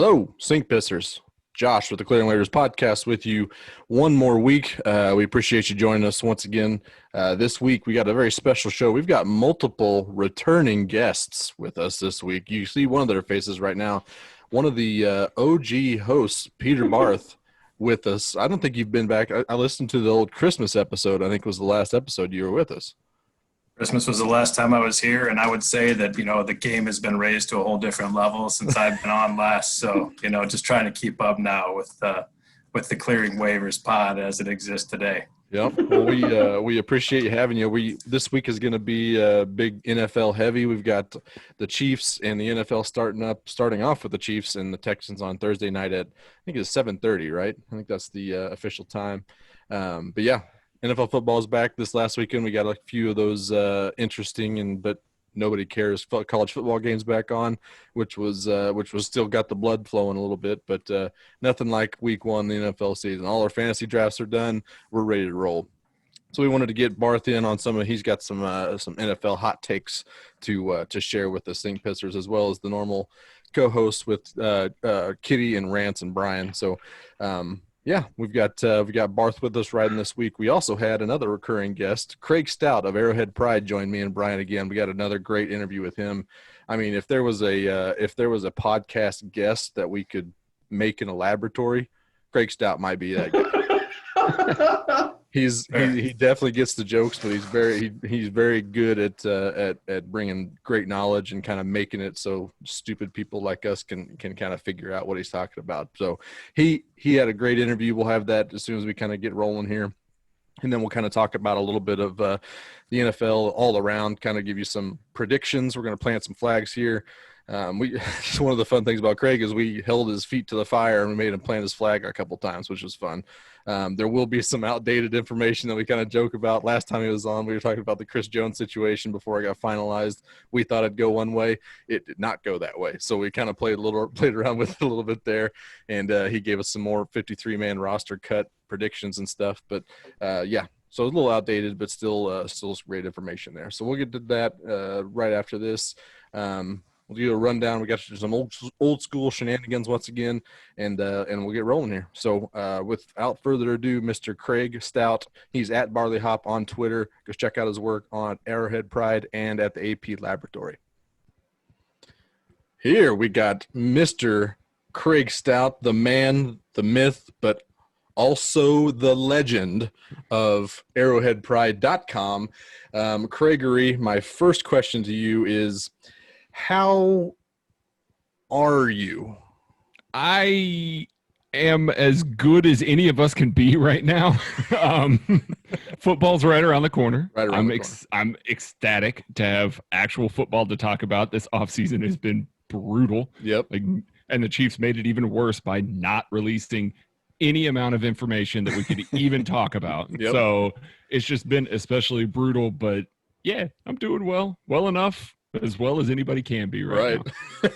Hello, Sink Pissers. Josh with the Clearing Waivers podcast with you one more week. We appreciate you joining us once again. This week, we got a very special show. We've got multiple returning guests with us this week. You see one of their faces right now. One of the OG hosts, Peter Barth, with us. I don't think you've been back. I listened to the old Christmas episode. I think was the last episode you were with us. Christmas was the last time I was here, and I would say that, the game has been raised to a whole different level since I've been on last. So, just trying to keep up now with the Clearing Waivers pod as it exists today. Yep. Well, we appreciate you having you. This week is going to be big NFL heavy. We've got the Chiefs and the NFL starting off with the Chiefs and the Texans on Thursday night at, I think it's 7:30, right? I think that's the official time. But yeah. NFL football is back this last weekend. We got a few of those interesting but nobody cares college football games back on, which was still got the blood flowing a little bit, but nothing like week one of the NFL season. All our fantasy drafts are done. We're ready to roll. So we wanted to get Barth in on he's got some NFL hot takes to share with the Sink Pissers, as well as the normal co-hosts with Kitty and Rance and Brian. So yeah, we've got Barth with us riding this week. We also had another recurring guest, Craig Stout of Arrowhead Pride, join me and Brian again. We got another great interview with him. I mean, if there was a podcast guest that we could make in a laboratory, Craig Stout might be that guy. He definitely gets the jokes, but he's very good at bringing great knowledge and kind of making it so stupid people like us can kind of figure out what he's talking about. So he had a great interview. We'll have that as soon as we kind of get rolling here, and then we'll kind of talk about a little bit of the NFL all around. Kind of give you some predictions. We're going to plant some flags here. One of the fun things about Craig is we held his feet to the fire and we made him plant his flag a couple times, which was fun. There will be some outdated information that we kind of joke about. Last time he was on, we were talking about the Chris Jones situation before it got finalized. We thought it'd go one way. It did not go that way. So we kind of played around with it a little bit there. And he gave us some more 53-man roster cut predictions and stuff. But yeah. So it's a little outdated, but still great information there. So we'll get to that right after this. We'll do a rundown. We got some old school shenanigans once again, and we'll get rolling here. So without further ado, Mr. Craig Stout, he's at Barley Hop on Twitter. Go check out his work on Arrowhead Pride and at the AP Laboratory. Here we got Mr. Craig Stout, the man, the myth, but also the legend of arrowheadpride.com. Craigery, my first question to you is, how are you? I am as good as any of us can be right now. Football's right around the corner. I'm ecstatic to have actual football to talk about. This offseason has been brutal. Yep. And the Chiefs made it even worse by not releasing any amount of information that we could even talk about. Yep. So it's just been especially brutal, but yeah, I'm doing well enough. As well as anybody can be right now.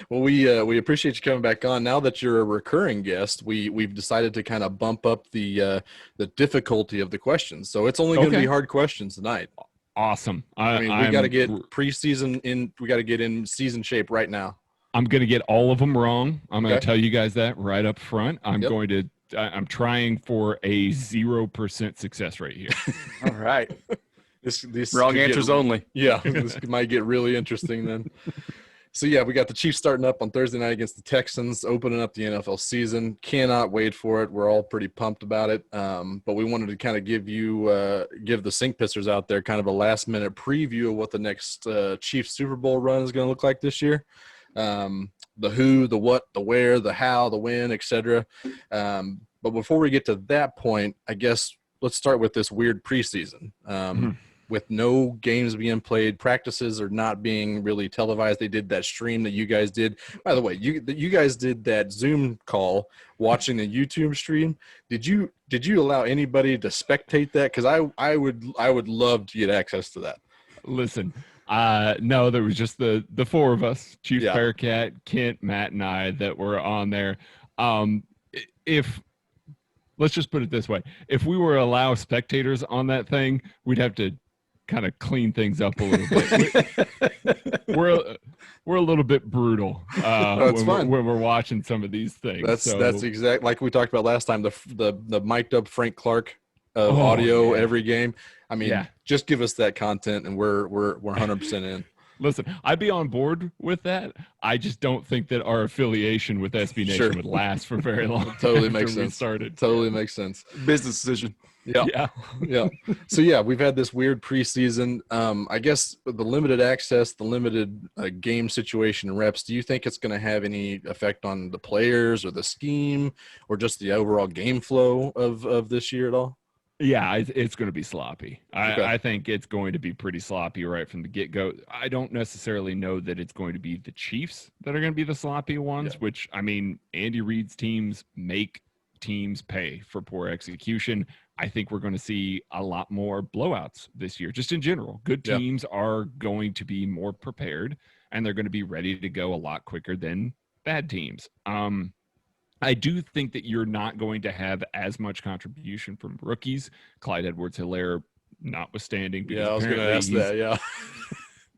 Well, we appreciate you coming back on. Now that you're a recurring guest, we've decided to kind of bump up the difficulty of the questions. So it's only going to be hard questions tonight. Awesome. I mean, we got to get preseason in. We got to get in season shape right now. I'm going to get all of them wrong. I'm going to tell you guys that right up front. I'm trying for a 0% success rate here. All right. This wrong answers only. Yeah, this might get really interesting then. So, yeah, we got the Chiefs starting up on Thursday night against the Texans, opening up the NFL season. Cannot wait for it. We're all pretty pumped about it. But we wanted to kind of give the Sink Pissers out there kind of a last-minute preview of what the next Chiefs Super Bowl run is going to look like this year. The who, the what, the where, the how, the when, etc. But before we get to that point, I guess let's start with this weird preseason. With no games being played, practices are not being really televised. They did that stream that you guys did. By the way, you guys did that Zoom call watching the YouTube stream. Did you allow anybody to spectate that? Because I would love to get access to that. Listen, no, there was just the four of us, Chief Bearcat, Kent, Matt, and I that were on there. Let's just put it this way. If we were to allow spectators on that thing, we'd have to kind of clean things up a little bit. We're a little bit brutal when we're watching some of these things. That's exactly like we talked about last time. The mic'd up Frank Clark audio every game. I mean, just give us that content, and we're 100% in. Listen, I'd be on board with that. I just don't think that our affiliation with SB Nation would last for very long. Totally makes sense. Totally makes sense. Business decision. Yeah. So we've had this weird preseason. I guess the limited access, the limited game situation and reps. Do you think it's going to have any effect on the players or the scheme or just the overall game flow of this year at all? Yeah, it's going to be sloppy. I think it's going to be pretty sloppy right from the get-go. I don't necessarily know that it's going to be the Chiefs that are going to be the sloppy ones, which, I mean, Andy Reid's teams make teams pay for poor execution. I think we're going to see a lot more blowouts this year, just in general. Good teams are going to be more prepared, and they're going to be ready to go a lot quicker than bad teams. I do think that you're not going to have as much contribution from rookies, Clyde Edwards-Helaire notwithstanding. Yeah, I was going to ask that,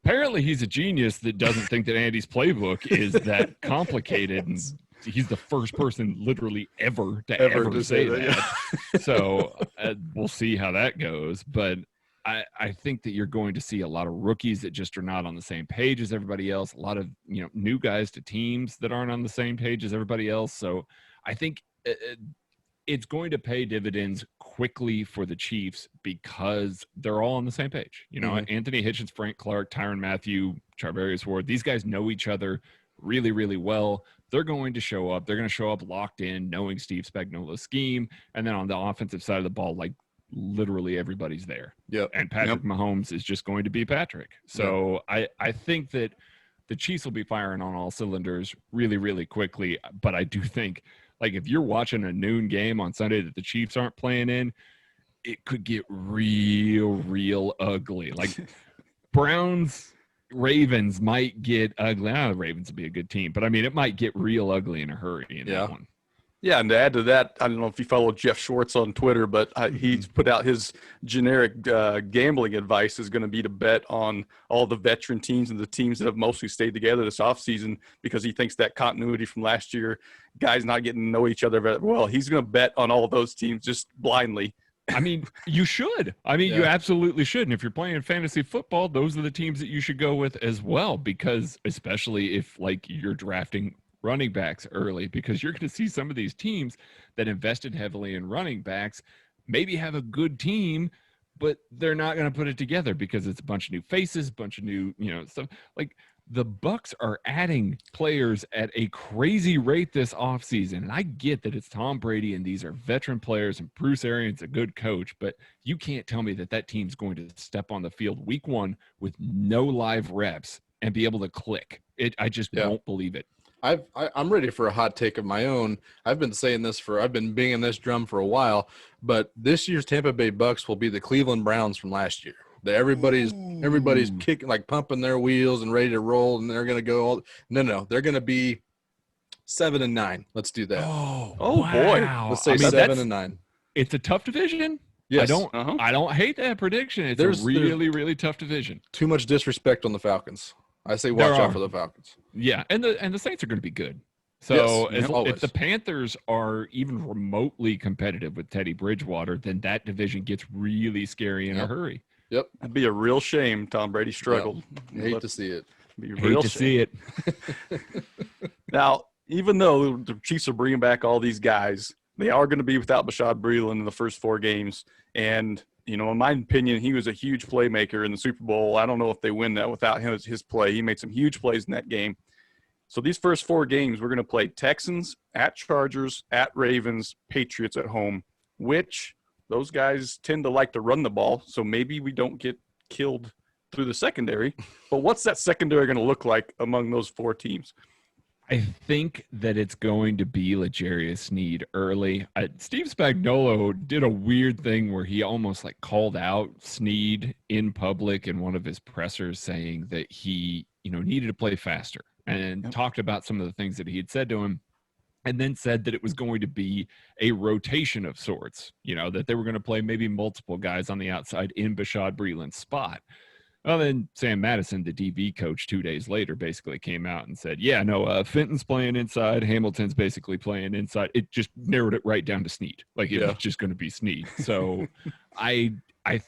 Apparently he's a genius that doesn't think that Andy's playbook is that complicated, and he's the first person literally ever to say that. So we'll see how that goes. But I think that you're going to see a lot of rookies that just are not on the same page as everybody else. A lot of new guys to teams that aren't on the same page as everybody else. So I think it's going to pay dividends quickly for the Chiefs because they're all on the same page. Anthony Hitchens, Frank Clark, Tyrann Mathieu, Charvarius Ward. These guys know each other really, really well. They're going to show up. They're going to show up locked in, knowing Steve Spagnuolo's scheme. And then on the offensive side of the ball, like, literally everybody's there. And Patrick Mahomes is just going to be Patrick. So I think that the Chiefs will be firing on all cylinders really, really quickly. But I do think, like, if you're watching a noon game on Sunday that the Chiefs aren't playing in, it could get real ugly. Like Browns, Ravens might get ugly. The Ravens will be a good team, but I mean, it might get real ugly in a hurry in that one. Yeah, and to add to that, I don't know if you follow Jeff Schwartz on Twitter, but he's put out his generic gambling advice is going to be to bet on all the veteran teams and the teams that have mostly stayed together this offseason because he thinks that continuity from last year, guys not getting to know each other very well, he's going to bet on all those teams just blindly. I mean, you should. I mean, you absolutely should. And if you're playing fantasy football, those are the teams that you should go with as well, because especially if, like, you're drafting running backs early, because you're going to see some of these teams that invested heavily in running backs maybe have a good team, but they're not going to put it together because it's a bunch of new faces, bunch of new, stuff. Like, the Bucs are adding players at a crazy rate this offseason. And I get that it's Tom Brady and these are veteran players and Bruce Arians a good coach, but you can't tell me that team's going to step on the field week one with no live reps and be able to click. I just won't believe it. I'm ready for a hot take of my own. I've been saying this I've been banging this drum for a while, but this year's Tampa Bay Bucs will be the Cleveland Browns from last year. Everybody's kicking, like, pumping their wheels and ready to roll, and they're going to go no, they're going to be 7-9. Let's do that. Oh wow. Boy. Let's say 7-9. It's a tough division. Yes. I don't hate that prediction. It's a really tough division. Too much disrespect on the Falcons. I say watch out for the Falcons. Yeah, and the Saints are going to be good. So if the Panthers are even remotely competitive with Teddy Bridgewater, then that division gets really scary in a hurry. Yep. It'd be a real shame Tom Brady struggled. Yep. Hate to see it. See it. Now, even though the Chiefs are bringing back all these guys, they are going to be without Bashaud Breeland in the first 4 games. And, in my opinion, he was a huge playmaker in the Super Bowl. I don't know if they win that without his play. He made some huge plays in that game. So these first 4 games, we're going to play Texans, at Chargers, at Ravens, Patriots at home, which those guys tend to like to run the ball. So maybe we don't get killed through the secondary. But what's that secondary going to look like among those 4 teams? I think that it's going to be L'Jarius Sneed early. Steve Spagnuolo did a weird thing where he almost called out Sneed in public in one of his pressers, saying that he, needed to play faster, and talked about some of the things that he had said to him. and then said that it was going to be a rotation of sorts, that they were going to play maybe multiple guys on the outside in Bashaud Breeland's spot. Well, then Sam Madison, the DB coach, 2 days later basically came out and said, yeah, no, Fenton's playing inside. Hamilton's basically playing inside. It just narrowed it right down to Snead. Like, it was just going to be Snead. So I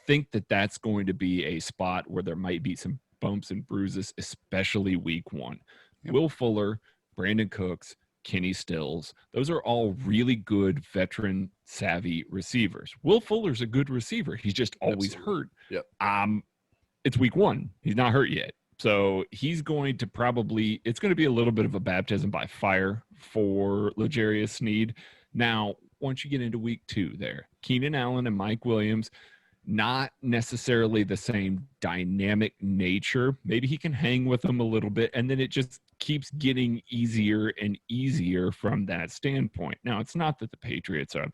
think that that's going to be a spot where there might be some bumps and bruises, especially week one. Yep. Will Fuller, Brandon Cooks, Kenny Stills, those are all really good veteran savvy receivers. Will Fuller's a good receiver. He's just always hurt. Yep. It's week one. He's not hurt yet. So he's going to it's going to be a little bit of a baptism by fire for L'Jarius Sneed. Now, once you get into week two there, Keenan Allen and Mike Williams, not necessarily the same dynamic nature. Maybe he can hang with them a little bit, and then it just keeps getting easier and easier from that standpoint. Now, it's not that the Patriots have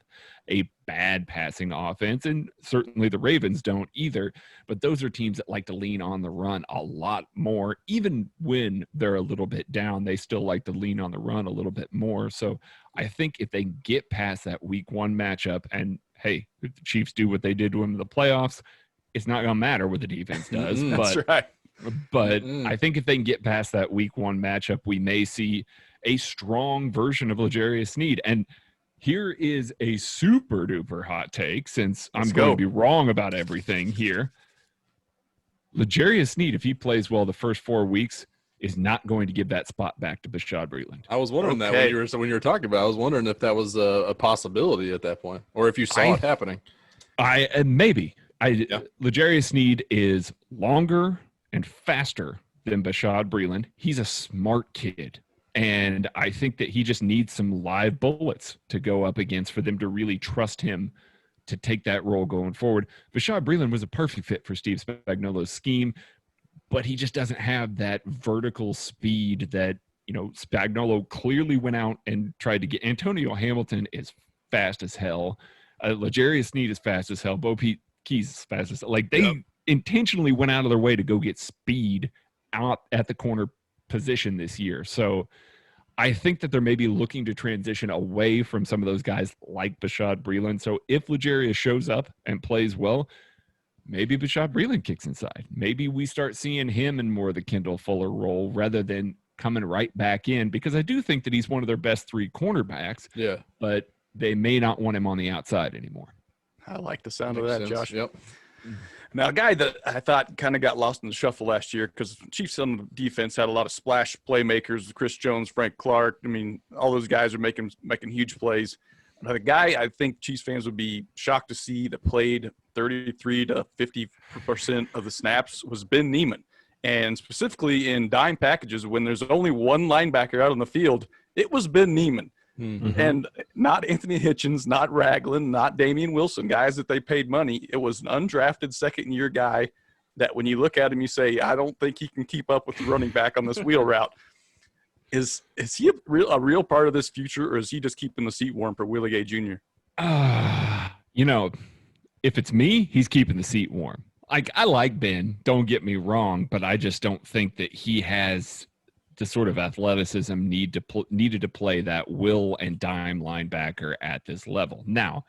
a bad passing offense, and certainly the Ravens don't either, but those are teams that like to lean on the run a lot more. Even when they're a little bit down, they still like to lean on the run a little bit more. So I think if they get past that week one matchup, and hey, if the Chiefs do what they did to them in the playoffs, it's not going to matter what the defense does. That's right. But I think if they can get past that week one matchup, we may see a strong version of L'Jarius Sneed. And here is a super duper hot take, since I'm going to be wrong about everything here. L'Jarius Sneed, if he plays well the first 4 weeks, is not going to give that spot back to Bashaud Breeland. I was wondering that when you were talking about it, I was wondering if that was a possibility at that point, or if you saw it happening. Maybe. L'Jarius Sneed is longer and faster than Bashaud Breeland. He's a smart kid, and I think that he just needs some live bullets to go up against for them to really trust him to take that role going forward. Bashaud Breeland was a perfect fit for Steve Spagnuolo's scheme, but he just doesn't have that vertical speed that, Spagnuolo clearly went out and tried to get. Antonio Hamilton is fast as hell. L'Jarius Sneed is fast as hell. Bo Keys is fast as hell. Like, they intentionally went out of their way to go get speed out at the corner position this year. So I think that they're maybe looking to transition away from some of those guys like Bashaud Breeland. So if L'Jarius shows up and plays well, maybe Bashaud Breeland kicks inside. Maybe we start seeing him in more of the Kendall Fuller role rather than coming right back in, because I do think that he's one of their best three cornerbacks. Yeah. But they may not want him on the outside anymore. I like the sound of that, sense. Josh. Yep. Now, a guy that I thought kind of got lost in the shuffle last year, because Chiefs on the defense had a lot of splash playmakers, Chris Jones, Frank Clark. I mean, all those guys are making huge plays. But the guy I think Chiefs fans would be shocked to see that played 33 to 50% of the snaps was Ben Neiman. And specifically in dime packages, when there's only one linebacker out on the field, it was Ben Neiman. Mm-hmm. And not Anthony Hitchens, not Ragland, not Damian Wilson, guys that they paid money. It was an undrafted second-year guy that when you look at him, you say, I don't think he can keep up with the running back on this wheel route. Is he a real part of this future, or is he just keeping the seat warm for Willie Gay Jr.? If it's me, he's keeping the seat warm. I like Ben, don't get me wrong, but I just don't think that he has the sort of athleticism needed to play that will and dime linebacker at this level. Now,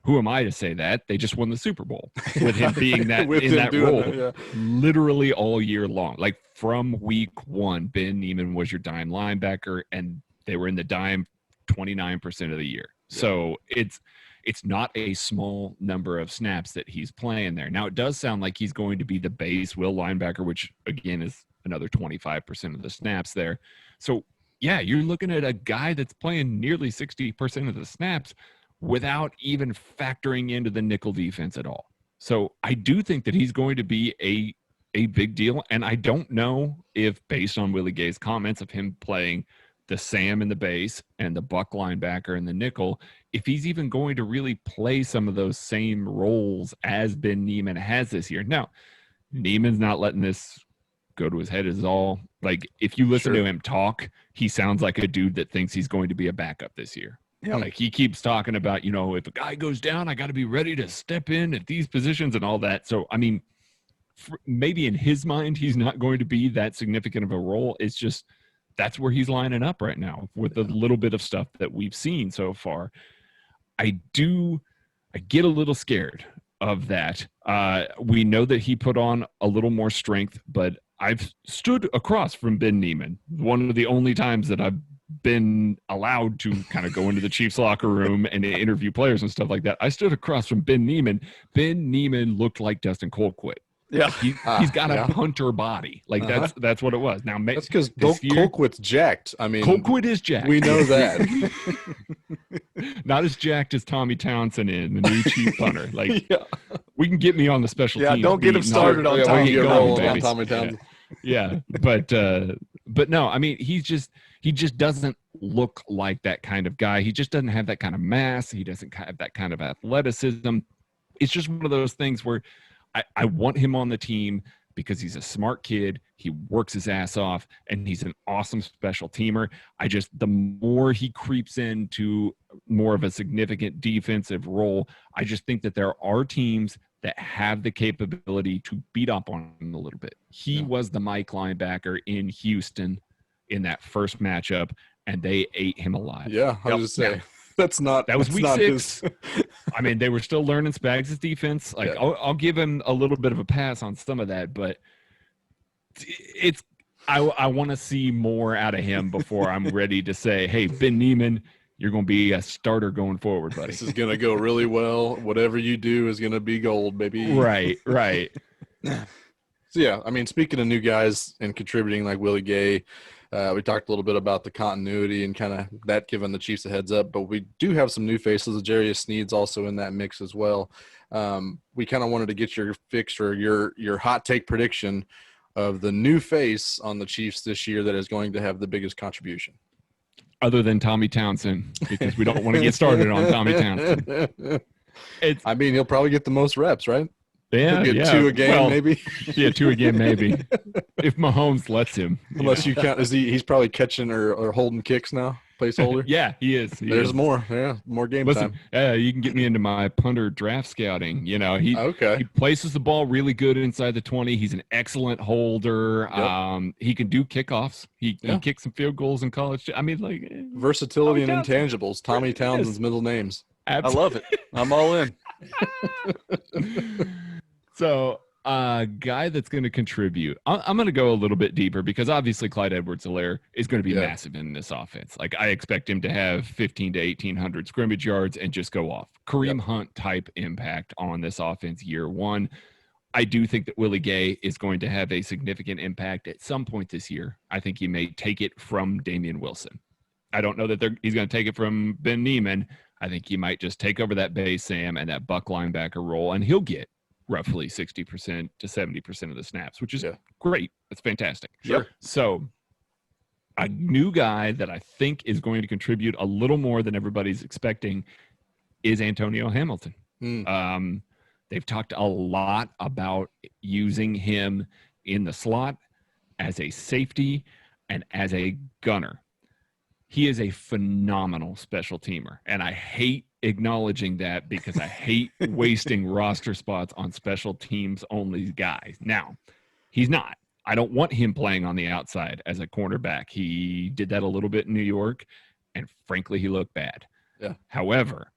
who am I to say that? They just won the Super Bowl with him being that in that role literally all year long. Like, from week one, Ben Neiman was your dime linebacker, and they were in the dime 29% of the year. Yeah. So it's not a small number of snaps that he's playing there. Now, it does sound like he's going to be the base will linebacker, which again is another 25% of the snaps there. So yeah, you're looking at a guy that's playing nearly 60% of the snaps without even factoring into the nickel defense at all. So I do think that he's going to be a big deal. And I don't know if, based on Willie Gay's comments of him playing the Sam in the base and the buck linebacker in the nickel, if he's even going to really play some of those same roles as Ben Neiman has this year. Now, Neiman's not letting this go to his head is all. Like, if you listen to him talk, he sounds like a dude that thinks he's going to be a backup this year. Yeah. Like, he keeps talking about, if a guy goes down, I got to be ready to step in at these positions and all that. So, I mean, maybe in his mind, he's not going to be that significant of a role. It's just that's where he's lining up right now with the little bit of stuff that we've seen so far. I get a little scared of that. We know that he put on a little more strength, but I've stood across from Ben Neiman. One of the only times that I've been allowed to kind of go into the Chiefs locker room and interview players and stuff like that. I stood across from Ben Neiman. Ben Neiman looked like Dustin Colquitt. Yeah, he's got a punter body. Like that's what it was. Now that's because Colquitt's jacked. I mean, Colquitt is jacked. We know that. Not as jacked as Tommy Townsend in the new chief punter. Like we can get me on the special teams. Yeah, don't get him started on Tommy Townsend. Yeah, but no, I mean he just doesn't look like that kind of guy. He just doesn't have that kind of mass. He doesn't have that kind of athleticism. It's just one of those things where I want him on the team because he's a smart kid. He works his ass off, and he's an awesome special teamer. The more he creeps into more of a significant defensive role, I just think that there are teams that have the capability to beat up on him a little bit. He was the Mike linebacker in Houston in that first matchup, and they ate him alive. Yeah, I was just saying. That was week 6. I mean, they were still learning Spags' defense. Like, I'll give him a little bit of a pass on some of that, but I want to see more out of him before I'm ready to say, hey, Ben Neiman, you're going to be a starter going forward, buddy. This is going to go really well. Whatever you do is going to be gold, baby. Right. So, yeah, I mean, speaking of new guys and contributing like Willie Gay, we talked a little bit about the continuity and kind of that giving the Chiefs a heads up, but we do have some new faces. Jarius Sneed's also in that mix as well. We kind of wanted to get your fix or your hot take prediction of the new face on the Chiefs this year that is going to have the biggest contribution. Other than Tommy Townsend, because we don't want to get started on Tommy Townsend. I mean, he'll probably get the most reps, right? Yeah, he'll get 2 a game, maybe. Yeah, 2 a game, maybe. If Mahomes lets him. Unless you count, he's probably catching or holding kicks now, placeholder. Yeah, he is. There's more. Yeah, more game time. You can get me into my punter draft scouting. You know, he places the ball really good inside the 20. He's an excellent holder. Yep. He can do kickoffs. He kicked some field goals in college. I mean, like versatility and intangibles. Tommy Townsend's middle names. Absolutely. I love it. I'm all in. So, a guy that's going to contribute, I'm going to go a little bit deeper because obviously Clyde Edwards-Helaire is going to be massive in this offense. Like, I expect him to have 15 to 1,800 scrimmage yards and just go off. Kareem Hunt type impact on this offense year one. I do think that Willie Gay is going to have a significant impact at some point this year. I think he may take it from Damian Wilson. I don't know that he's going to take it from Ben Neiman. I think he might just take over that base Sam and that buck linebacker role, and he'll get roughly 60% to 70% of the snaps, which is great. That's fantastic. Sure. So a new guy that I think is going to contribute a little more than everybody's expecting is Antonio Hamilton. They've talked a lot about using him in the slot as a safety and as a gunner. He is a phenomenal special teamer, and I hate acknowledging that because I hate wasting roster spots on special teams only guys. Now, he's not. I don't want him playing on the outside as a cornerback. He did that a little bit in New York, and frankly, he looked bad. Yeah. However,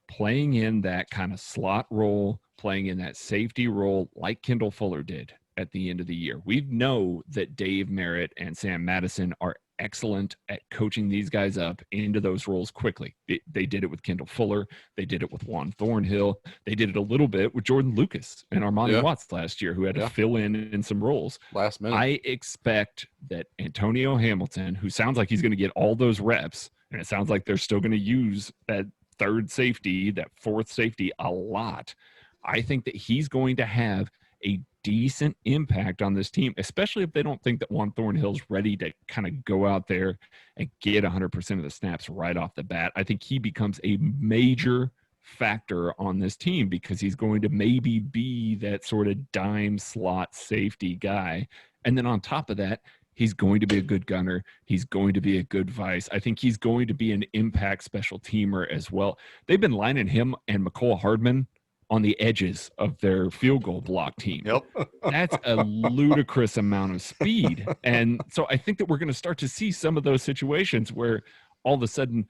playing in that kind of slot role, playing in that safety role like Kendall Fuller did at the end of the year, we know that Dave Merritt and Sam Madison are excellent at coaching these guys up into those roles quickly. They did it with Kendall Fuller. They did it with Juan Thornhill. They did it a little bit with Jordan Lucas and Armani Watts last year, who had to fill in some roles. Last minute. I expect that Antonio Hamilton, who sounds like he's going to get all those reps, and it sounds like they're still going to use that third safety, that fourth safety a lot. I think that he's going to have a decent impact on this team, especially if they don't think that Juan Thornhill's ready to kind of go out there and get 100% of the snaps right off the bat. I think he becomes a major factor on this team because he's going to maybe be that sort of dime slot safety guy. And then on top of that, he's going to be a good gunner. He's going to be a good vice. I think he's going to be an impact special teamer as well. They've been lining him and McCole Hardman on the edges of their field goal block team. Yep. That's a ludicrous amount of speed. And so I think that we're going to start to see some of those situations where all of a sudden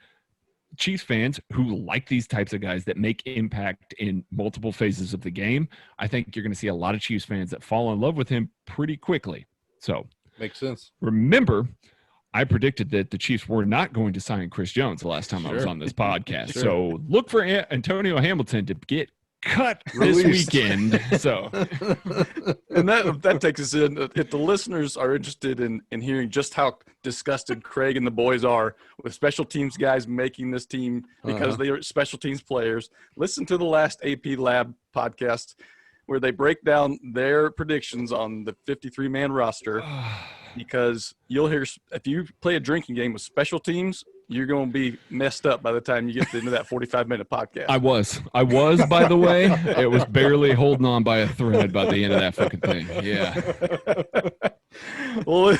Chiefs fans who like these types of guys that make impact in multiple phases of the game, I think you're going to see a lot of Chiefs fans that fall in love with him pretty quickly. So makes sense. Remember, I predicted that the Chiefs were not going to sign Chris Jones the last time I was on this podcast. Sure. So look for Antonio Hamilton to get cut this weekend. So, and that takes us in. If the listeners are interested in hearing just how disgusted Craig and the boys are with special teams guys making this team because they are special teams players, listen to the last AP Lab podcast where they break down their predictions on the 53-man roster. Because you'll hear, if you play a drinking game with special teams, you're going to be messed up by the time you get into that 45-minute podcast. I was, by the way. It was barely holding on by a thread by the end of that fucking thing. Yeah. Well,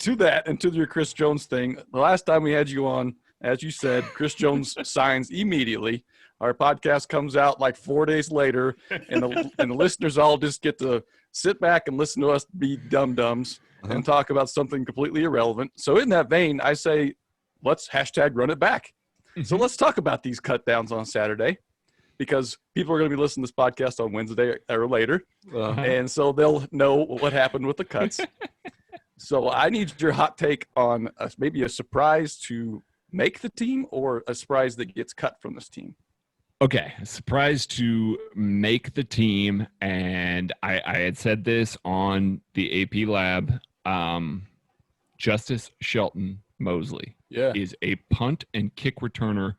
to that and to your Chris Jones thing, the last time we had you on, as you said, Chris Jones signs immediately. Our podcast comes out like 4 days later, and the listeners all just get to sit back and listen to us be dum-dums and talk about something completely irrelevant. So in that vein, I say, let's #run it back. So let's talk about these cut downs on Saturday, because people are going to be listening to this podcast on Wednesday or later. And so they'll know what happened with the cuts. So I need your hot take on maybe a surprise to make the team or a surprise that gets cut from this team. Okay, surprise to make the team, and I had said this on the AP Lab. Justice Shelton Mosley is a punt and kick returner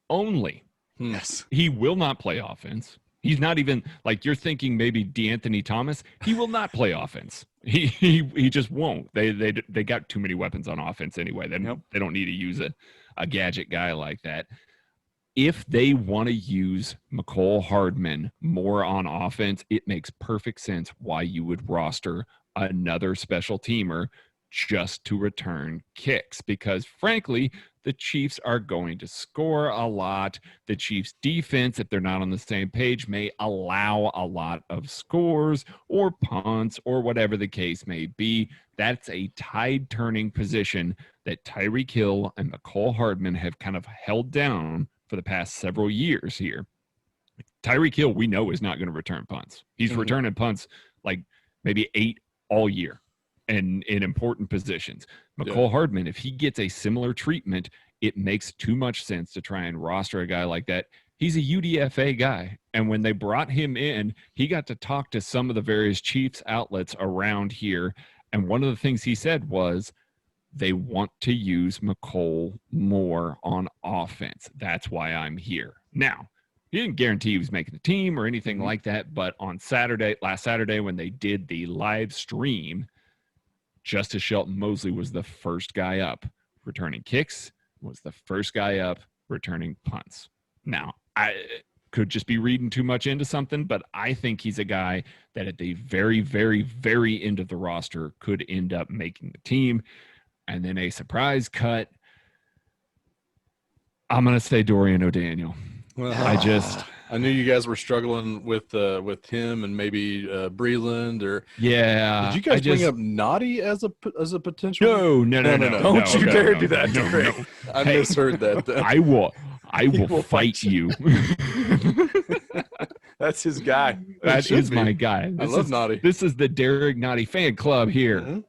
only. Yes. He will not play offense. He's not even, like you're thinking maybe DeAnthony Thomas. He will not play offense. He just won't. They got too many weapons on offense anyway. They don't need to use a gadget guy like that. If they want to use McCole Hardman more on offense, it makes perfect sense why you would roster another special teamer just to return kicks, because frankly, the Chiefs are going to score a lot. The Chiefs defense, if they're not on the same page, may allow a lot of scores or punts or whatever the case may be. That's a tide-turning position that Tyreek Hill and McCole Hardman have kind of held down for the past several years here. Tyreek Hill, we know, is not going to return punts. He's returning punts like maybe 8 all year and in important positions. McCole Hardman, if he gets a similar treatment, it makes too much sense to try and roster a guy like that. He's a UDFA guy. And when they brought him in, he got to talk to some of the various Chiefs outlets around here. And one of the things he said was, they want to use McCole more on offense. That's why I'm here. Now, he didn't guarantee he was making the team or anything like that, but on last Saturday, when they did the live stream, Justice Shelton Mosley was the first guy up returning kicks, was the first guy up returning punts. Now, I could just be reading too much into something, but I think he's a guy that at the very, very, very end of the roster could end up making the team. And then a surprise cut, I'm going to say Dorian O'Daniel. Well, I knew you guys were struggling with him and maybe Breland or Did you guys bring up Naughty as a potential? No. Don't you dare do that. No. I misheard that. I will fight you. That's his guy. That is my guy. I love Naughty. This is the Derek Naughty fan club here.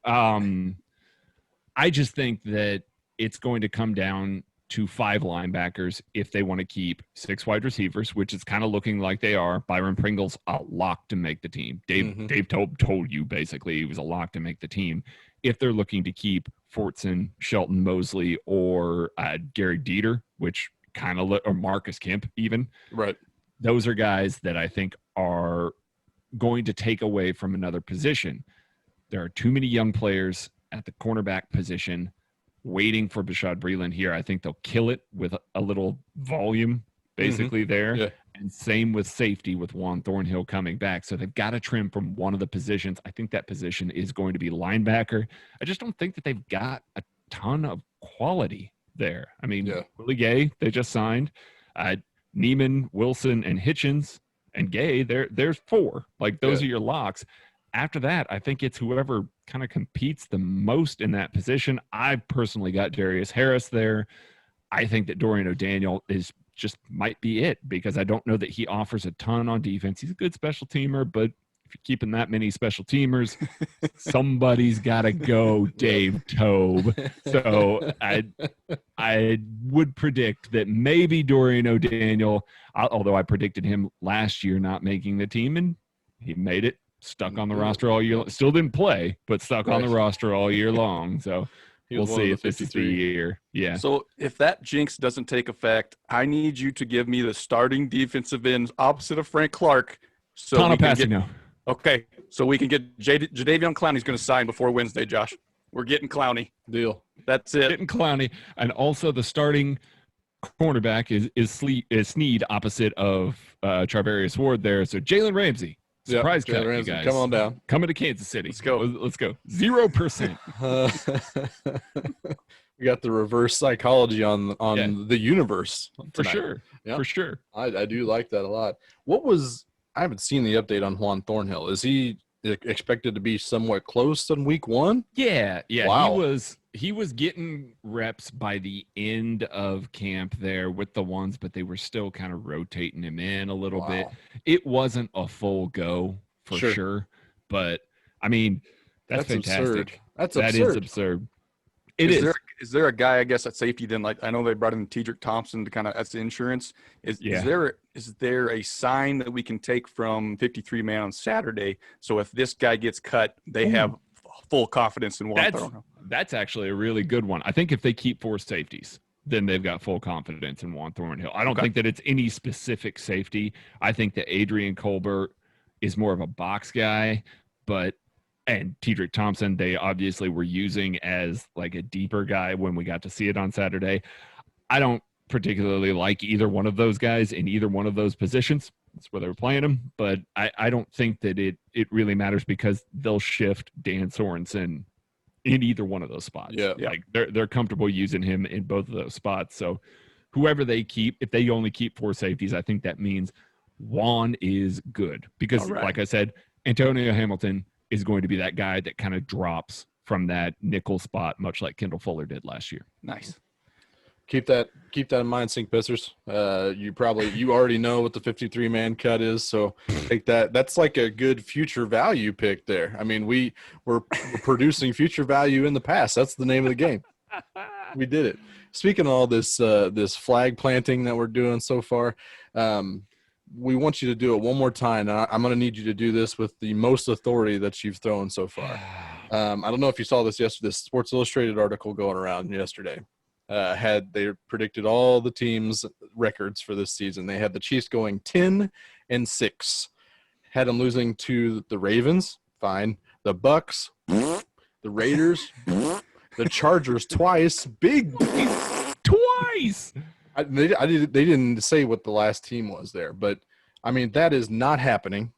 I just think that it's going to come down to 5 linebackers if they want to keep 6 wide receivers, which is kind of looking like they are. Byron Pringle's a lock to make the team. Dave told you basically he was a lock to make the team. If they're looking to keep Fortson, Shelton Mosley, or Gary Dieter, which kind of or Marcus Kemp even. Right. Those are guys that I think are going to take away from another position. There are too many young players at the cornerback position waiting for Bashaud Breeland here. I think they'll kill it with a little volume basically there. Yeah. And same with safety with Juan Thornhill coming back. So they've got to trim from one of the positions. I think that position is going to be linebacker. I just don't think that they've got a ton of quality there. I mean, Willie Gay, they just signed. Neiman, Wilson, and Hitchens. and Gay, there's 4. Like those Yeah. are your locks. After that, I think it's whoever kind of competes the most in that position. I personally got Darius Harris there. I think that Dorian O'Daniel is just might be it because I don't know that he offers a ton on defense. He's a good special teamer, but if you're keeping that many special teamers, somebody's got to go, Dave Tobe. So I would predict that maybe Dorian O'Daniel, although I predicted him last year not making the team, and he made it, stuck on the roster all year. Still didn't play, but stuck on the roster all year long. So we'll see if this is the year. Yeah. So if that jinx doesn't take effect, I need you to give me the starting defensive ends opposite of Frank Clark. So Tana Passino. Okay, so we can get Jadeveon Clowney's going to sign before Wednesday, Josh. We're getting Clowney. Deal. That's it. Getting Clowney. And also the starting cornerback is Snead opposite of Charvarius Ward there. So Jalen Ramsey. Surprise cut, you guys. Come on down. Coming to Kansas City. Let's go. Let's go. 0%. We got the reverse psychology on the universe For tonight. sure. Yep. For sure. I do like that a lot. I haven't seen the update on Juan Thornhill. Is he expected to be somewhat close in week 1? Yeah. Wow. He was getting reps by the end of camp there with the ones, but they were still kind of rotating him in a little bit. It wasn't a full go for sure, but I mean, that's fantastic. Absurd. That is absurd. Is. Is there a guy, I guess, at safety then? Like I know they brought in Tedrick Thompson to kind of that's the insurance. Is there a sign that we can take from 53 man on Saturday? So if this guy gets cut, they have full confidence in Juan Thornhill. That's actually a really good one. I think if they keep 4 safeties, then they've got full confidence in Juan Thornhill. I don't think that it's any specific safety. I think that Adrian Colbert is more of a box guy, and Tedrick Thompson, they obviously were using as like a deeper guy when we got to see it on Saturday. I don't particularly like either one of those guys in either one of those positions. That's where they were playing him. But I don't think that it really matters because they'll shift Dan Sorensen in either one of those spots. Yeah. Like they're comfortable using him in both of those spots. So whoever they keep, if they only keep 4 safeties, I think that means Juan is good. Because like I said, Antonio Hamilton is going to be that guy that kind of drops from that nickel spot, much like Kendall Fuller did last year. Nice. Keep that in mind, Sink Pissers. You already know what the 53 man cut is, so take that. That's like a good future value pick there. I mean, we're producing future value in the past. That's the name of the game. We did it. Speaking of all this flag planting that we're doing so far, we want you to do it one more time. And I'm going to need you to do this with the most authority that you've thrown so far. I don't know if you saw this yesterday. This Sports Illustrated article going around yesterday. They predicted all the teams' records for this season. They had the Chiefs going 10-6, had them losing to the Ravens, fine, the Bucks, the Raiders, the Chargers twice, twice. They didn't say what the last team was there, but I mean that is not happening.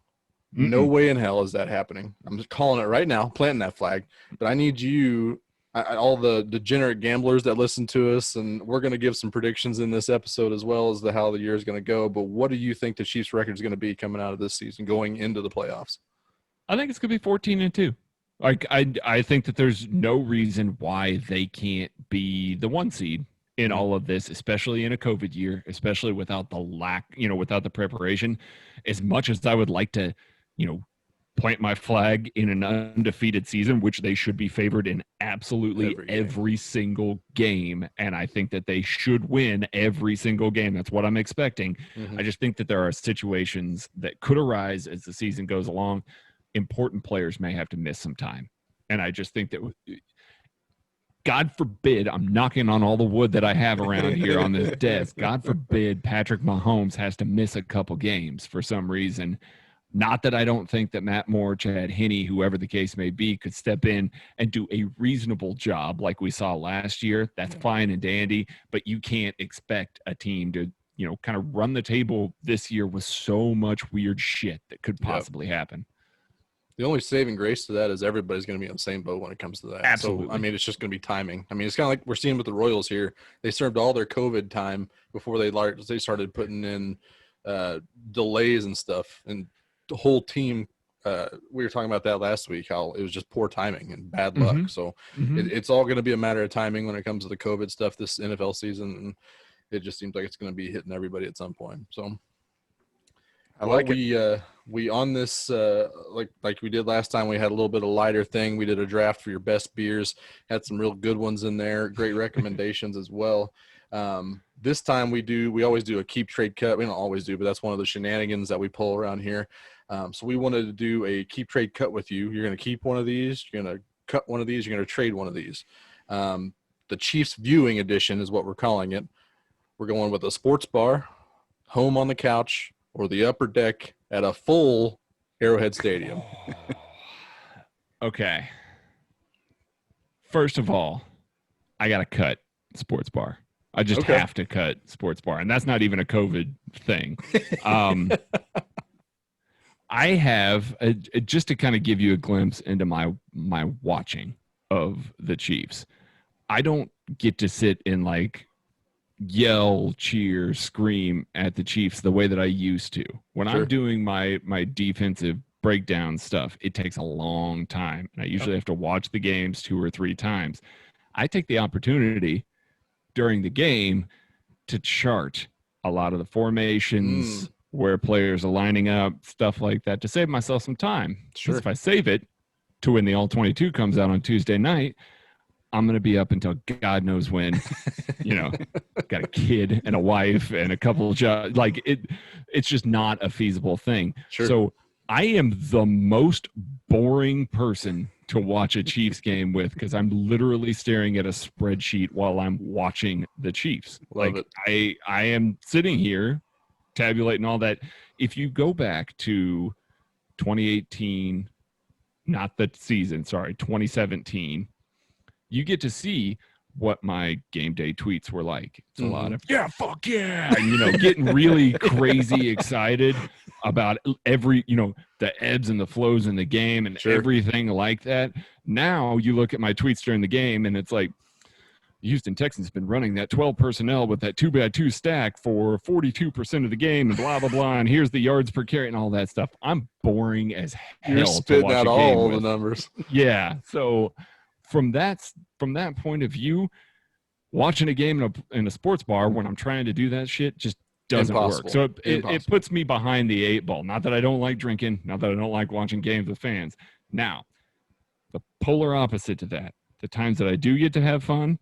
Mm-mm. No way in hell is that happening. I'm just calling it right now, planting that flag. But I need you. All the degenerate gamblers that listen to us, and we're going to give some predictions in this episode as well as how the year is going to go. But what do you think the Chiefs' record is going to be coming out of this season, going into the playoffs? I think it's going to be 14-2. Like I think that there's no reason why they can't be the 1 seed in all of this, especially in a COVID year, especially without without the preparation. As much as I would like to, plant my flag in an undefeated season, which they should be favored in absolutely every single game. And I think that they should win every single game. That's what I'm expecting. Mm-hmm. I just think that there are situations that could arise as the season goes along. Important players may have to miss some time. And I just think that God forbid, I'm knocking on all the wood that I have around here on this desk. God forbid Patrick Mahomes has to miss a couple games for some reason. Not that I don't think that Matt Moore, Chad Henne, whoever the case may be, could step in and do a reasonable job like we saw last year. That's fine and dandy, but you can't expect a team to, kind of run the table this year with so much weird shit that could possibly happen. The only saving grace to that is everybody's going to be on the same boat when it comes to that. Absolutely. So, I mean, it's just going to be timing. I mean, it's kind of like we're seeing with the Royals here. They served all their COVID time before they started putting in delays and stuff, and the whole team. We were talking about that last week, how it was just poor timing and bad luck. So it's all going to be a matter of timing when it comes to the COVID stuff this NFL season. And it just seems like it's going to be hitting everybody at some point. So I like it. We on this, like we did last time, we had a little bit of lighter thing. We did a draft for your best beers, had some real good ones in there. Great recommendations as well. This time we always do a keep, trade, cut. We don't always do, but that's one of the shenanigans that we pull around here. So we wanted to do a keep, trade, cut with you. You're going to keep one of these. You're going to cut one of these. You're going to trade one of these. The Chiefs viewing edition is what we're calling it. We're going with a sports bar, home on the couch, or the upper deck at a full Arrowhead Stadium. Okay. First of all, I got to cut sports bar. I just have to cut sports bar. And that's not even a COVID thing. I have, just to kind of give you a glimpse into my watching of the Chiefs, I don't get to sit and like yell, cheer, scream at the Chiefs the way that I used to. When I'm doing my defensive breakdown stuff, it takes a long time. And I usually have to watch the games 2 or 3 times. I take the opportunity during the game to chart a lot of the formations, where players are lining up, stuff like that, to save myself some time. Because if I save it to when the All-22 comes out on Tuesday night, I'm going to be up until God knows when, got a kid and a wife and a couple of jobs. Like it's just not a feasible thing. So I am the most boring person to watch a Chiefs game with, because I'm literally staring at a spreadsheet while I'm watching the Chiefs. Love it. I am sitting here tabulating all that. If you go back to 2018, not the season, sorry, 2017, you get to see what my game day tweets were like. It's a lot of, yeah, fuck yeah, and, getting really crazy excited about every, the ebbs and the flows in the game and everything like that. Now you look at my tweets during the game and it's like, Houston Texans been running that 12 personnel with that 2-by-2 stack for 42% of the game and blah, blah, blah. And here's the yards per carry and all that stuff. I'm boring as hell. You're spitting out all the numbers. Yeah. So from that point of view, watching a game in a sports bar when I'm trying to do that shit just doesn't work. So it puts me behind the 8 ball. Not that I don't like drinking, not that I don't like watching games with fans. Now, the polar opposite to that, the times that I do get to have fun,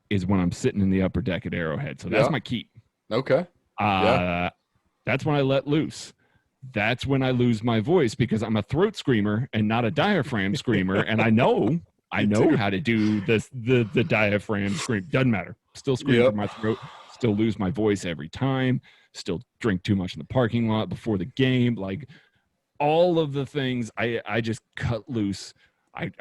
is when I'm sitting in the upper deck at Arrowhead. So that's my keep. Okay. That's when I let loose. That's when I lose my voice, because I'm a throat screamer and not a diaphragm screamer. And I know how to do this, the diaphragm scream. Doesn't matter. Still scream from my throat. Still lose my voice every time. Still drink too much in the parking lot before the game. Like all of the things, I just cut loose. I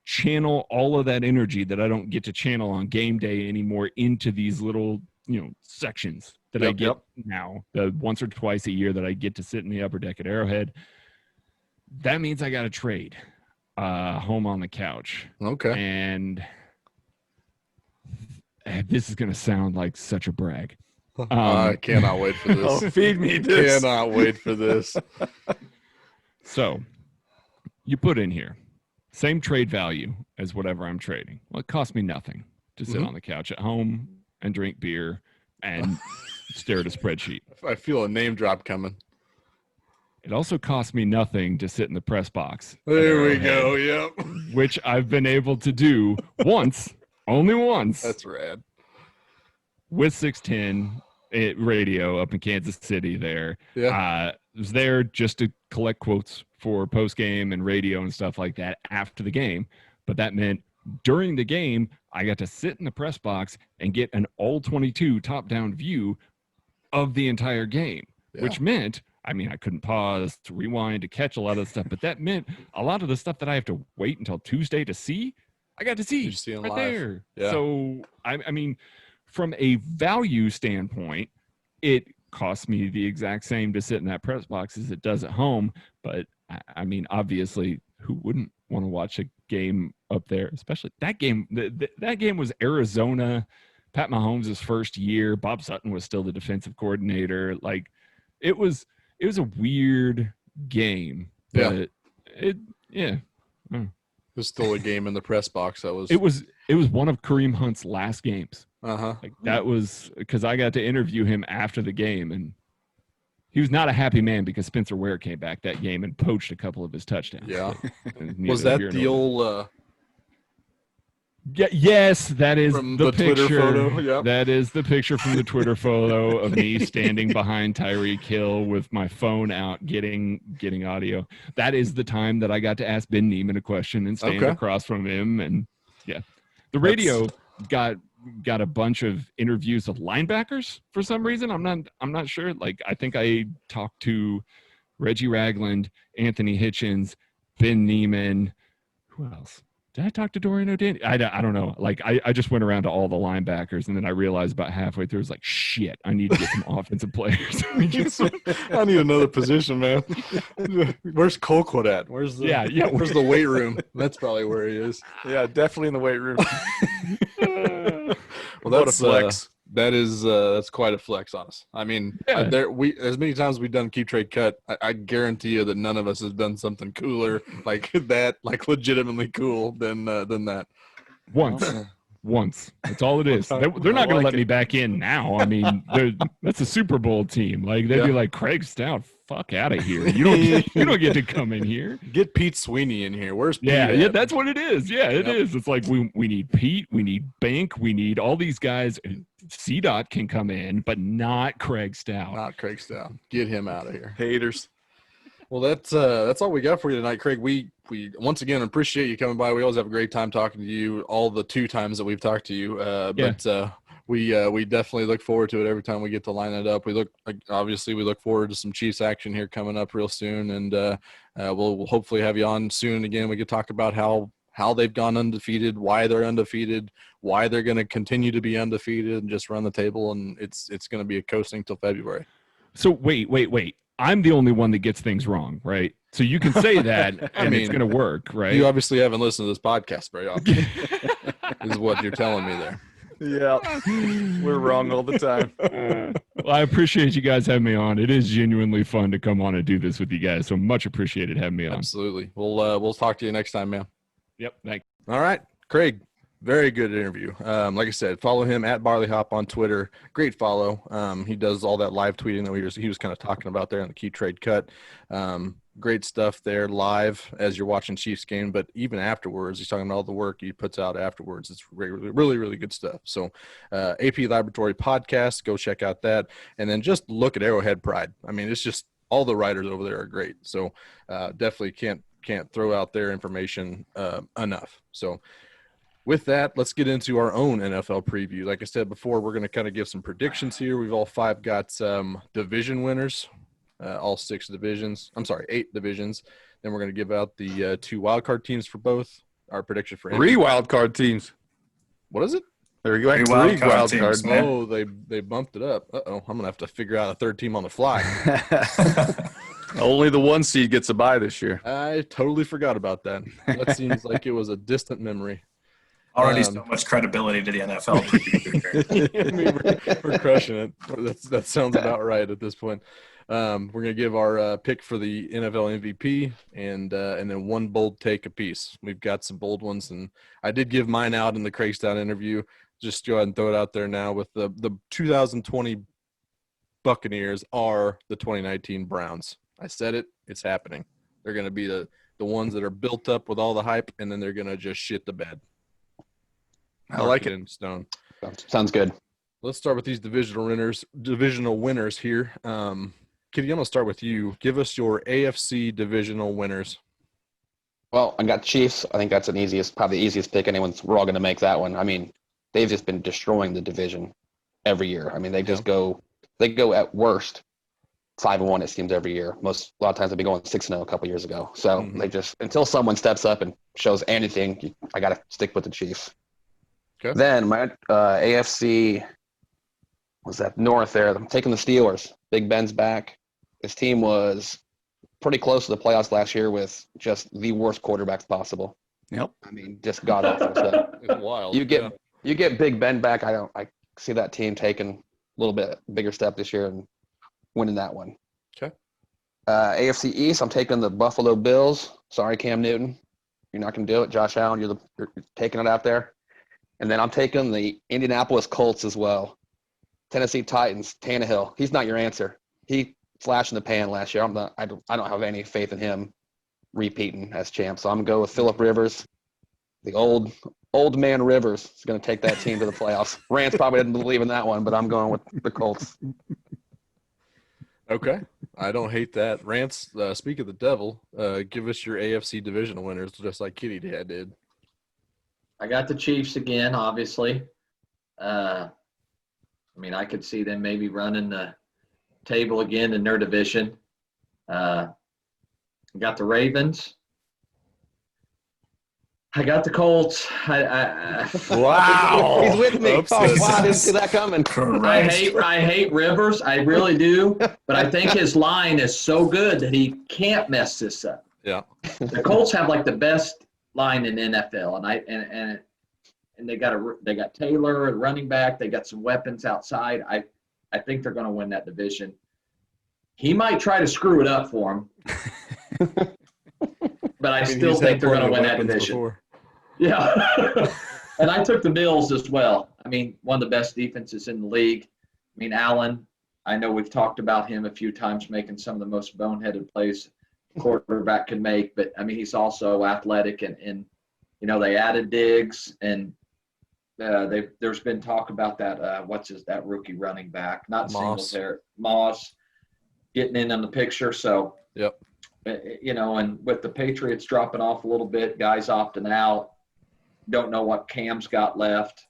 channel all of that energy that I don't get to channel on game day anymore into these little, sections that I get now, the once or twice a year that I get to sit in the upper deck at Arrowhead. That means I got to trade home on the couch. Okay. And this is going to sound like such a brag. I cannot wait for this. Oh, feed me this. Cannot wait for this. So you put in here, same trade value as whatever I'm trading. Well, it cost me nothing to sit on the couch at home and drink beer and stare at a spreadsheet. I feel a name drop coming. It also cost me nothing to sit in the press box. There we go. Yep. Which I've been able to do once, only once. That's rad. With 610 radio up in Kansas City there. Yeah. I was there just to collect quotes for post game and radio and stuff like that after the game. But that meant during the game, I got to sit in the press box and get an all 22 top down view of the entire game, which meant, I couldn't pause to rewind to catch a lot of the stuff, but that meant a lot of the stuff that I have to wait until Tuesday to see, I got to see right live. There. Yeah. So, I mean, from a value standpoint, it costs me the exact same to sit in that press box as it does at home. But obviously, who wouldn't want to watch a game up there? Especially that game. That game was Arizona, Pat Mahomes' first year. Bob Sutton was still the defensive coordinator. Like, it was a weird game, but it was still a game in the press box. It was one of Kareem Hunt's last games. Like that was because I got to interview him after the game, and he was not a happy man because Spencer Ware came back that game and poached a couple of his touchdowns. Yeah. Was that the old yes, that is from the picture. Twitter photo? Yep. That is the picture from the Twitter photo of me standing behind Tyreek Hill with my phone out getting audio. That is the time that I got to ask Ben Neiman a question and stand across from him. And the radio got a bunch of interviews of linebackers for some reason. I'm not sure. Like I think I talked to Reggie Ragland, Anthony Hitchens, Ben Neiman. Who else? Did I talk to Dorian O'Danny? I don't know. Like, I just went around to all the linebackers, and then I realized about halfway through, I was like, shit, I need to get some offensive players. I need another position, man. Where's Colquitt at? Where's the weight room? That's probably where he is. Yeah, definitely in the weight room. Well, that's a flex. That's quite a flex on us. I mean, as many times we've done keep trade cut, I guarantee you that none of us has done something cooler like that, like legitimately cool than that. Once. That's all it is. They're not going to let me back in now. I mean, that's a Super Bowl team. Like they'd be like, Craig Stout, fuck out of here. You don't get to come in here. Get Pete Sweeney in here. Where's Pete? Yeah, that's what it is. Yeah, it is. It's like we need Pete, we need Bank, we need all these guys. C-Dot can come in, but not Craig Stout. Not Craig Stout. Get him out of here. Haters. Well, that's all we got for you tonight, Craig. We once again appreciate you coming by. We always have a great time talking to you. All the 2 times that we've talked to you, but we definitely look forward to it every time we get to line it up. We look forward to some Chiefs action here coming up real soon, and we'll hopefully have you on soon again. We could talk about how they've gone undefeated, why they're undefeated, why they're going to continue to be undefeated, and just run the table. And it's going to be a coasting till February. So wait. I'm the only one that gets things wrong, right? So you can say that, and it's going to work, right? You obviously haven't listened to this podcast very often, is what you're telling me there. Yeah, we're wrong all the time. Well, I appreciate you guys having me on. It is genuinely fun to come on and do this with you guys, so much appreciated having me on. Absolutely. We'll talk to you next time, man. Yep, thanks. All right, Craig. Very good interview. Like I said, follow him at BarleyHop on Twitter. Great follow. He does all that live tweeting that he was kind of talking about there on the Key Trade Cut. Great stuff there live as you're watching Chiefs game, but even afterwards, he's talking about all the work he puts out afterwards. It's really, really, really good stuff. So AP Laboratory Podcast, go check out that. And then just look at Arrowhead Pride. I mean, it's just all the writers over there are great. So definitely can't throw out their information enough. So with that, let's get into our own NFL preview. Like I said before, we're going to kind of give some predictions here. We've all 5 got some division winners, all 8 divisions. Then we're going to give out the 2 wildcard teams for both. Our prediction for 3 wildcard teams. What is it? There you go. 3 wildcards. Oh, they bumped it up. Uh-oh, I'm going to have to figure out a 3rd team on the fly. Only the 1 seed gets a bye this year. I totally forgot about that. That seems like it was a distant memory. Already so much credibility to the NFL. I mean, we're crushing it. That sounds about right at this point. We're going to give our pick for the NFL MVP and then 1 bold take apiece. We've got some bold ones, and I did give mine out in the Craig Stout interview. Just go ahead and throw it out there now with the 2020 Buccaneers are the 2019 Browns. I said it. It's happening. They're going to be the ones that are built up with all the hype, and then they're going to just shit the bed. I like it. In stone. Sounds good. Let's start with these divisional winners here. Kitty, I'm going to start with you. Give us your AFC divisional winners. Well, I got Chiefs. I think that's probably the easiest pick. We're all going to make that one. I mean, they've just been destroying the division every year. I mean, they go at worst 5-1, it seems, every year. A lot of times they've been going 6-0 a couple years ago. So they just, until someone steps up and shows anything, I got to stick with the Chiefs. Okay. Then my AFC was that north there. I'm taking the Steelers. Big Ben's back. His team was pretty close to the playoffs last year with just the worst quarterbacks possible. Yep. I mean, just god awful. So It's wild. you get Big Ben back. I see that team taking a little bit bigger step this year and winning that one. Okay. AFC East, I'm taking the Buffalo Bills. Sorry, Cam Newton. You're not going to do it. Josh Allen, you're taking it out there. And then I'm taking the Indianapolis Colts as well. Tennessee Titans, Tannehill. He's not your answer. He flashed in the pan last year. I don't have any faith in him repeating as champ. So I'm going to go with Phillip Rivers. The old man Rivers is going to take that team to the playoffs. Rance probably didn't believe in that one, but I'm going with the Colts. Okay. I don't hate that. Rance, speak of the devil, give us your AFC divisional winners just like Kitty did. I got the Chiefs again, obviously. I could see them maybe running the table again in their division. Got the Ravens. I got the Colts. Wow. He's with me. Oops. Oh, wow, I didn't see that coming. I hate Rivers. I really do. But I think his line is so good that he can't mess this up. Yeah. The Colts have like the best line in NFL, and they got Taylor, running back. They got some weapons outside. I think they're going to win that division. He might try to screw it up for him, but I still think they're going to win that division. Before. Yeah. And I took the Bills as well. One of the best defenses in the league. Allen, I know we've talked about him a few times making some of the most boneheaded plays a quarterback can make, but he's also athletic and they added Diggs and there's been talk about that that rookie running back, not Singletary, Moss getting in on the picture. So yep. And with the Patriots dropping off a little bit, guys opting out, don't know what Cam's got left.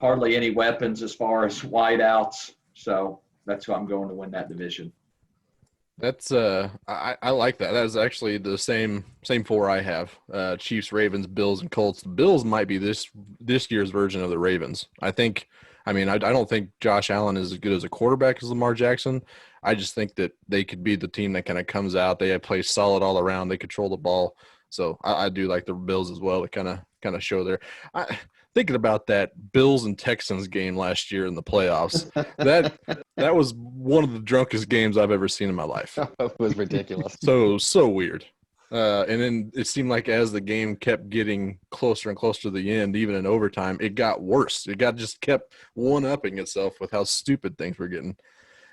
Hardly any weapons as far as wideouts. So that's who I'm going to win that division. That's I like that. That is actually the same four I have. Chiefs, Ravens, Bills, and Colts. The Bills might be this year's version of the Ravens. I don't think Josh Allen is as good as a quarterback as Lamar Jackson. I just think that they could be the team that kind of comes out. They play solid all around. They control the ball. So I do like the Bills as well to kind of show there. Thinking about that Bills and Texans game last year in the playoffs, that was one of the drunkest games I've ever seen in my life. It was ridiculous. So weird. And then it seemed like as the game kept getting closer and closer to the end, even in overtime, it got worse. It just kept one-upping itself with how stupid things were getting.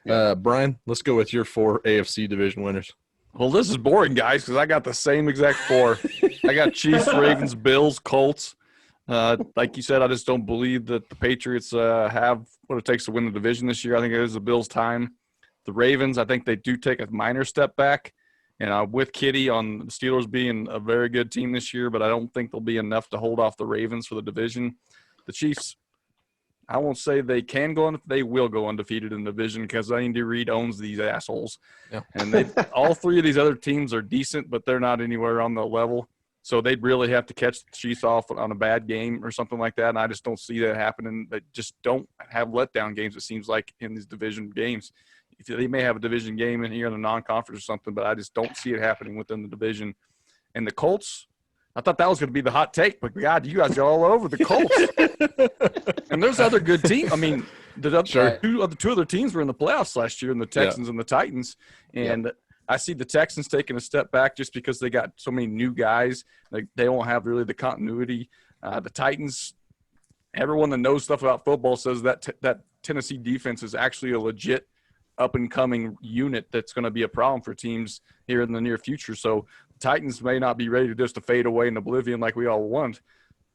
Brian, let's go with your 4 AFC division winners. Well, this is boring, guys, because I got the same exact 4. I got Chiefs, Ravens, Bills, Colts. Like you said, I just don't believe that the Patriots have what it takes to win the division this year. I think it is the Bills' time. The Ravens, I think they do take a minor step back. And I'm with Kitty on the Steelers being a very good team this year, but I don't think they'll be enough to hold off the Ravens for the division. The Chiefs, I won't say they can go they will go undefeated in the division because Andy Reid owns these assholes. Yeah. And all 3 of these other teams are decent, but they're not anywhere on the level. So they'd really have to catch the Chiefs off on a bad game or something like that, and I just don't see that happening. They just don't have letdown games, it seems like, in these division games. They may have a division game in here in the non-conference or something, but I just don't see it happening within the division. And the Colts, I thought that was going to be the hot take, but God, you guys are all over the Colts. And there's other good teams. Two other teams were in the playoffs last year, in the Texans and the Titans. And I see the Texans taking a step back just because they got so many new guys. They won't have really the continuity. The Titans, everyone that knows stuff about football says that Tennessee defense is actually a legit up-and-coming unit that's going to be a problem for teams here in the near future. So the Titans may not be ready to just to fade away in oblivion like we all want.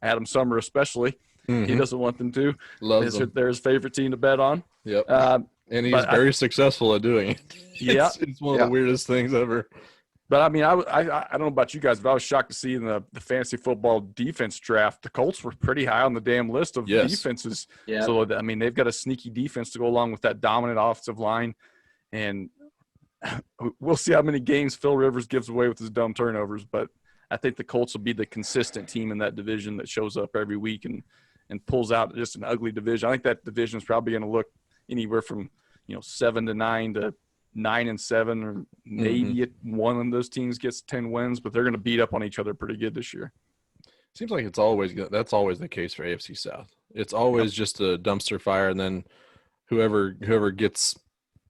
Adam Summer especially. Mm-hmm. He doesn't want them to. Loves them. They're his favorite team to bet on. Yep. And he's very successful at doing it. Yeah. It's one of the weirdest things ever. But, I don't know about you guys, but I was shocked to see in the fantasy football defense draft, the Colts were pretty high on the damn list of defenses. Yeah. So, they've got a sneaky defense to go along with that dominant offensive line. And we'll see how many games Phil Rivers gives away with his dumb turnovers. But I think the Colts will be the consistent team in that division that shows up every week and pulls out just an ugly division. I think that division is probably going to look anywhere from 7-9 to 9-7, or maybe one of those teams gets 10 wins, but they're going to beat up on each other pretty good this year. Seems like that's always the case for AFC South. It's always just a dumpster fire, and then whoever gets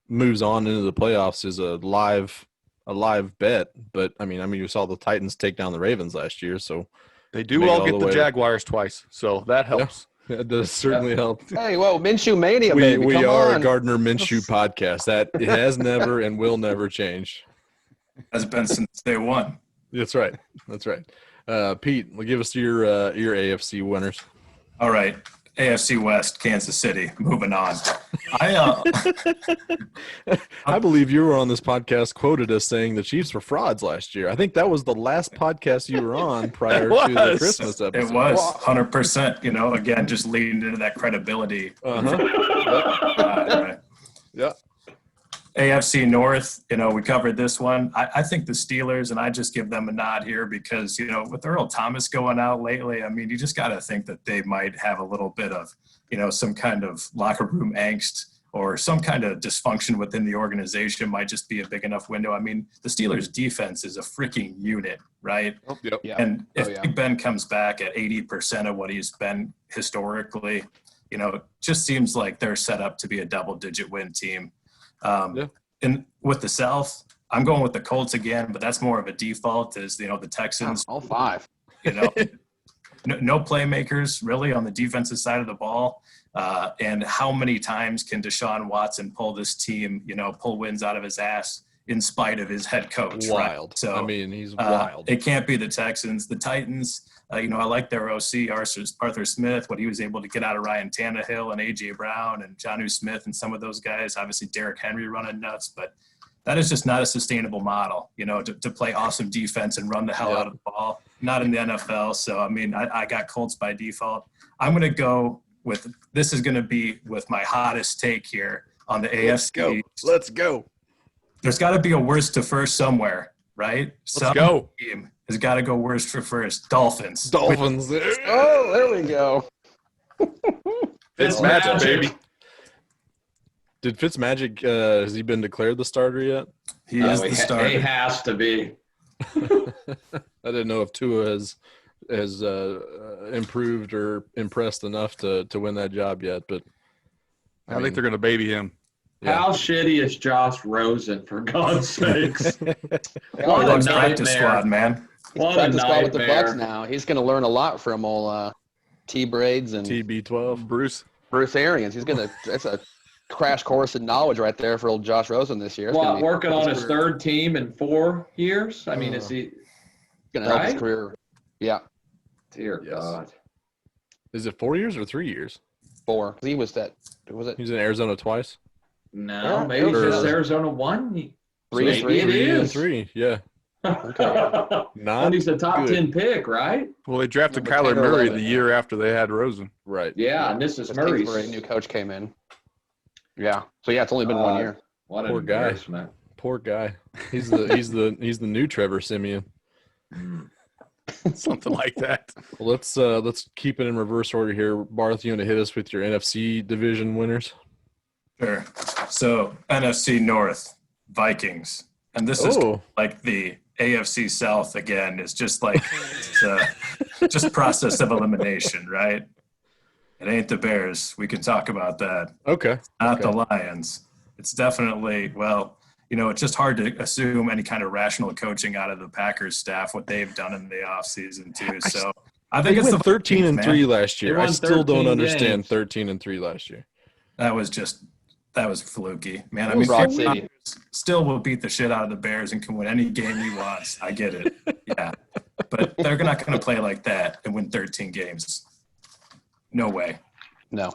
moves on into the playoffs is a live bet. But I mean, you saw the Titans take down the Ravens last year, so They do Make it all all get the the way to- Jaguars twice, so that helps. it does certainly help. Hey, whoa, Minshew Mania, We baby. Come are a on. Gardner Minshew podcast. That it has never and will never change. Has been since day one. That's right. That's right. Pete, give us your AFC winners. All right. AFC West, Kansas City. Moving on. I believe you were on this podcast quoted as saying the Chiefs were frauds last year. I think that was the last podcast you were on prior to the was. Christmas episode. It was 100%, again, just leading into that credibility. Right. Yeah. AFC North, we covered this one. I think the Steelers, and I just give them a nod here because, with Earl Thomas going out lately, you just got to think that they might have a little bit of, some kind of locker room angst or some kind of dysfunction within the organization might just be a big enough window. The Steelers defense is a freaking unit, right? Yep. Yeah. And if Big Ben comes back at 80% of what he's been historically, it just seems like they're set up to be a double-digit win team. And with the South, I'm going with the Colts again, but that's more of a default as, the Texans. All 5. No playmakers really on the defensive side of the ball. And how many times can Deshaun Watson pull this team, pull wins out of his ass in spite of his head coach? Wild. Right? So he's wild. It can't be the Texans. The Titans, I like their OC, Arthur Smith, what he was able to get out of Ryan Tannehill and A.J. Brown and Jonnu Smith and some of those guys. Obviously, Derrick Henry running nuts, but that is just not a sustainable model, to play awesome defense and run the hell out of the ball. Not in the NFL. So, I got Colts by default. I'm going to go with – this is going to be with my hottest take here on the AFC. Let's go. There's got to be a worst to first somewhere, right? Let's go. Team has got to go worst for first. Dolphins. Oh, there we go. Fitzmagic, baby. Did Fitzmagic, has he been declared the starter yet? He is the starter. He has to be. I didn't know if Tua has improved or impressed enough to win that job yet, but I think they're going to baby him. Yeah. How shitty is Josh Rosen, for God's sakes? What What a practice nightmare. squad, man. He's What a practice squad with the nightmare. Bucks now. He's going to learn a lot from old T-Braids and TB12. Bruce. Bruce Arians. That's a crash course in knowledge right there for old Josh Rosen this year. It's gonna What, be- working on his it's third team in 4 years? Is he going to help his right? career. Yeah, Dear Yes. God. Is it 4 years or 3 years? 4. 'Cause he was that. Was it He's in Arizona twice. No, Yeah, maybe or- just Arizona won. Three, Maybe three, it Three and is. 3, yeah. Okay. Not And he's a top good. 10 pick, right? Well, they drafted Number Kyler 10 or Murray 11, the yeah. year after they had Rosen. right. Yeah, and this is Just Murray's. Kingsbury, new coach came in. Yeah. So yeah, it's only been 1 year. What an Poor guy. embarrassment. Poor guy. He's the new Trevor Simeon. Something like that. Well, let's keep it in reverse order here. Barth, you want to hit us with your NFC division winners? Sure. So NFC North, Vikings. And this is like the AFC South again. It's just like just process of elimination, right? It ain't the Bears. We can talk about that. Okay. Not the Lions. It's definitely, it's just hard to assume any kind of rational coaching out of the Packers staff, what they've done in the offseason too. So I think They it's went the 13 and 3 last year. They I won still don't 13 understand games. 13 and 3 last year. That was fluky, man. Broad Aaron City. Rodgers still will beat the shit out of the Bears and can win any game he wants. I get it. Yeah. But they're not going to play like that and win 13 games. No way. No.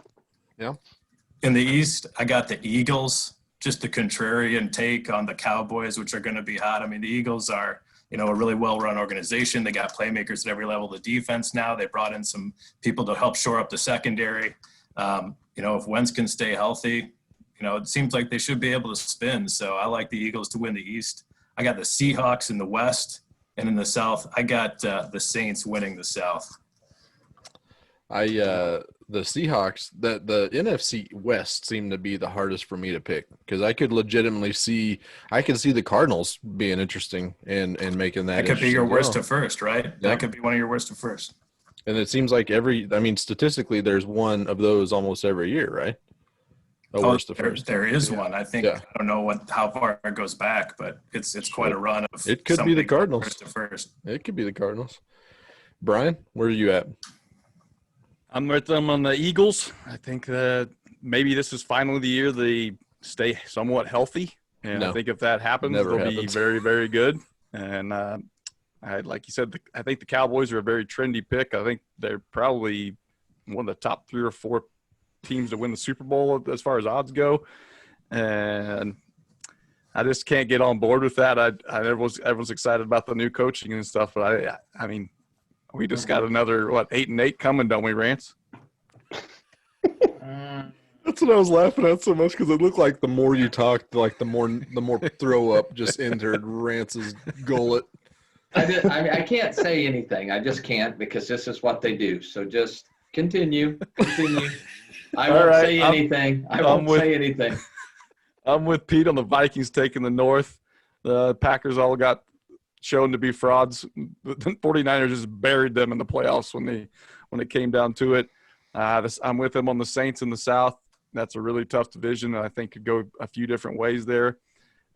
In the East, I got the Eagles, just the contrarian take on the Cowboys, which are going to be hot. The Eagles are, a really well-run organization. They got playmakers at every level of the defense now. They brought in some people to help shore up the secondary. If Wentz can stay healthy, it seems like they should be able to spin. So I like the Eagles to win the East. I got the Seahawks in the West, and in the South, I got the Saints winning the South. The Seahawks, the NFC West seemed to be the hardest for me to pick because I could legitimately see the Cardinals being interesting and making that. That could be your interesting worst go. to first, right? Yeah. That could be one of your worst to first. And it seems like statistically, there's one of those almost every year, right? a worst to first. There is one. I think I don't know how far it goes back, but it's quite a run of. It could be the Cardinals. First to first. It could be the Cardinals. Brian, where are you at? I'm with them on the Eagles. I think that maybe this is finally the year they stay somewhat healthy, and I think if that happens, they'll be very, very good. And like you said, I think the Cowboys are a very trendy pick. I think they're probably one of the top 3 or 4 teams to win the Super Bowl as far as odds go, and I just can't get on board with that. Everyone's excited about the new coaching and stuff, but I mean, we just got another 8-8 coming, don't we, Rance? That's what I was laughing at so much because it looked like the more you talked, like the more throw up just entered Rance's gullet. I can't say anything. I just can't because this is what they do. So just continue. I won't say anything. I won't say anything. I'm with Pete on the Vikings taking the North. The Packers all got shown to be frauds. The 49ers just buried them in the playoffs when it came down to it. I'm with them on the Saints in the South. That's a really tough division, and I think could go a few different ways there.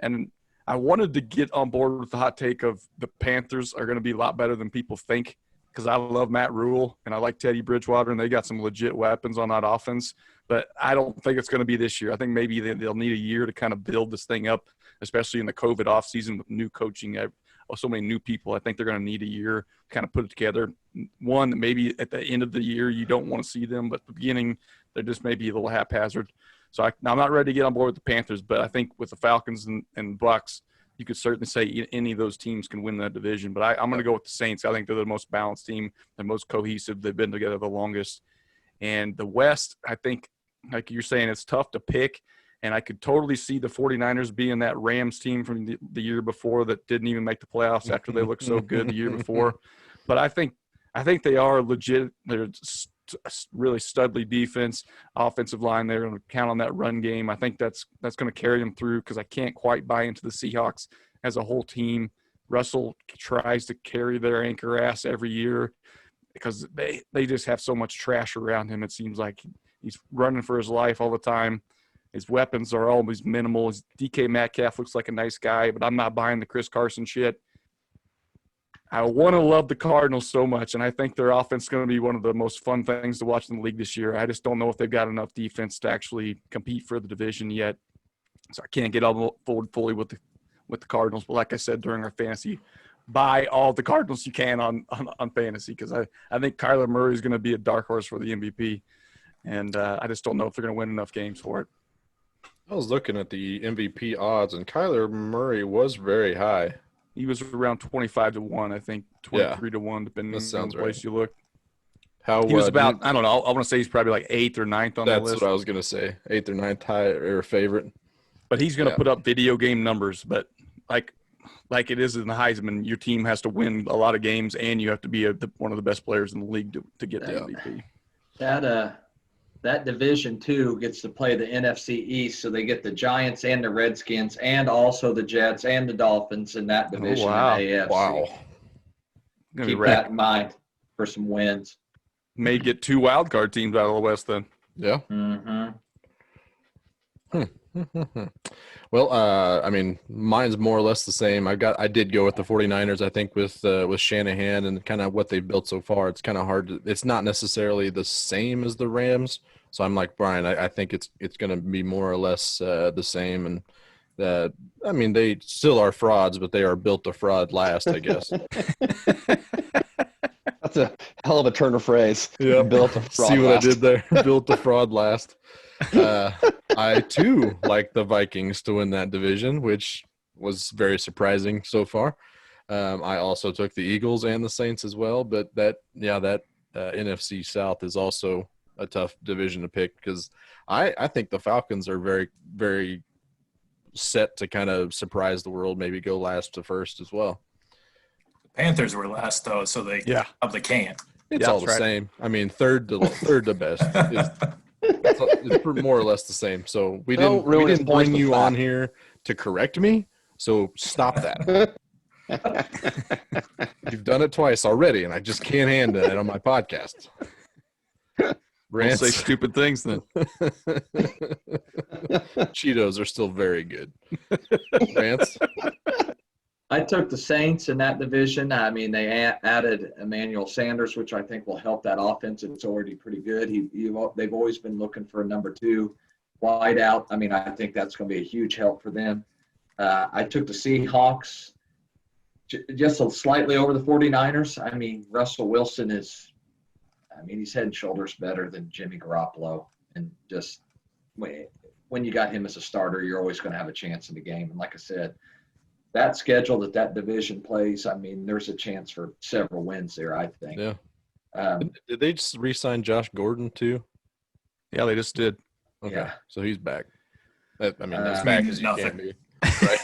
And I wanted to get on board with the hot take of the Panthers are going to be a lot better than people think because I love Matt Rule and I like Teddy Bridgewater, and they got some legit weapons on that offense. But I don't think it's going to be this year. I think maybe they'll need a year to kind of build this thing up, especially in the COVID offseason with new coaching. So many new people. I think they're going to need a year to kind of put it together. One, maybe at the end of the year you don't want to see them, but at the beginning they're just maybe a little haphazard. So I'm not ready to get on board with the Panthers, but I think with the Falcons and Bucks, you could certainly say any of those teams can win that division. But I'm going to go with the Saints. I think they're the most balanced team, the most cohesive. They've been together the longest. And the West, I think, like you're saying, it's tough to pick. And I could totally see the 49ers being that Rams team from the year before that didn't even make the playoffs after they looked so good the year before. But I think they are legit. They're really studly defense, offensive line. They're going to count on that run game. I think that's going to carry them through because I can't quite buy into the Seahawks as a whole team. Russell tries to carry their anchor ass every year because they just have so much trash around him. It seems like he's running for his life all the time. His weapons are always minimal. His DK Metcalf looks like a nice guy, but I'm not buying the Chris Carson shit. I want to love the Cardinals so much, and I think their offense is going to be one of the most fun things to watch in the league this year. I just don't know if they've got enough defense to actually compete for the division yet. So I can't get on board fully with the Cardinals. But like I said during our fantasy, buy all the Cardinals you can on fantasy because I think Kyler Murray is going to be a dark horse for the MVP, and I just don't know if they're going to win enough games for it. I was looking at the MVP odds, and Kyler Murray was very high. He was around 25-1, I think, 23-1, depending on the place you look. He was about, I don't know, I want to say he's probably like 8th or 9th on the list. That's what I was going to say, 8th or 9th high or favorite. But he's going to put up video game numbers. But like it is in the Heisman, your team has to win a lot of games, and you have to be one of the best players in the league to get the MVP. That division too gets to play the NFC East, so they get the Giants and the Redskins, and also the Jets and the Dolphins in that division. Oh, wow. In AFC. Wow! Keep that in mind for some wins. May get 2 wild card teams out of the West then. Yeah. Mm-hmm. Well, I mean, mine's more or less the same. I did go with the 49ers. I think with Shanahan and kind of what they've built so far, it's kind of hard. It's not necessarily the same as the Rams. So I'm like Brian. I think it's going to be more or less the same. And I mean, they still are frauds, but they are built to fraud last, I guess. That's a hell of a turn of phrase. Yeah, built to fraud. See what last. I did there? Built to fraud last. I too like the Vikings to win that division, which was very surprising so far. I also took the Eagles and the Saints as well, but that NFC South is also a tough division to pick because I think the Falcons are very, very set to kind of surprise the world, maybe go last to first as well. Panthers were last though, so they probably can't. It's all the same. I mean, third to best. It's more or less the same. So we didn't bring you on here to correct me. So stop that. You've done it twice already, and I just can't handle it on my podcast. Don't say stupid things then. Cheetos are still very good. Rance? I took the Saints in that division. I mean, they added Emmanuel Sanders, which I think will help that offense. It's already pretty good. They've always been looking for a number 2 wide out. I mean, I think that's going to be a huge help for them. I took the Seahawks just slightly over the 49ers. I mean, Russell Wilson he's head and shoulders better than Jimmy Garoppolo. And just when you got him as a starter, you're always going to have a chance in the game. And like I said, that schedule that division plays, I mean, there's a chance for several wins there, I think. Yeah. Did they just re-sign Josh Gordon too? Yeah, they just did. Okay. Yeah. So he's back. As back back is as he nothing. can be. Right.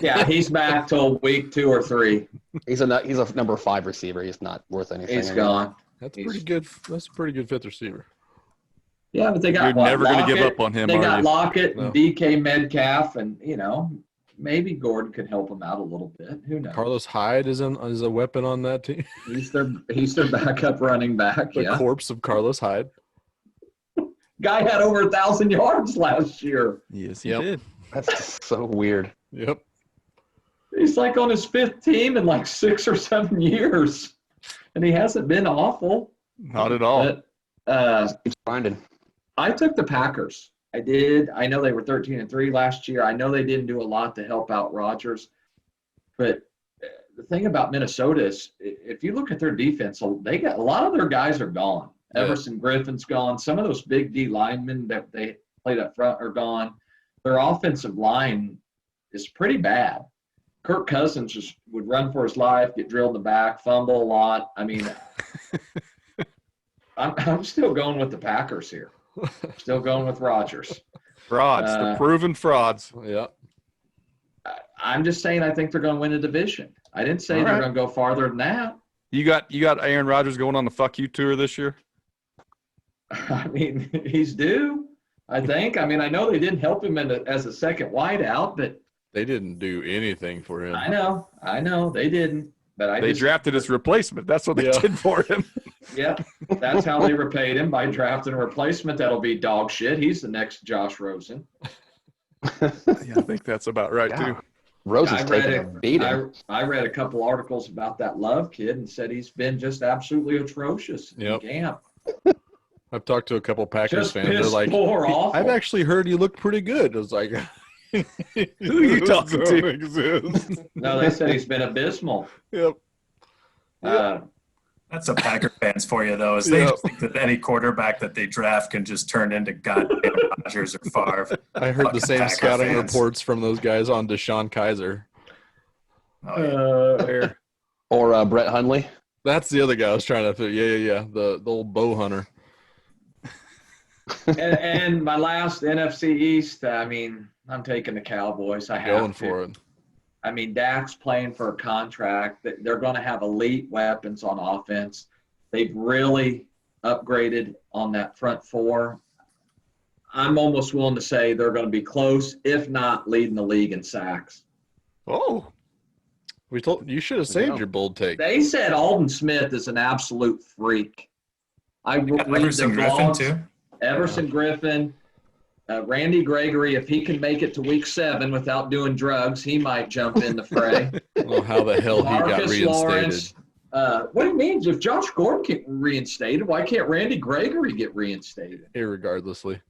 Yeah, he's back till week 2 or 3. He's a number 5 receiver. He's not worth anything. He's gone. That's pretty good. That's a pretty good 5th receiver. Yeah, but they got You're never going to give up on him, They are got you? Lockett No. and DK Metcalf, and maybe Gordon could help them out a little bit. Who knows? Carlos Hyde is a weapon on that team. He's their backup running back. The Yeah, corpse of Carlos Hyde. guy had over 1,000 yards last year. Yes, Yep. he did. That's just so weird. Yep. He's like on his 5th team in like 6 or 7 years, and he hasn't been awful. Not at all. But Keeps grinding. I took the Packers. I did. I know they were 13-3 last year. I know they didn't do a lot to help out Rodgers. But the thing about Minnesota is if you look at their defense, they got a lot of their guys are gone. Yeah. Everson Griffin's gone. Some of those big D linemen that they played up front are gone. Their offensive line is pretty bad. Kirk Cousins just would run for his life, get drilled in the back, fumble a lot. I mean, I'm still going with the Packers here. Still going with Rodgers. Frauds, the proven frauds. Yeah. I'm just saying I think they're going to win a division. I didn't say All they're right. going to go farther than that. You got Aaron Rodgers going on the fuck you tour this year? I mean, he's due, I think. I mean, I know they didn't help him as a second wideout, but They didn't do anything for him. I know they didn't. But They drafted his replacement. That's what they Yeah. did for him. Yeah, that's how they repaid him, by drafting a replacement that'll be dog shit. He's the next Josh Rosen. Yeah, I think that's about right, Yeah. too. Rosen's taking a beating. I read a couple articles about that Love kid and said he's been just absolutely atrocious in Yep. camp. I've talked to a couple Packers Just fans. They're piss like, poor awful. I've actually heard he looked pretty good. I was like, Who are you talking to? Exist. No, they said he's been abysmal. Yep. That's a Packer fans for you, though, is they Yeah. just think that any quarterback that they draft can just turn into goddamn Rodgers or Favre. I heard the Fucking same Packer scouting fans. reports from those guys on Deshaun Kaiser. Oh, yeah. There. Or Brett Hundley. That's the other guy I was trying to fit. Yeah. The old bow hunter. and my last NFC East, I mean, I'm taking the Cowboys. I have Going to. for it. I mean, Dak's playing for a contract. They're going to have elite weapons on offense. They've really upgraded on that front four. I'm almost willing to say they're going to be close, if not leading the league in sacks. Oh, We told you should have saved your bold take. They said Alden Smith is an absolute freak. I read their Everson Griffin, blogs. too. Everson Griffin, Randy Gregory, if he can make it to week 7 without doing drugs, he might jump in the fray. Well, how the hell he got Marcus reinstated? Lawrence. What do you mean? If Josh Gordon get reinstated, why can't Randy Gregory get reinstated? Irregardlessly.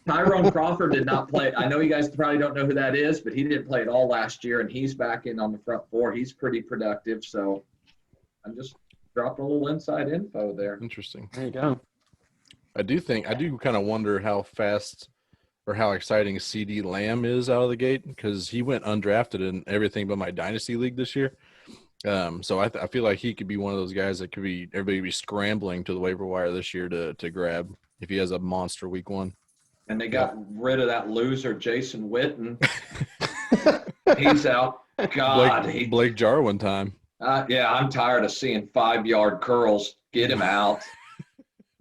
Tyrone Crawford did not play. I know you guys probably don't know who that is, but he didn't play at all last year, and he's back in on the front four. He's pretty productive, so I'm just dropping a little inside info there. Interesting. There you go. I do kind of wonder how fast or how exciting CD Lamb is out of the gate, because he went undrafted in everything but my dynasty league this year. So I feel like he could be one of those guys that everybody be scrambling to the waiver wire this year to grab if he has a monster week 1. And they got rid of that loser, Jason Witten. He's out. God, Blake Jarwin time. yeah, I'm tired of seeing 5-yard curls. Get him out.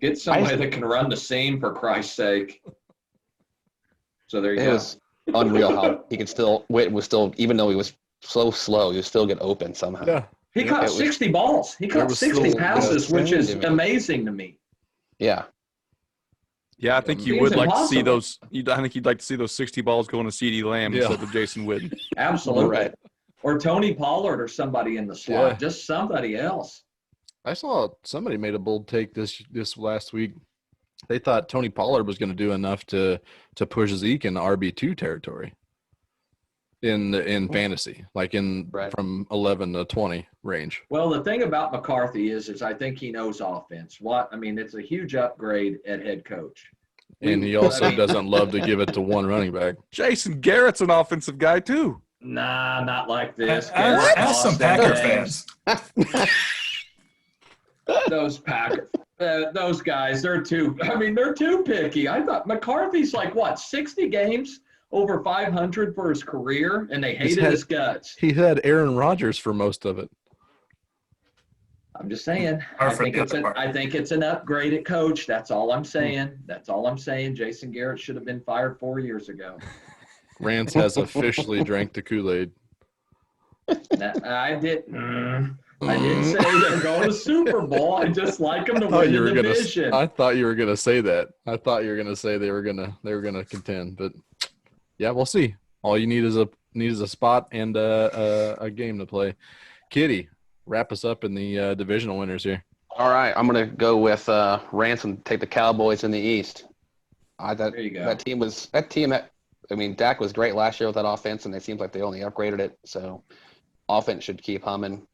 Get somebody that can run the seam, for Christ's sake. So there you It go. was unreal how he could Witten was still, even though he was so slow, he would still get open somehow. Yeah. He caught 60 balls. He caught was 60 still- passes, yeah, which is insane to me. amazing to me. Yeah. Yeah, I think you Seems would like to see impossible. those. I think you'd like to see those 60 balls going to CeeDee Lamb Yeah. instead of Jason Witten. Absolutely. Right. Or Tony Pollard or somebody in the slot. Yeah. Just somebody else. I saw somebody made a bold take this last week. They thought Tony Pollard was going to do enough to push Zeke in the RB2 territory in fantasy, like Right. from 11 to 20 range. Well, the thing about McCarthy is I think he knows offense. It's a huge upgrade at head coach. And he also doesn't love to give it to one running back. Jason Garrett's an offensive guy too. Nah, not like this. Ask some Packer fans. Those Packers, those guys, they're too picky. I thought McCarthy's like, 60 games, over 500 for his career, and they hated his guts. He had Aaron Rodgers for most of it. I'm just saying. Or I for think, the it's other part. I think it's an upgrade at coach. That's all I'm saying. That's all I'm saying. Jason Garrett should have been fired 4 years ago. Rance has officially drank the Kool-Aid. I didn't say they're going to Super Bowl. I just like them to win the division. I thought you were gonna say that. I thought you were gonna say they were gonna contend, but yeah, we'll see. All you need is a spot and a game to play. Kitty, wrap us up in the divisional winners here. All right, I'm gonna go with Ransom. Take the Cowboys in the East. There you go. That team. I mean, Dak was great last year with that offense, and it seems like they only upgraded it. So, offense should keep humming.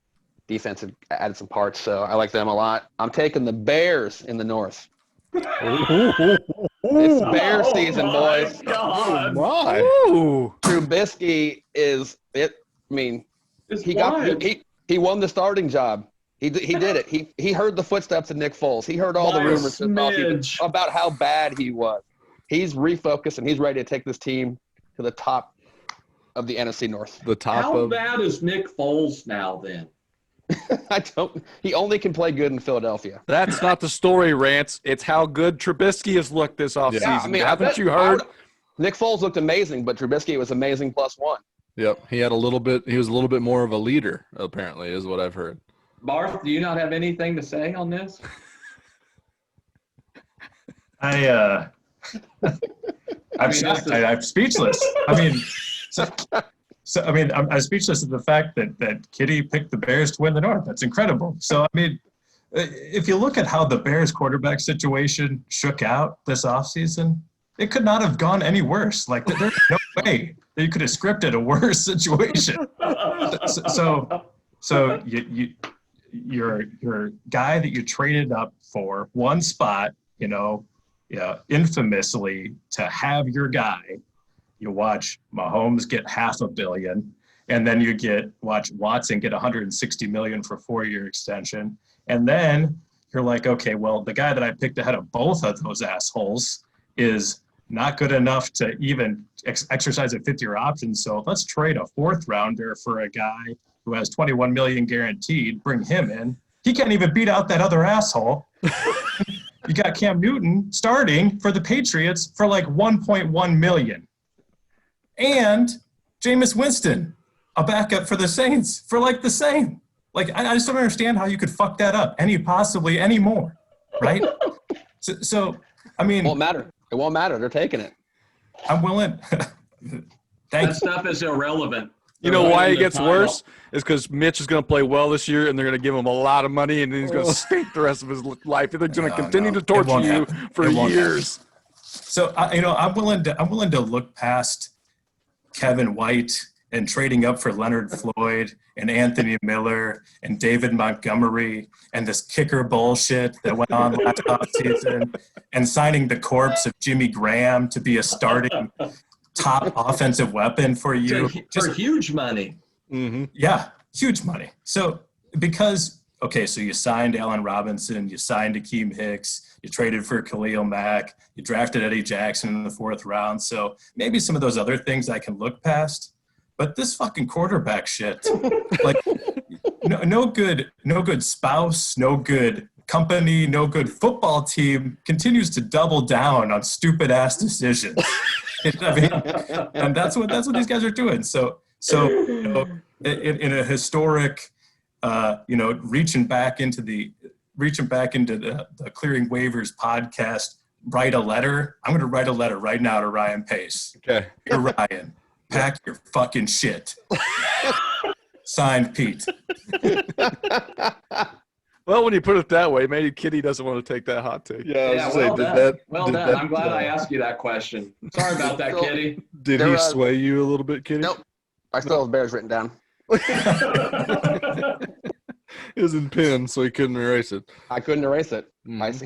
Defense had added some parts, so I like them a lot. I'm taking the Bears in the North. It's Bear season, boys. God. Why? Ooh. Trubisky is it. I mean, he won the starting job. He did it. He heard the footsteps of Nick Foles. He heard all the rumors about how bad he was. He's refocused and he's ready to take this team to the top of the NFC North. How bad is Nick Foles now then? He only can play good in Philadelphia. That's not the story, Rance. It's how good Trubisky has looked this offseason. Yeah, I mean, haven't you heard? Nick Foles looked amazing, but Trubisky was amazing +1. Yep, he was a little bit more of a leader, apparently, is what I've heard. Barth, do you not have anything to say on this? I'm shocked. I'm speechless. I mean, I'm speechless at the fact that Kitty picked the Bears to win the North. That's incredible. So, I mean, if you look at how the Bears quarterback situation shook out this offseason, it could not have gone any worse. Like, there's no way that you could have scripted a worse situation. So your guy that you traded up for one spot, infamously to have your guy. You watch Mahomes get $500 million, and then you watch Watson get $160 million for a 4-year extension. And then you're like, okay, well, the guy that I picked ahead of both of those assholes is not good enough to even exercise a 5th-year option. So let's trade a 4th rounder for a guy who has $21 million guaranteed. Bring him in. He can't even beat out that other asshole. You got Cam Newton starting for the Patriots for like $1.1 million. And Jameis Winston, a backup for the Saints for like the same. Like, I just don't understand how you could fuck that up any more, right? So I mean. It won't matter. They're taking it. I'm willing. That stuff is irrelevant. You know why it gets worse? Is because Mitch is going to play well this year, and they're going to give him a lot of money, and then he's going to stink the rest of his life. They're going to continue to torture you for years. So I'm willing to look past Kevin White and trading up for Leonard Floyd and Anthony Miller and David Montgomery and this kicker bullshit that went on last offseason and signing the corpse of Jimmy Graham to be a starting top offensive weapon for you. For huge money. Mm-hmm. Yeah, huge money. So so you signed Allen Robinson, you signed Akeem Hicks, you traded for Khalil Mack, you drafted Eddie Jackson in the 4th round. So maybe some of those other things I can look past. But this fucking quarterback shit, like no good spouse, no good company, no good football team continues to double down on stupid ass decisions. And that's what these guys are doing. So in a historic, reaching back into the Clearing Waivers podcast write a letter. I'm going to write a letter right now to Ryan Pace. Okay. Dear Ryan, pack your fucking shit. Signed, Pete. Well, when you put it that way, maybe Kitty doesn't want to take that hot take. Yeah, I was Yeah, gonna well say, done. Well did done. that, I'm glad I asked you that question. Sorry about that, Still- Kitty. Did There he was- sway you a little bit, Kitty? Nope. I still have Bears written down. It was in pen, so he couldn't erase it. I couldn't erase it. Mhm. I just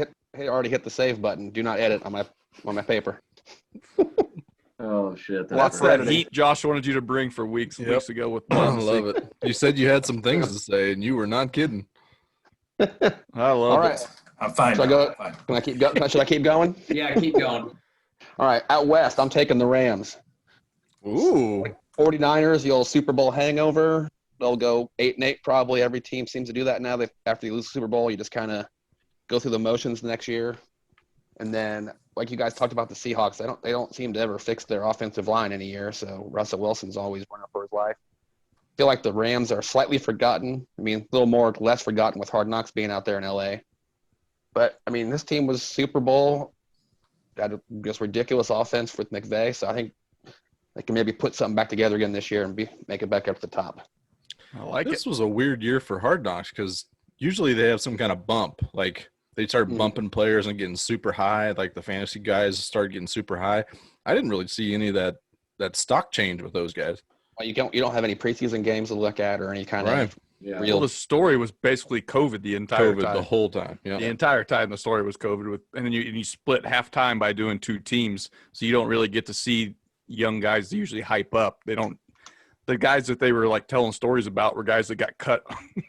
already hit the save button. Do not edit on my paper. Oh shit! That's that heat Josh wanted you to bring for weeks and Yep. weeks ago with I Muncie. love it. You said you had some things to say, and you were not kidding. I love All it. right. I'm fine. Should I now. go? I'm fine. Can I keep going? Should I keep going? Yeah, keep going. All right. Out west, I'm taking the Rams. Ooh. 49ers, the old Super Bowl hangover. They'll go 8-8 probably. Every team seems to do that now. After you lose the Super Bowl, you just kind of go through the motions next year. And then, like you guys talked about the Seahawks, they don't seem to ever fix their offensive line any year. So Russell Wilson's always running for his life. I feel like the Rams are slightly forgotten. I mean, a little less forgotten with Hard Knocks being out there in LA. But I mean, this team was Super Bowl. Got a just ridiculous offense with McVay. So I think they can maybe put something back together again this year and make it back up to the top. I like This it. was a weird year for Hard Knocks because usually they have some kind of bump. Like they start Mhm. bumping players and getting super high. Like the fantasy guys started getting super high. I didn't really see any of that stock change with those guys. Well, you don't have any preseason games to look at or any kind Right. of Yeah. real. Well, the story was basically COVID the entire COVID time. the whole time. Yeah. The entire time the story was COVID, and then you split halftime by doing two teams, so you don't really get to see young guys that usually hype up. They don't. The guys that they were like telling stories about were guys that got cut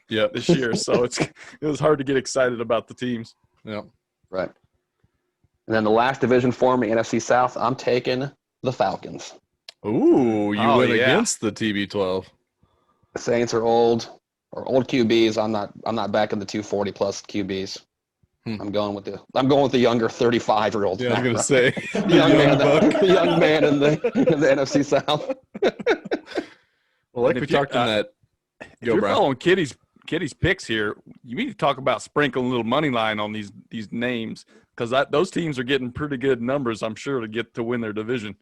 Yeah. this year, so it was hard to get excited about the teams. Yeah. Right. And then the last division for me, NFC South, I'm taking the Falcons. Ooh, you Oh, went yeah. against the TB12. The Saints are old QBs. I'm not backing the 240 plus QBs. Hmm. I'm going with the younger 35-year-old. Yeah, I was gonna say young man in the NFC South. Well, like And we if you- talked in that. If Go, you're Brian. following Kitty's picks here, you need to talk about sprinkling a little money line on these names because those teams are getting pretty good numbers, I'm sure, to win their division.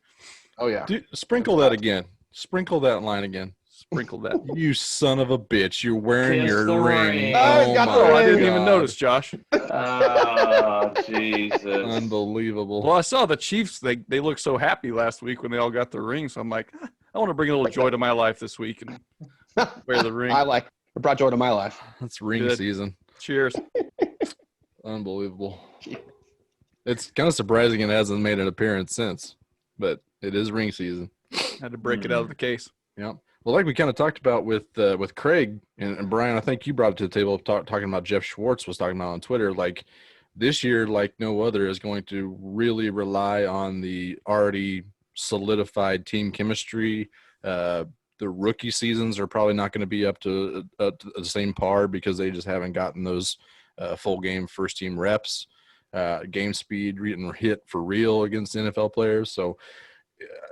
Oh yeah. Dude, sprinkle that again. Sprinkle that line again. Sprinkle that. You son of a bitch! You're wearing Kiss your the ring. ring. Oh, got the Oh, I ring. didn't even notice, Josh. Oh, Jesus. Unbelievable. Well, I saw the Chiefs. They looked so happy last week when they all got their rings. So I'm like, I want to bring a little joy to my life this week and wear the ring. It brought joy to my life. That's ring Good. season. Cheers. Unbelievable. It's kind of surprising it hasn't made an appearance since, but it is ring season. Had to break it out of the case. Yeah. Well, like we kind of talked about with Craig and Brian, I think you brought it to the table talking about Jeff Schwartz was talking about on Twitter. Like this year, like no other, is going to really rely on the already solidified team chemistry. The rookie seasons are probably not going to be up to the same par because they just haven't gotten those full game first team reps, game speed, getting hit for real against NFL players. So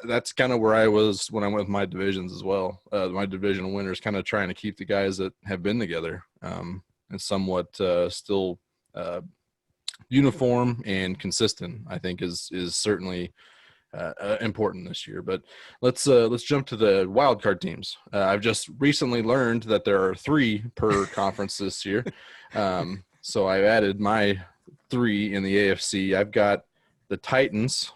that's kind of where I was when I went with my divisions as well. My divisional winners, kind of trying to keep the guys that have been together and somewhat still uniform and consistent. I think is certainly important this year. But let's jump to the wild card teams. I've just recently learned that there are 3 per conference this year, so I've added my 3 in the AFC. I've got the Titans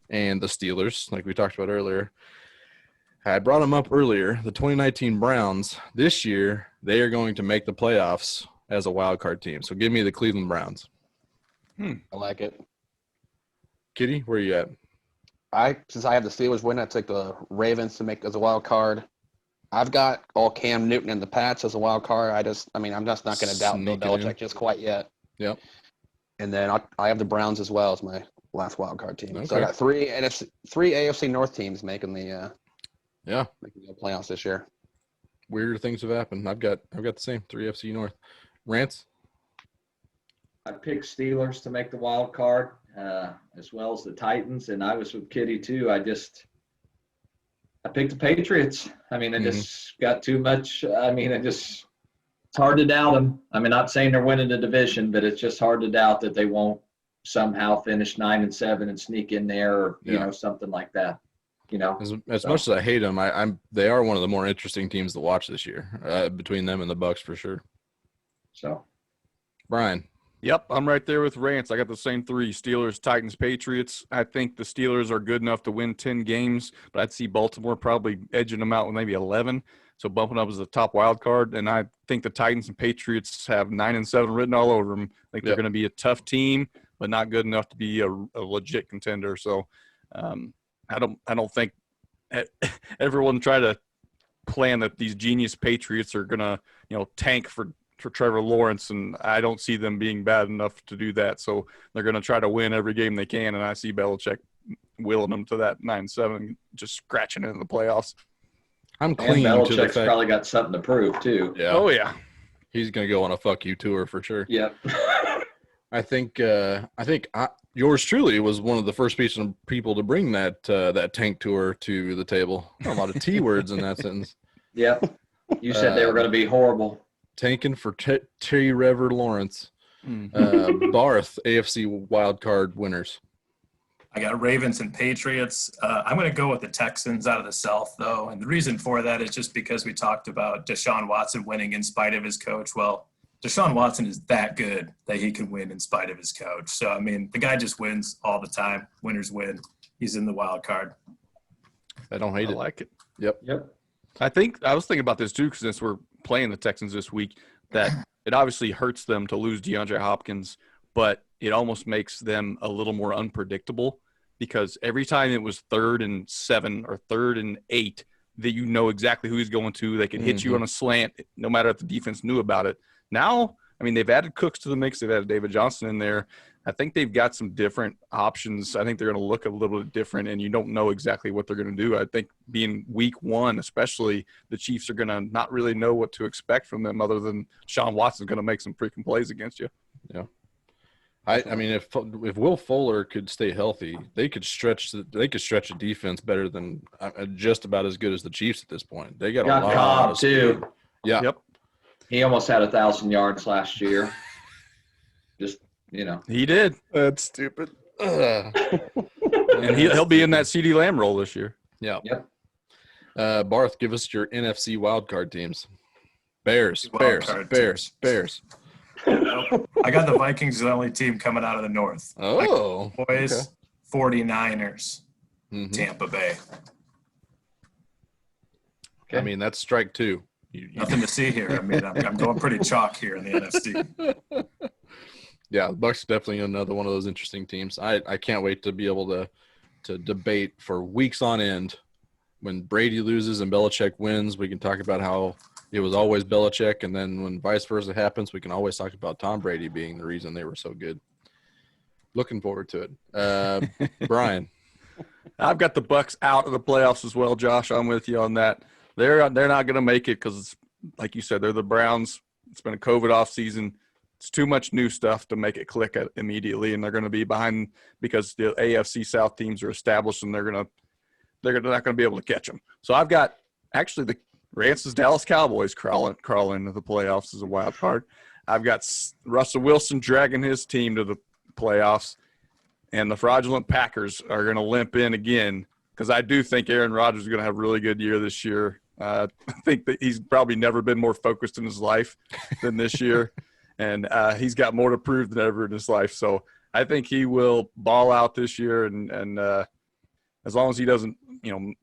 and the Steelers, like we talked about earlier. I brought them up earlier. The 2019 Browns, this year, they are going to make the playoffs as a wild card team. So give me the Cleveland Browns. I like it. Kitty, where are you at? Since I have the Steelers win, I took the Ravens to make as a wild card. I've got all Cam Newton and the Pats as a wild card. I'm just not going to doubt Bill Sneaking in. Belichick just quite yet. Yep. And then I have the Browns as well as my last wild card team. So I Okay. got 3 AFC North teams making the playoffs this year. Weirder things have happened. I've got the same 3 FC North. Rants? I picked Steelers to make the wild card, as well as the Titans, and I was with Kitty too. I picked the Patriots. I mean, I just got too much. I mean, it's hard to doubt them. I mean, not saying they're winning the division, but it's just hard to doubt that they won't somehow finish 9-7 and sneak in there, or you know, something like that. You know, as much as I hate them, they are one of the more interesting teams to watch this year. Between them and the Bucks, for sure. So, Brian. Yep, I'm right there with Rance. I got the same three: Steelers, Titans, Patriots. I think the Steelers are good enough to win 10 games, but I'd see Baltimore probably edging them out with maybe 11, so bumping up as the top wild card. And I think the Titans and Patriots have 9-7 written all over them. I think they're going to be a tough team, but not good enough to be a legit contender. So I don't think everyone try to plan that these genius Patriots are going to, tank for Trevor Lawrence, and I don't see them being bad enough to do that. So they're going to try to win every game they can, and I see Belichick willing them to that 9-7, just scratching it in the playoffs. I'm clinging to the Belichick's fact. probably got something to prove too. Yeah. Oh yeah, he's going to go on a fuck you tour for sure. Yep. I think yours truly was one of the first people to bring that tank tour to the table. A lot of T words in that sentence. Yep. You said they were going to be horrible. Tanking for Trevor Lawrence. Barth, AFC wildcard winners. I got Ravens and Patriots. I'm going to go with the Texans out of the South, though. And the reason for that is just because we talked about Deshaun Watson winning in spite of his coach. Well, Deshaun Watson is that good that he can win in spite of his coach. So, I mean, the guy just wins all the time. Winners win. He's in the wild card. I don't hate it. I like it. Yep. I was thinking about this too, because since we're playing the Texans this week, that it obviously hurts them to lose DeAndre Hopkins, but it almost makes them a little more unpredictable, because every time it was 3rd and 7 or 3rd and 8, that you know exactly who he's going to. They could hit you on a slant, no matter if the defense knew about it. Now, I mean, they've added Cooks to the mix. They've added David Johnson in there. I think they've got some different options. I think they're going to look a little bit different, and you don't know exactly what they're going to do. I think being week 1, especially, the Chiefs are going to not really know what to expect from them, other than Sean Watson's going to make some freaking plays against you. Yeah. I mean, if Will Fuller could stay healthy, they could stretch a defense better than just about as good as the Chiefs at this point. They got a lot Cobb of speed. too. Yeah. Yep. He almost had 1,000 yards last year. Just, He did. That's stupid. And he'll be in that CeeDee Lamb role this year. Yeah. Yep. Barth, give us your NFC wildcard teams. Bears. Wildcard Bears. I got the Vikings, the only team coming out of the North. Oh. Boys, 49ers, Mhm. Tampa Bay. I mean, that's strike 2. Nothing to see here. I mean, I'm going pretty chalk here in the NFC. Yeah, the Bucks are definitely another one of those interesting teams. I can't wait to be able to debate for weeks on end. When Brady loses and Belichick wins, we can talk about how it was always Belichick, and then when vice versa happens, we can always talk about Tom Brady being the reason they were so good. Looking forward to it. Brian. I've got the Bucks out of the playoffs as well, Josh. I'm with you on that. They're not going to make it because, like you said, they're the Browns. It's been a COVID off season. It's too much new stuff to make it click immediately, and they're going to be behind because the AFC South teams are established, and they're not going to be able to catch them. So I've got actually the Rance's Dallas Cowboys crawling into the playoffs as a wild card. I've got Russell Wilson dragging his team to the playoffs, and the fraudulent Packers are going to limp in again, because I do think Aaron Rodgers is going to have a really good year this year. I think that he's probably never been more focused in his life than this year, and he's got more to prove than ever in his life. So I think he will ball out this year, and as long as he doesn't,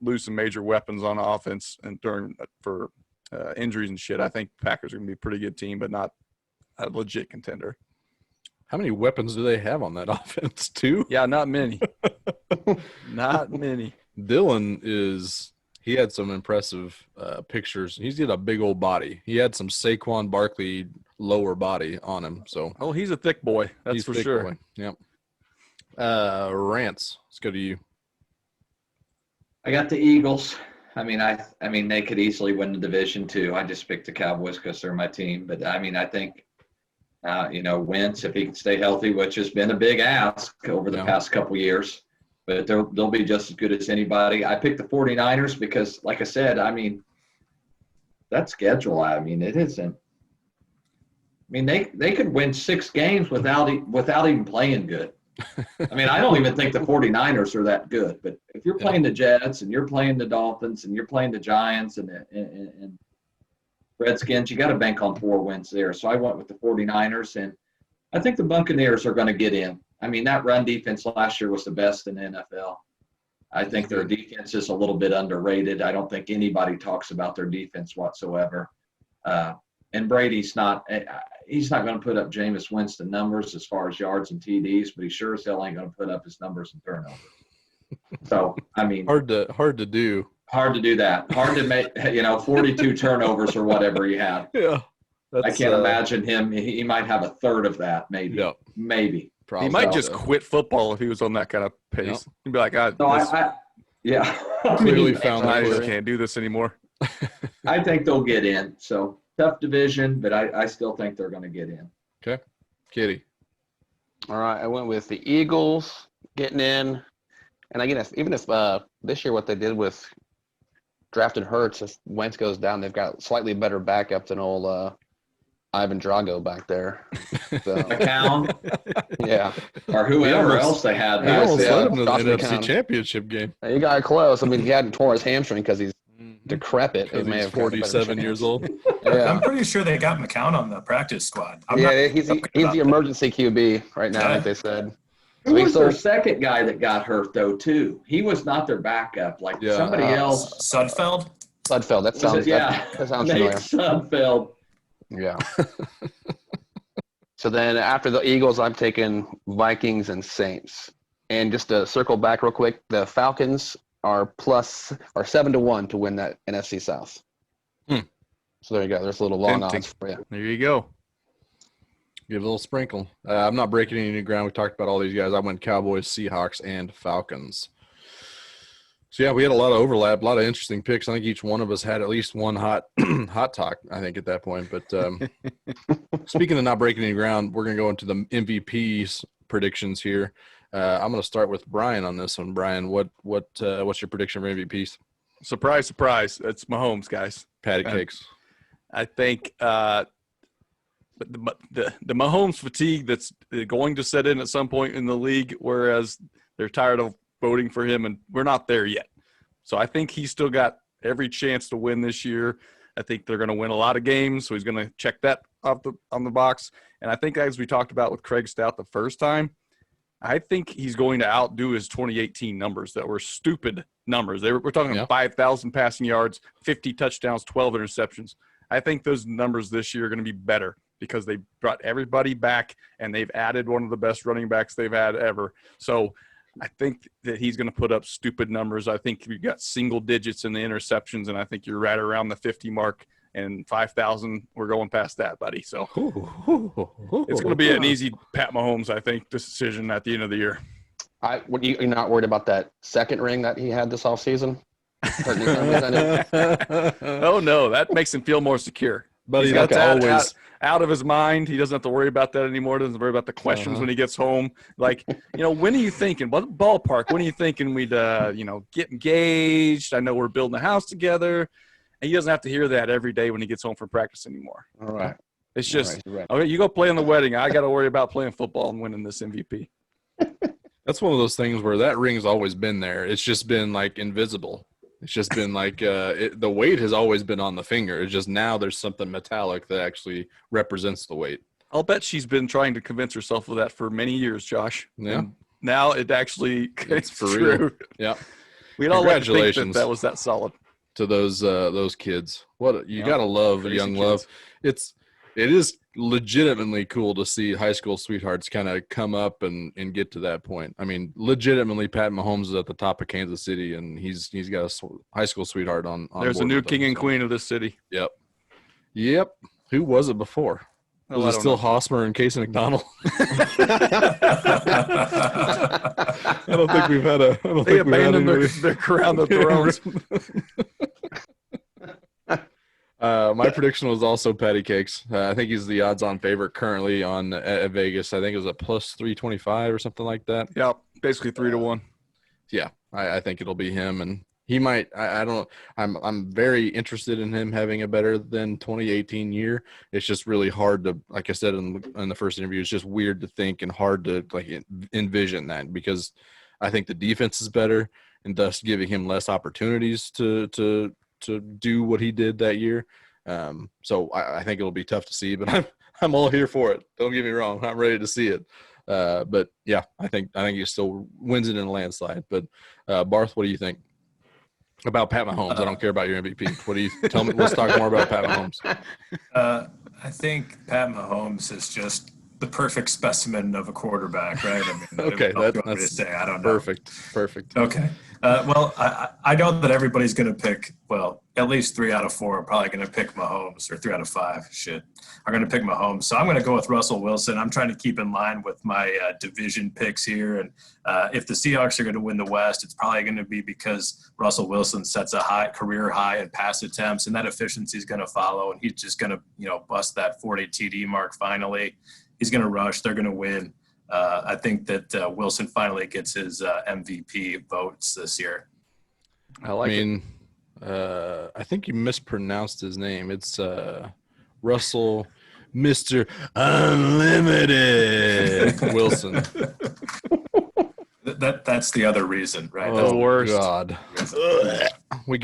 lose some major weapons on offense and for injuries and shit, I think Packers are going to be a pretty good team, but not a legit contender. How many weapons do they have on that offense, too? Yeah, not many. Not many. Dylan he had some impressive pictures. He's got a big old body. He had some Saquon Barkley lower body on him. So He's a thick boy. That's he's for thick sure. boy. Yep. Rance, let's go to you. I got the Eagles. I mean, they could easily win the division too. I just picked the Cowboys because they're my team. But I mean, I think, Wentz, if he can stay healthy, which has been a big ask over the past couple years, but they'll be just as good as anybody. I picked the 49ers because, like I said, I mean, that schedule, it isn't. I mean, they could win 6 games without even playing good. I mean, I don't even think the 49ers are that good. But if you're playing the Jets and you're playing the Dolphins and you're playing the Giants and Redskins, you got to bank on 4 wins there. So I went with the 49ers, and I think the Buccaneers are going to get in. I mean, that run defense last year was the best in the NFL. I think their defense is a little bit underrated. I don't think anybody talks about their defense whatsoever. And Brady's not he's not going to put up Jameis Winston numbers as far as yards and TDs, but he sure as hell ain't going to put up his numbers in turnovers. So, I mean, hard to do. Hard to do that. Hard to make, 42 turnovers or whatever he had. Yeah. I can't imagine him. He might have a third of that, maybe. Yep. Maybe. Probably. He might just quit football if he was on that kind of pace. Yep. He'd be like, yeah. Clearly found I that just way. can't do this anymore. I think they'll get in. So tough division, but I still think they're going to get in. Okay. Kitty. All right, I went with the Eagles getting in. And again, even if this year what they did with drafting Hurts, if Wentz goes down, they've got slightly better backup than old Ivan Drago back there. So, McCown yeah. or whoever almost- else they had. He Yeah, almost yeah, led him to the Josh NFC McCown. Championship game. He got close. I mean, he hadn't torn his hamstring because he's decrepit. Because It may he's have got a better 47 chance. years old. I'm Yeah. pretty sure they got McCown on the practice squad. I'm not Yeah, he's joking the about that. emergency QB right now, Yeah. like they said. Who was their So- second guy that got hurt, though, too? He was not their backup. Like Yeah. somebody else. Sudfeld? Sudfeld. That Was sounds. it? Yeah. That sounds Nate familiar. Sudfeld. Yeah. So then after the Eagles, I'm taking Vikings and Saints. And just to circle back real quick, the Falcons are 7-1 to win that NFC South. Hmm. So there you go. There's a little long Tempting. odds for you. There you go. Give a little sprinkle. I'm not breaking any new ground. We talked about all these guys. I went Cowboys, Seahawks, and Falcons. So, yeah, we had a lot of overlap, a lot of interesting picks. I think each one of us had at least one hot talk, I think, at that point. But speaking of not breaking any ground, we're going to go into the MVPs predictions here. I'm going to start with Brian on this one. Brian, what's your prediction for MVPs? Surprise, surprise. It's Mahomes, guys. Patty cakes. I think the Mahomes fatigue that's going to set in at some point in the league, whereas they're tired of voting for him, and we're not there yet. So I think he's still got every chance to win this year. I think they're going to win a lot of games, so he's going to check that off on the box. And I think, as we talked about with Craig Stout the first time, I think he's going to outdo his 2018 numbers that were stupid numbers. We're talking 5,000 passing yards, 50 touchdowns, 12 interceptions. I think those numbers this year are going to be better because they brought everybody back and they've added one of the best running backs they've had ever. So I think that he's going to put up stupid numbers. I think you've got single digits in the interceptions, and I think you're right around the 50 mark. And 5,000, we're going past that, buddy. So it's going to be an easy Pat Mahomes, I think, decision at the end of the year. You're not worried about that second ring that he had this offseason? Oh, no, that makes him feel more secure. Buddy, He's got that's that always out of his mind. He doesn't have to worry about that anymore. Doesn't worry about the questions when he gets home. Like, when are you thinking? What ballpark? When are you thinking we'd, get engaged? I know we're building a house together. And he doesn't have to hear that every day when he gets home from practice anymore. All right. It's just, Right. okay, you go play in the wedding. I got to worry about playing football and winning this MVP. That's one of those things where that ring's always been there. It's just been like invisible. It's just been like the weight has always been on the finger. It's just now there's something metallic that actually represents the weight. I'll bet she's been trying to convince herself of that for many years, Josh. Yeah. And now it actually It's for true. real. Yeah. We'd all like to think Congratulations. that was that solid. To those kids. What you gotta love Crazy young kids. love. It is legitimately cool to see high school sweethearts kind of come up and get to that point. I mean, legitimately, Pat Mahomes is at the top of Kansas City, and he's got a high school sweetheart on There's a board new with him, king and so. queen of this city. Yep. Who was it before? Oh, Was I it don't still know. Hosmer and Casey McDonald? I don't think we've had a. I don't They think we've had abandoned anybody. their crown of thrones. My prediction was also Patty Cakes. I think he's the odds-on favorite currently at Vegas. I think it was a plus 325 or something like that. Yeah, basically 3-1. Yeah, I think it'll be him, and He might. I don't. I'm very interested in him having a better than 2018 year. It's just really hard to, like I said in the first interview, it's just weird to think and hard to envision that, because I think the defense is better and thus giving him less opportunities to do what he did that year. So I think it'll be tough to see, but I'm all here for it. Don't get me wrong. I'm ready to see it. But yeah, I think he still wins it in a landslide. But Barth, what do you think about Pat Mahomes? I don't care about your MVP. What do you tell me? Let's talk more about Pat Mahomes. I think Pat Mahomes is just the perfect specimen of a quarterback, right? I mean, Okay, that's I don't know. Perfect. Okay. Well, I know that everybody's going to pick, well, at least 3 out of 4 are probably going to pick Mahomes, or 3 out of 5, are going to pick Mahomes. So I'm going to go with Russell Wilson. I'm trying to keep in line with my division picks here. And if the Seahawks are going to win the West, it's probably going to be because Russell Wilson sets a career high in pass attempts, and that efficiency is going to follow. And he's just going to, bust that 40 TD mark finally. He's going to rush. They're going to win. I think that Wilson finally gets his MVP votes this year. I think you mispronounced his name. It's Russell, Mr. Unlimited Wilson. That's the other reason, right? Oh, That's the worst. God. We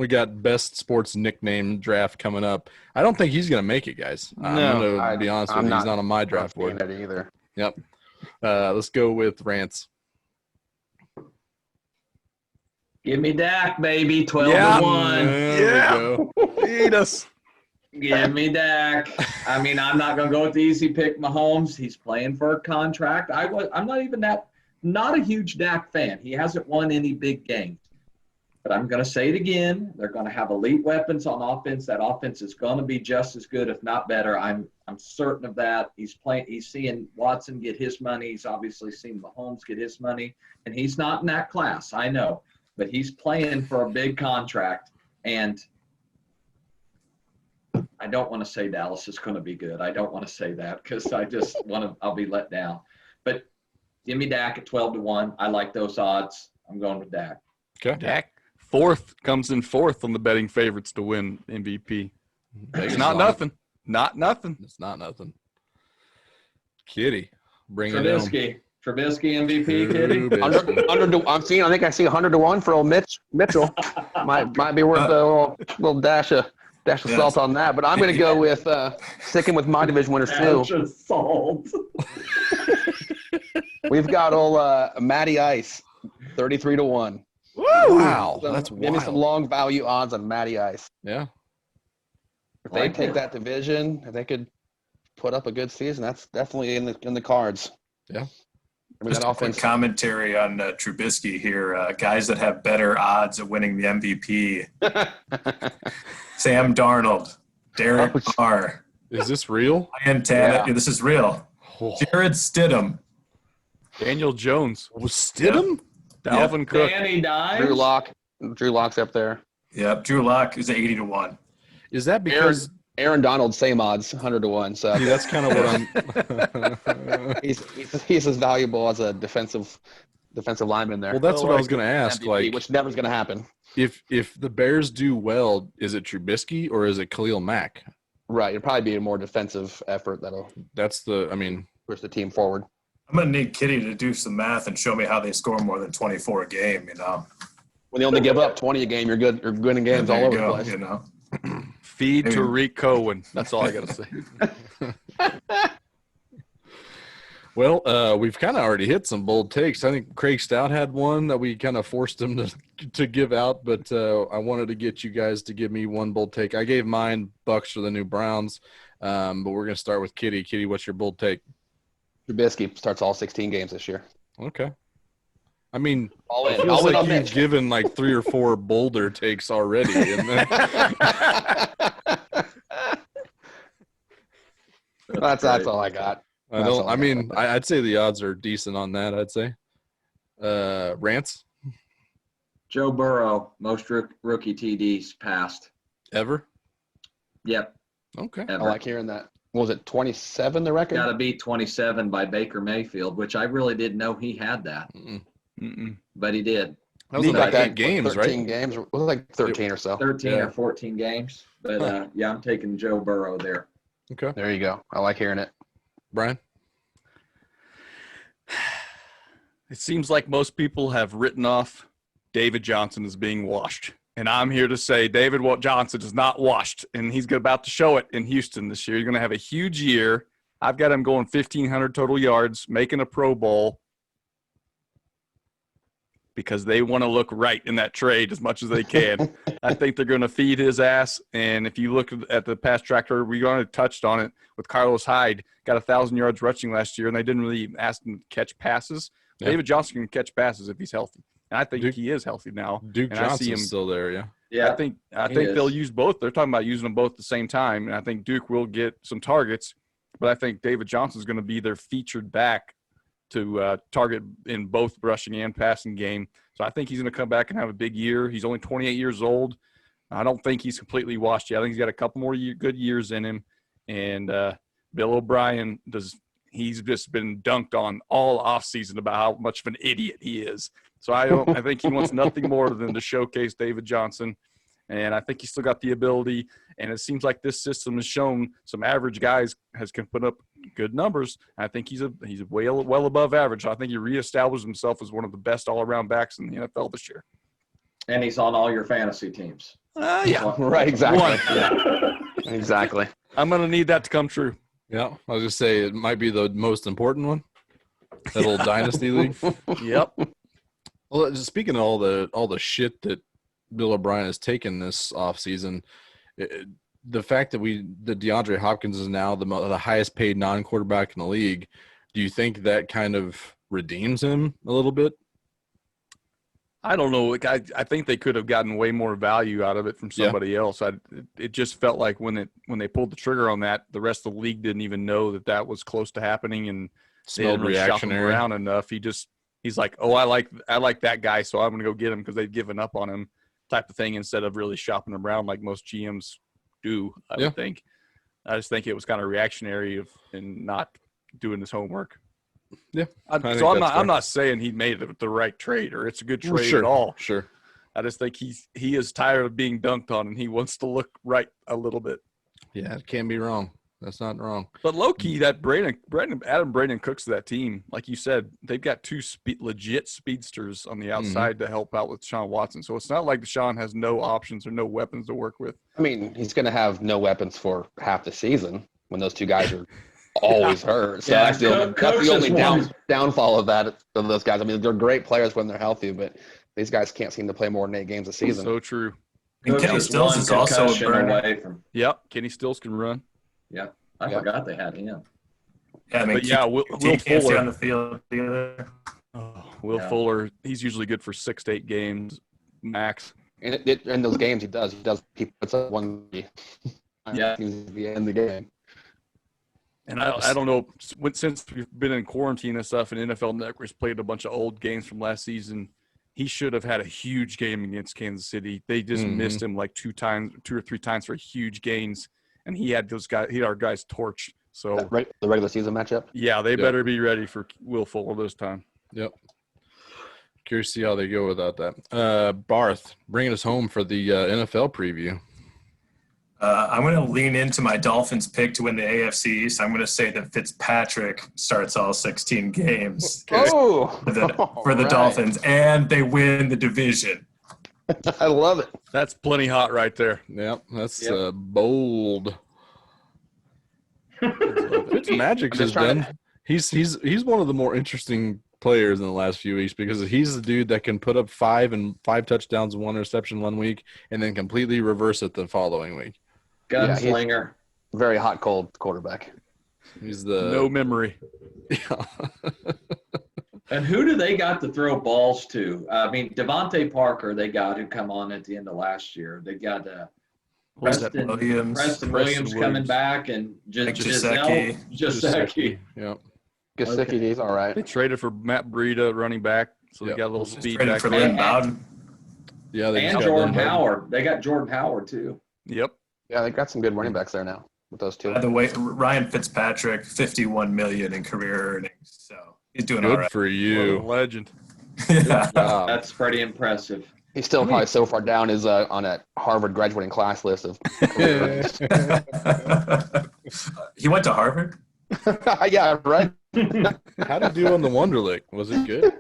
got best sports nickname draft coming up. I don't think he's going to make it, guys. I'm going to be honest with you. He's not on my draft board. Either. Yep. Let's go with Rance. Give me Dak, baby. 12-1. Yeah. Eat us. Give me Dak. I mean, I'm not going to go with the easy pick, Mahomes. He's playing for a contract. I'm not a huge Dak fan. He hasn't won any big games. But I'm going to say it again. They're going to have elite weapons on offense. That offense is going to be just as good, if not better. I'm certain of that. He's seeing Watson get his money. He's obviously seen Mahomes get his money. And he's not in that class, I know. But he's playing for a big contract. And I don't want to say Dallas is going to be good. I don't want to say that because I'll be let down. But give me Dak at 12-1. I like those odds. I'm going with Dak. Okay. Dak comes in fourth on the betting favorites to win MVP. It's not nothing. Not nothing. It's not nothing. Kitty, bring it in. Trubisky MVP, Kitty. I think I see 100-1 for old Mitchell. might be worth a little dash of salt on that. But I'm going to go with sticking with my division winners too. Dash of salt. We've got old Matty Ice, 33-1. Wow, So that's give me some long value odds on Matty Ice. Yeah. If they take that division, if they could put up a good season, that's definitely in the cards. Yeah. I mean, Just that a quick offense. commentary on Trubisky here. Guys that have better odds of winning the MVP. Sam Darnold, Derek Carr, Is this real? Ryan Tannehill. Yeah. Yeah, this is real. Oh. Jared Stidham. Daniel Jones. Was Stidham? Dalvin Cook. Danny Dimes. Drew Lock's up there. Yep, Drew Lock is 80-1. Is that because Aaron Donald, same odds, 100-1. So yeah, that's kind of what I'm he's as valuable as a defensive lineman there. Well, that's what I was going to ask. MVP, Like, which never's going to happen. if the Bears do well, is it Trubisky or is it Khalil Mack? Right, it'll probably be a more defensive effort that'll That's push the team forward. I'm going to need Kitty to do some math and show me how they score more than 24 a game, When they only give up 20 a game, you're good. You're winning games all over the place. Feed Maybe. Tariq Cohen. That's all I got to say. Well, we've kind of already hit some bold takes. I think Craig Stout had one that we kind of forced him to give out, but I wanted to get you guys to give me one bold take. I gave mine Bucks for the new Browns, but we're going to start with Kitty. Kitty, what's your bold take? Trubisky starts all 16 games this year. Okay. I mean, All it in. feels All in like on you've Mitch. given like 3 or 4 bolder takes already. And then, That's all I got. I'd say the odds are decent on that, I'd say. Rance, Joe Burrow, most rookie TDs passed. ever? Yep. Okay. I Ever. like hearing that. What was it, 27 the record? Got to beat 27 by Baker Mayfield, which I really didn't know he had that, Mm-mm. Mm-mm. but he did. That was He in got like 8 that games, 13 right? games. It was like 13 or so. 13 Yeah. or 14 games. But yeah, I'm taking Joe Burrow there. Okay. There you go. I like hearing it. Brian? It seems like most people have written off David Johnson as being washed. And I'm here to say David Johnson is not washed, and he's about to show it in Houston this year. He's going to have a huge year. I've got him going 1,500 total yards, making a Pro Bowl, because they want to look right in that trade as much as they can. I think they're going to feed his ass. And if you look at the pass tracker, we already touched on it with Carlos Hyde, got 1,000 yards rushing last year, and they didn't really ask him to catch passes. Yeah. David Johnson can catch passes if he's healthy. And I think he is healthy now. Duke and I see Johnson's him still there, yeah. Yeah. I think he is. they'll use both. They're talking about using them both at the same time, and I think Duke will get some targets. But I think David Johnson's going to be their featured back to target in both rushing and passing game. So I think he's going to come back and have a big year. He's only 28 years old. I don't think he's completely washed yet. I think he's got a couple more good years in him. And Bill O'Brien he's just been dunked on all offseason about how much of an idiot he is. So I think he wants nothing more than to showcase David Johnson. And I think he's still got the ability. And it seems like this system has shown some average guys can put up good numbers. I think he's well above average. So I think he reestablished himself as one of the best all-around backs in the NFL this year. And he's on all your fantasy teams. Yeah. Right, exactly. One. Yeah. Exactly. I'm going to need that to come true. Yeah, I was just say it might be the most important one. That old dynasty league. Yep. Well, just speaking of all the shit that Bill O'Brien has taken this offseason, the fact that DeAndre Hopkins is now the highest paid non-quarterback in the league, do you think that kind of redeems him a little bit? I don't know. I think they could have gotten way more value out of it from somebody else. It just felt like when they pulled the trigger on that, the rest of the league didn't even know that was close to happening, and Smelled they didn't really shop him reactionary around enough. He's like, oh, I like that guy, so I'm going to go get him because they've given up on him, type of thing, instead of really shopping him around like most GMs do. I would think. I just think it was kind of reactionary and not doing his homework. Yeah. I'm not saying he made the right trade or it's a good trade at all. Sure. I just think he is tired of being dunked on and he wants to look right a little bit. Yeah, it can't be wrong. That's not wrong. But low key, that Adam Braden cooks that team. Like you said, they've got two legit speedsters on the outside to help out with Deshaun Watson. So it's not like Deshaun has no options or no weapons to work with. I mean, he's going to have no weapons for half the season when those two guys are always hurt. So that's the only downfall of those guys. I mean, they're great players when they're healthy, but these guys can't seem to play more than 8 games a season. So true. And Kenny Stills is also a burner. away from. Yep, Kenny Stills can run. Yeah, I forgot they had him. Yeah, I mean, Will can't stay Fuller on the field either. Will Fuller, he's usually good for 6 to 8 games max. And in those games, he puts up one. Yeah. At the end of the game. And I don't know, since we've been in quarantine and stuff, and NFL Network's played a bunch of old games from last season, he should have had a huge game against Kansas City. They just missed him like 2 or 3 times for huge gains, and he had our guys torched. So the regular season matchup. Yeah, they better be ready for Will Fuller this time. Yep. Curious to see how they go without that. Barth, bringing us home for the NFL preview. I'm going to lean into my Dolphins pick to win the AFC East. I'm going to say that Fitzpatrick starts all 16 games for the Dolphins, and they win the division. I love it. That's plenty hot right there. Yep, that's bold. Fitzmagic has been. He's one of the more interesting players in the last few weeks because he's the dude that can put up 5 touchdowns and 1 interception one week and then completely reverse it the following week. Gunslinger. Very hot, cold quarterback. He's the no memory. Yeah. And who do they got to throw balls to? I mean, Devontae Parker, they got who come on at the end of last year. They got Preston Williams coming back and Giselle. Yeah. Gesicki, he's all right. They traded for Matt Breida, running back, so they got a little speed back for there. Lynn Bowden. Yeah, and Jordan Howard. They got Jordan Howard too. Yep. Yeah, they got some good running backs there now with those two. By the way, Ryan Fitzpatrick, $51 million in career earnings, so he's doing good all right. for you. What a legend. Yeah. That's pretty impressive. He's still probably so far down his on a Harvard graduating class list of. He went to Harvard? Yeah, right. How'd he do on the Wonderlic? Was it good?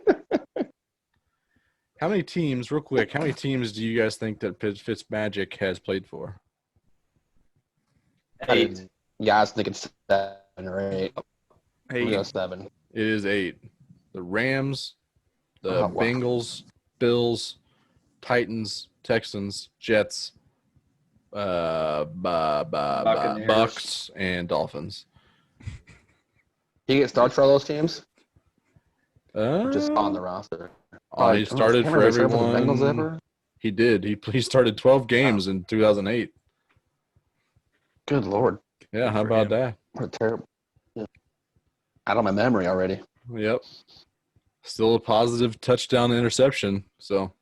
How many teams, real quick, how many teams do you guys think that Fitzmagic has played for? 8. Yeah, I was thinking 7 or 8. I'm gonna go 7. It is 8. The Rams, the Oh, wow. Bengals, Bills, Titans, Texans, Jets, Buccaneers. Bucks, and Dolphins. He get starts for all those teams? Just on the Uh, roster. he started for Henry served with the everyone. Bengals ever? He did. He started 12 games in 2008. Good Lord. Yeah, how For about him. that? What a terrible. Yeah. Out of my memory already. Yep. Still a positive touchdown interception. So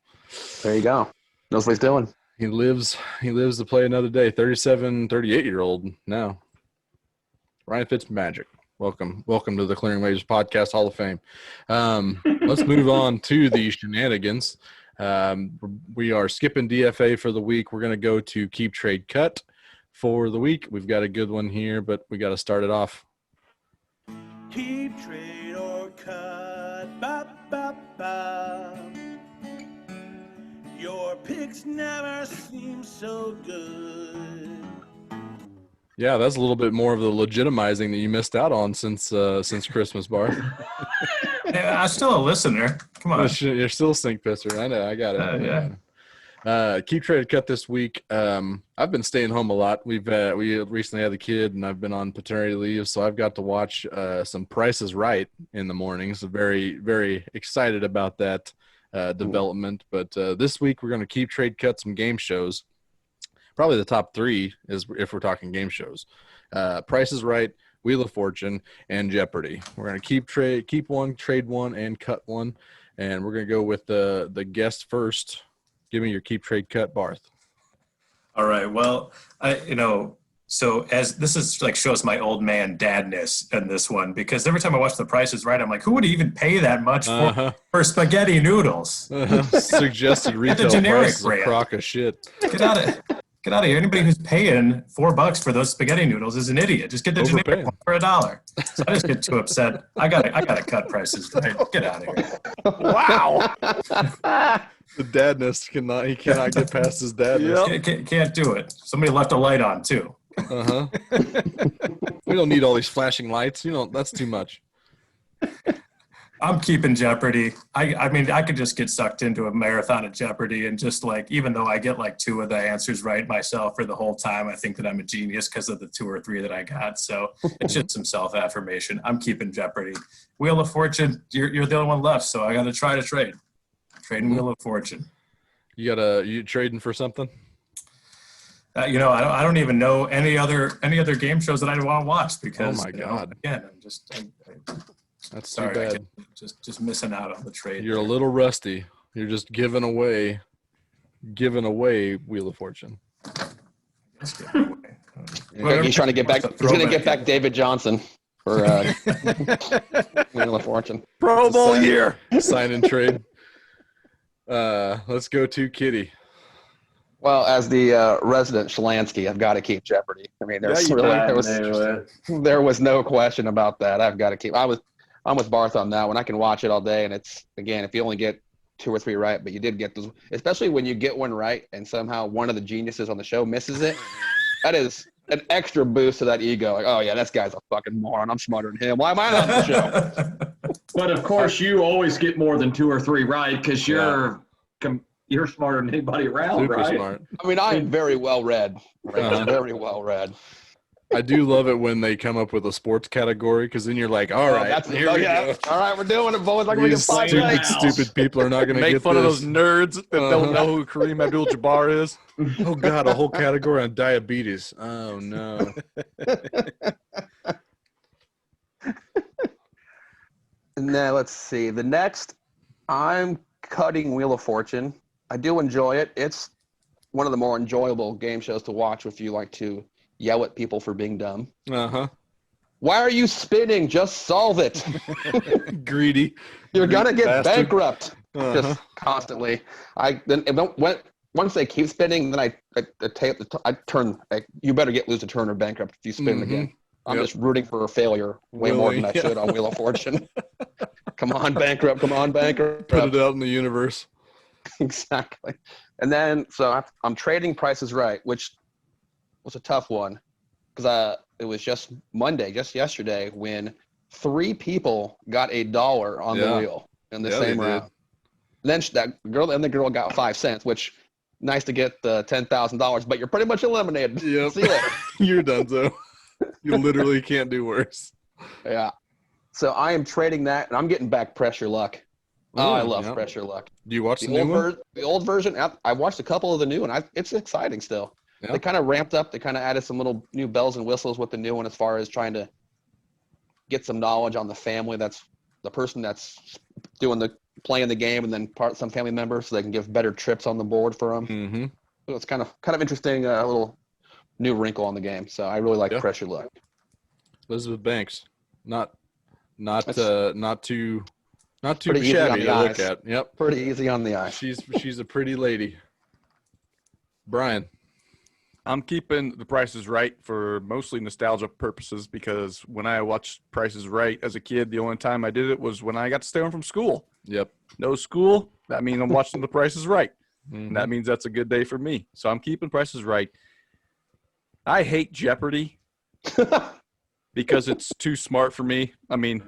There you go. Knows what he's doing. he lives to play another day. 38-year-old now. Ryan Fitzmagic. Welcome to the Clearing Waves Podcast Hall of Fame. Let's move on to the shenanigans. We are skipping DFA for the week. We're going to go to Keep Trade Cut for the week. We've got a good one here, but we got to start it off. Keep, trade, or cut. Ba, ba, ba. Your picks never seem so good. Yeah, that's a little bit more of the legitimizing that you missed out on since Christmas, Bart. Yeah, I'm still a listener. Come on. You're still a stink pisser. I know. I got it. Yeah. Keep Trade Cut this week. I've been staying home a lot. We recently had a kid, and I've been on paternity leave, so I've got to watch some Price is Right in the mornings. So very, very excited about that development. But this week we're going to keep trade cut some game shows. Probably the top 3 is if we're talking game shows. Price is Right, Wheel of Fortune, and Jeopardy. We're going to keep one, trade one, and cut one. And we're going to go with the guest first. Give me your keep, trade, cut, Barth. All right. Well, so as this is like shows my old man dadness in this one, because every time I watch The Price is Right, I'm like, who would even pay that much for spaghetti noodles? Suggested retail generic price is a brand. crock of shit. Get out of here. Anybody who's paying $4 for those spaghetti noodles is an idiot. Just get the generic Overpaying. one for $1. So I just get too upset. I gotta cut prices. Right? Get out of here. Wow. The dadness cannot get past his dadness. Can't do it. Somebody left a light on too. Uh-huh. We don't need all these flashing lights. That's too much. I'm keeping Jeopardy. I mean, I could just get sucked into a marathon of Jeopardy and just like, even though I get like 2 of the answers right myself for the whole time, I think that I'm a genius because of the 2 or 3 that I got. So it's just some self-affirmation. I'm keeping Jeopardy. Wheel of Fortune, you're the only one left, so I got to try to trade. Trading Wheel of Fortune. You trading for something? I don't even know any other game shows that I want to watch because, Oh my God. Again, I'm just That's sorry, too I bad. just missing out on the trade. You're a little rusty. You're just giving away Wheel of Fortune. He's trying to get back. He's going to get back David Johnson for Wheel of Fortune. Pro Bowl year. Sign and trade. Let's go to Kitty. Well, as the resident Shalansky, I've got to keep Jeopardy. I mean, there was no question about that. I've got to keep. I'm with Barth on that one. I can watch it all day, and it's, again, if you only get 2 or 3 right, but you did get those, especially when you get one right and somehow one of the geniuses on the show misses it. That is an extra boost to that ego. Like, oh yeah, this guy's a fucking moron. I'm smarter than him. Why am I not on the show? But of course, you always get more than 2 or 3 right because you're smarter than anybody around, Super right? smart. I mean, I'm very well read. Very well read. I do love it when they come up with a sports category because then you're like, all right, here we go. All right, we're doing it, boys. Like we can These find stupid people are not going to Make get fun this. of those nerds that don't know who Kareem Abdul-Jabbar is. Oh God, a whole category on diabetes. Oh no. Now let's see. The next, I'm cutting Wheel of Fortune. I do enjoy it. It's one of the more enjoyable game shows to watch if you like to yell at people for being dumb. Uh-huh. Why are you spinning? Just solve it. Greedy. You're gonna get Bastard. bankrupt. just constantly. Once they keep spinning, then I turn. You better lose a turn or bankrupt if you spin again. I'm just rooting for a failure way more than I should on Wheel of Fortune. Come on, bankrupt. Come on, bankrupt. Put it out in the universe. Exactly. And then, so I'm trading Prices Right, which was a tough one because it was just Monday, just yesterday, when 3 people got $1 on the wheel in the same round. And then the girl got 5 cents, which nice to get the $10,000, but you're pretty much eliminated. Yep. See you later. You're done, so you literally can't do worse. Yeah. So I am trading that, and I'm getting back Pressure Luck. Oh, I love Pressure Luck. Do you watch the new one? The old version, I watched a couple of the new one. It's exciting still. Yeah. They kind of ramped up. They kind of added some little new bells and whistles with the new one as far as trying to get some knowledge on the family. That's the person that's playing the game, and then some family members, so they can give better trips on the board for them. Mm-hmm. So it's kind of interesting, a little new wrinkle on the game. So I really like Pressure Luck. Elizabeth Banks, not too shabby to look at. Yep, pretty easy on the eye. She's a pretty lady. Brian, I'm keeping the Prices Right for mostly nostalgia purposes because when I watched Prices Right as a kid, the only time I did it was when I got to stay home from school. Yep. No school. That means I'm watching the Prices Right. Mm-hmm. And that means that's a good day for me. So I'm keeping Prices Right. I hate Jeopardy because it's too smart for me. I mean,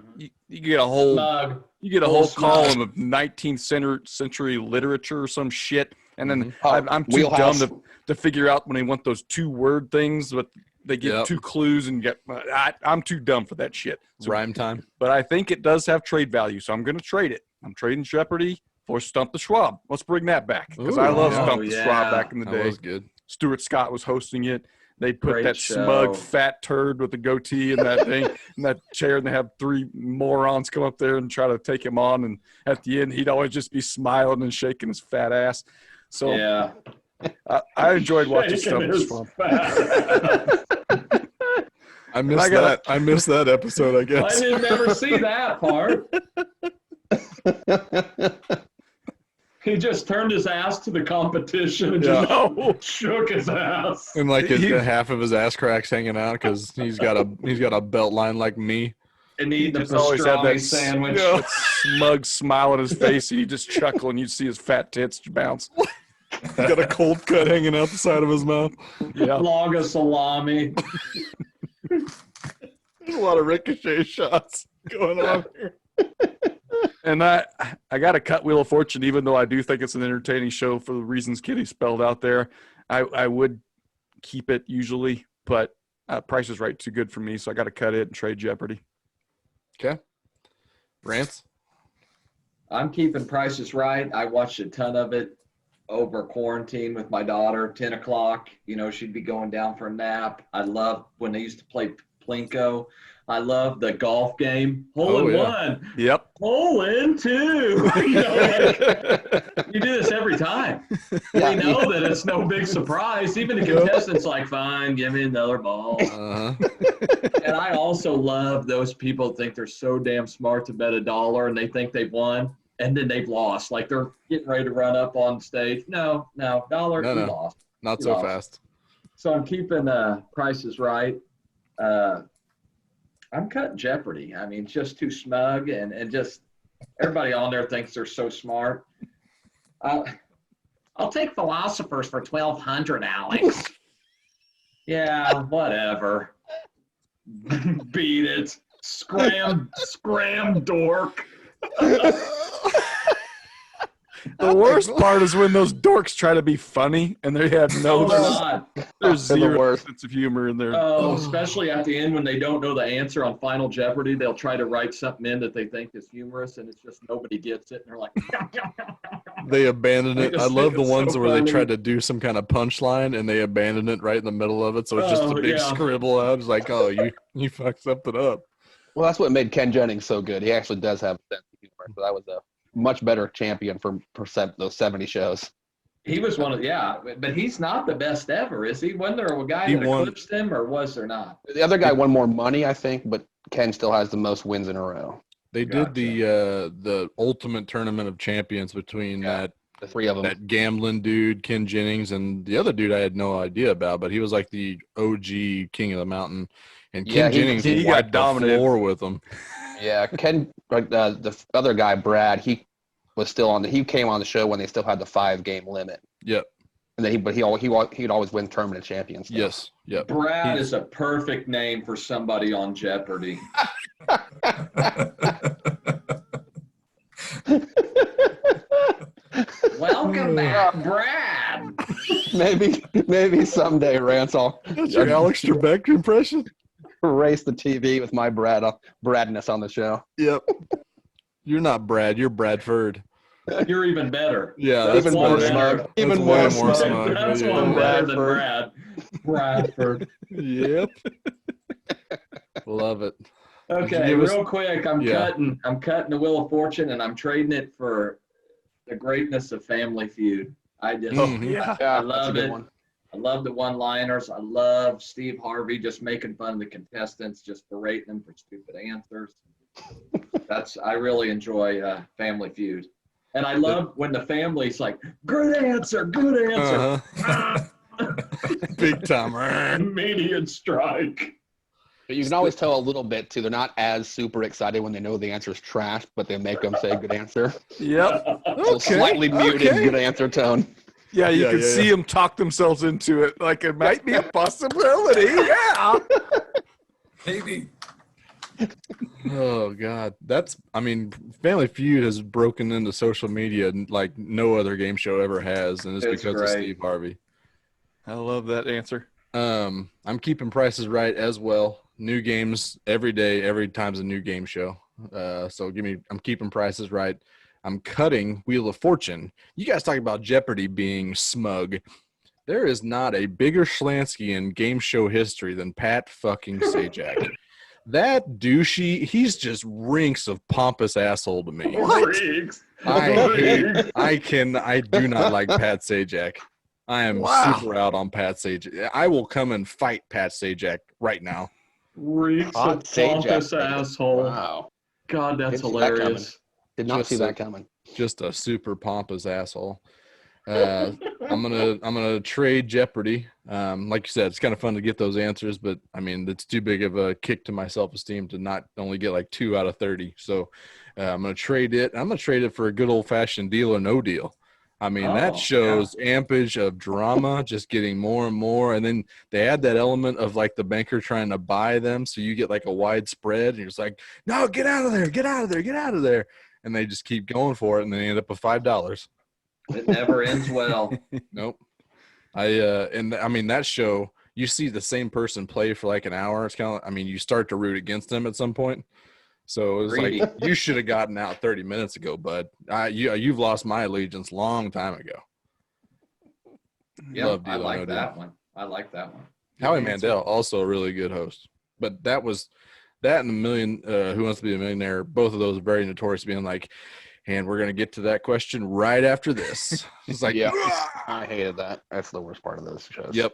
you get a whole column of 19th century literature or some shit. And then I'm too dumb to figure out when they want those 2-word things, but they get 2 clues and I'm too dumb for that shit. So, rhyme time. But I think it does have trade value, so I'm going to trade it. I'm trading Jeopardy for Stump the Schwab. Let's bring that back because I love Stump the Schwab back in the day. That was good. Stuart Scott was hosting it. They put that smug fat turd with the goatee in that thing in that chair, and they have 3 morons come up there and try to take him on. And at the end, he'd always just be smiling and shaking his fat ass. So I enjoyed watching Stump the Schwab. I missed that. I missed that episode, I guess. I didn't ever see that part. He just turned his ass to the competition and just shook his ass. And like half of his ass cracks hanging out because he's got a belt line like me. And he just always had that sandwich. That smug smile on his face, and you just chuckle, and you see his fat tits bounce. He's got a cold cut hanging out the side of his mouth. Yeah, log of salami. There's a lot of ricochet shots going on here. And I got to cut Wheel of Fortune, even though I do think it's an entertaining show for the reasons Kitty spelled out there. I would keep it usually, but Price is Right too good for me, so I got to cut it and trade Jeopardy. Okay. Rance? I'm keeping Price is Right. I watched a ton of it over quarantine with my daughter, 10 o'clock. You know, she'd be going down for a nap. I love when they used to play Plinko. I love the golf game. Hole in one. Yep. Hole in two. You do this every time. We know that it's no big surprise. Even the contestants like, fine, give me another ball. And I also love those people think they're so damn smart to bet $1 and they think they've won. And then they've lost. Like they're getting ready to run up on stage. No, dollar, you lost. Not so fast. So I'm keeping Price is Right. I'm cutting Jeopardy. I mean, it's just too smug and just everybody on there thinks they're so smart. I'll take Philosophers for $1,200, Alex. Yeah, whatever. Beat it. Scram, dork. The worst part is when those dorks try to be funny and they have there's zero sense of humor in there. Oh, especially at the end when they don't know the answer on Final Jeopardy, they'll try to write something in that they think is humorous and it's just nobody gets it and they're like they abandon it. I love the ones where they try to do some kind of punchline and they abandon it right in the middle of it, so it's just a big scribble out. It's like, oh, you fucked something up. Well, that's what made Ken Jennings so good. He actually does have a sense of humor, so that was a much better champion for those 70 shows. He was but he's not the best ever, is he? Wasn't there a guy that eclipsed him, or was there not? The other guy won more money, I think, but Ken still has the most wins in a row. They did the ultimate tournament of champions between the three of them. that gambling dude, Ken Jennings, and the other dude I had no idea about, but he was like the OG king of the mountain. And Ken Jennings he wiped got the dominated. floor with him. Yeah, Ken, the other guy, Brad, he was still on. He came on the show when they still had the 5-game limit. Yep. And then he'd always win tournament champions. Yes. Yep. Brad is a perfect name for somebody on Jeopardy. Welcome back, Brad. Maybe someday, Rance, I'll That's your Alex Trebek impression. erase the TV with my Bradness on the show. Yep. You're not Brad. You're Bradford. You're even better. Yeah, That's that's more more smug. smug. Even That's more way smug. smug. That's Yeah. one better than Brad. Bradford. Yep. Love it. Okay, give us- real quick, I'm cutting the Wheel of Fortune, and I'm trading it for the greatness of Family Feud. I just, Mhm. Yeah. I That's a love good it. one. I love the one-liners. I love Steve Harvey just making fun of the contestants, just berating them for stupid answers. I really enjoy Family Feud, and I love when the family's like, "Good answer, good answer." Uh-huh. Big time. Immediate strike. But you can always tell a little bit too. They're not as super excited when they know the answer is trash, but they make them say good answer. Yep. So slightly muted good answer tone. Yeah, you Yeah, can yeah, see them talk themselves into it. Like it might be a possibility. Yeah. Maybe. Oh God, Family Feud has broken into social media like no other game show ever has, and it's It's because of great. Steve Harvey. I love that answer. I'm keeping prices right as well. New games every day, every time's a new game show. So I'm keeping prices right. I'm cutting Wheel of Fortune. You guys talk about Jeopardy being smug. There is not a bigger Schlansky in game show history than Pat fucking Sajak. That douchey, he's just rinks of pompous asshole to me. Freaks. I do not like Pat Sajak. I am super out on Pat Sajak. I will come and fight Pat Sajak right now. Reeks Hot of pompous Sajak. asshole. Wow. God, that's Didn't see that hilarious. Did not Just see a- that coming. Just a super pompous asshole. I'm gonna trade Jeopardy. Like you said, it's kind of fun to get those answers, but I mean, it's too big of a kick to my self-esteem to not only get like 2 out of 30. So I'm gonna trade it. I'm gonna trade it for a good old-fashioned Deal or No Deal. I mean, that shows ampage of drama, just getting more and more, and then they add that element of like the banker trying to buy them, so you get like a wide spread, and you're just like, no, get out of there, get out of there, get out of there, and they just keep going for it, and they end up with $5. It never ends well. Nope. That show, you see the same person play for like an hour. It's kind of, you start to root against them at some point. So it was Greedy. like, you should have gotten out 30 minutes ago, bud. You've lost my allegiance long time ago. Yeah, Love I Deal or like No Deal. that one. I like that one. Howie Mandel, also a really good host. But that and Who Wants to Be a Millionaire, both of those are very notorious being like, and we're going to get to that question right after this. It's like, Yeah, I hated that. That's the worst part of those shows. Yep.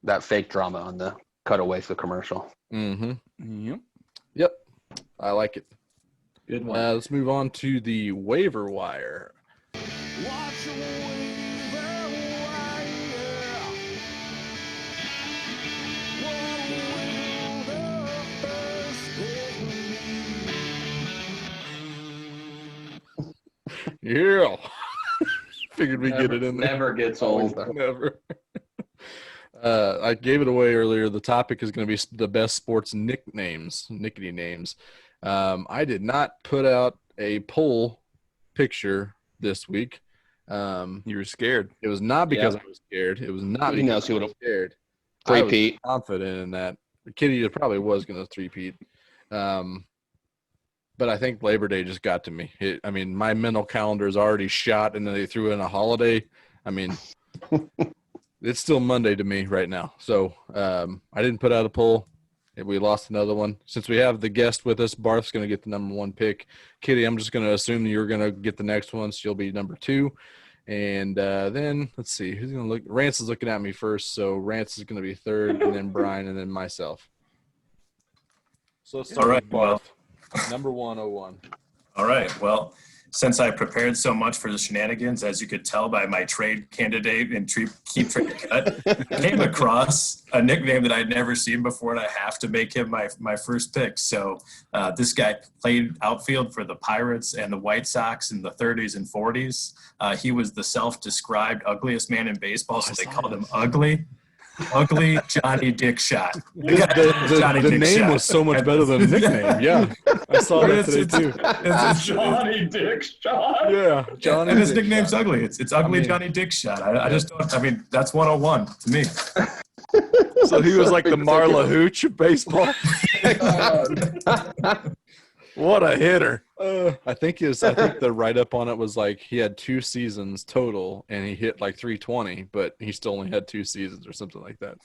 That fake drama on the cutaways to commercial. Mm-hmm. Yep. Yep. I like it. Good one. Let's move on to the waiver wire. Watch a waiver wire. What will the first day be? Yeah. Figured we'd get it in there. Never gets Always old. there. Never. I gave it away earlier. The topic is going to be the best sports nickety names. I did not put out a poll picture this week. You were scared. It was not because I was scared. It was not Who knows because who I would've- was scared. I was Three-peat. confident in that. Kitty probably was going to three-peat. But I think Labor Day just got to me. My mental calendar is already shot, and then they threw in a holiday. It's still Monday to me right now. So I didn't put out a poll. We lost another one. Since we have the guest with us, Barth's going to get the number 1 pick. Kitty, I'm just going to assume you're going to get the next one. So you'll be number 2. And then let's see. Who's going to look? Rance is looking at me first. So Rance is going to be 3rd, and then Brian, and then myself. So let's start All right, with Barth. Number 101. All right. Well, since I prepared so much for the shenanigans, as you could tell by my trade candidate and keep trying to cut, I came across a nickname that I'd never seen before, and I have to make him my first pick. So this guy played outfield for the Pirates and the White Sox in the 30s and 40s. He was the self-described ugliest man in baseball, so they called him Ugly. Ugly Johnny Dick Shot. The name was so much better than the nickname. Yeah, I saw that today too. Johnny Dick Shot. Yeah, Johnny. And his Dick nickname's Shot. Ugly. It's Ugly Johnny Dick Shot. I just don't. I mean, that's 101 to me. So he was like the Marla Hooch of baseball. What a hitter! I think the write-up on it was like he had 2 seasons total, and he hit like 320, but he still only had 2 seasons or something like that.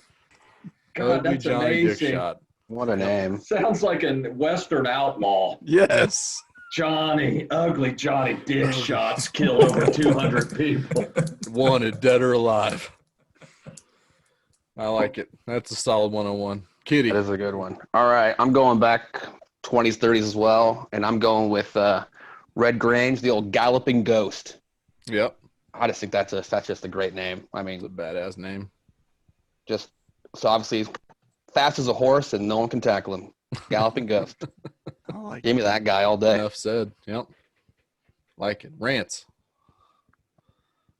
God, that's Johnny Dick amazing. Shot. What a name. Sounds like a Western outlaw. Yes. Ugly Johnny Dick Shots killed over 200 people. Wanted dead or alive. I like it. That's a solid 101. Kitty. That is a good one. All right, I'm going back 20s, 30s as well, and I'm going with Red Grange, the old galloping ghost. Yep. I just think that's just a great name. I mean, It's a badass name. just so obviously he's fast as a horse and no one can tackle him. Galloping ghost. I like Give me that guy all day. Enough said. Yep. Like it. Rants.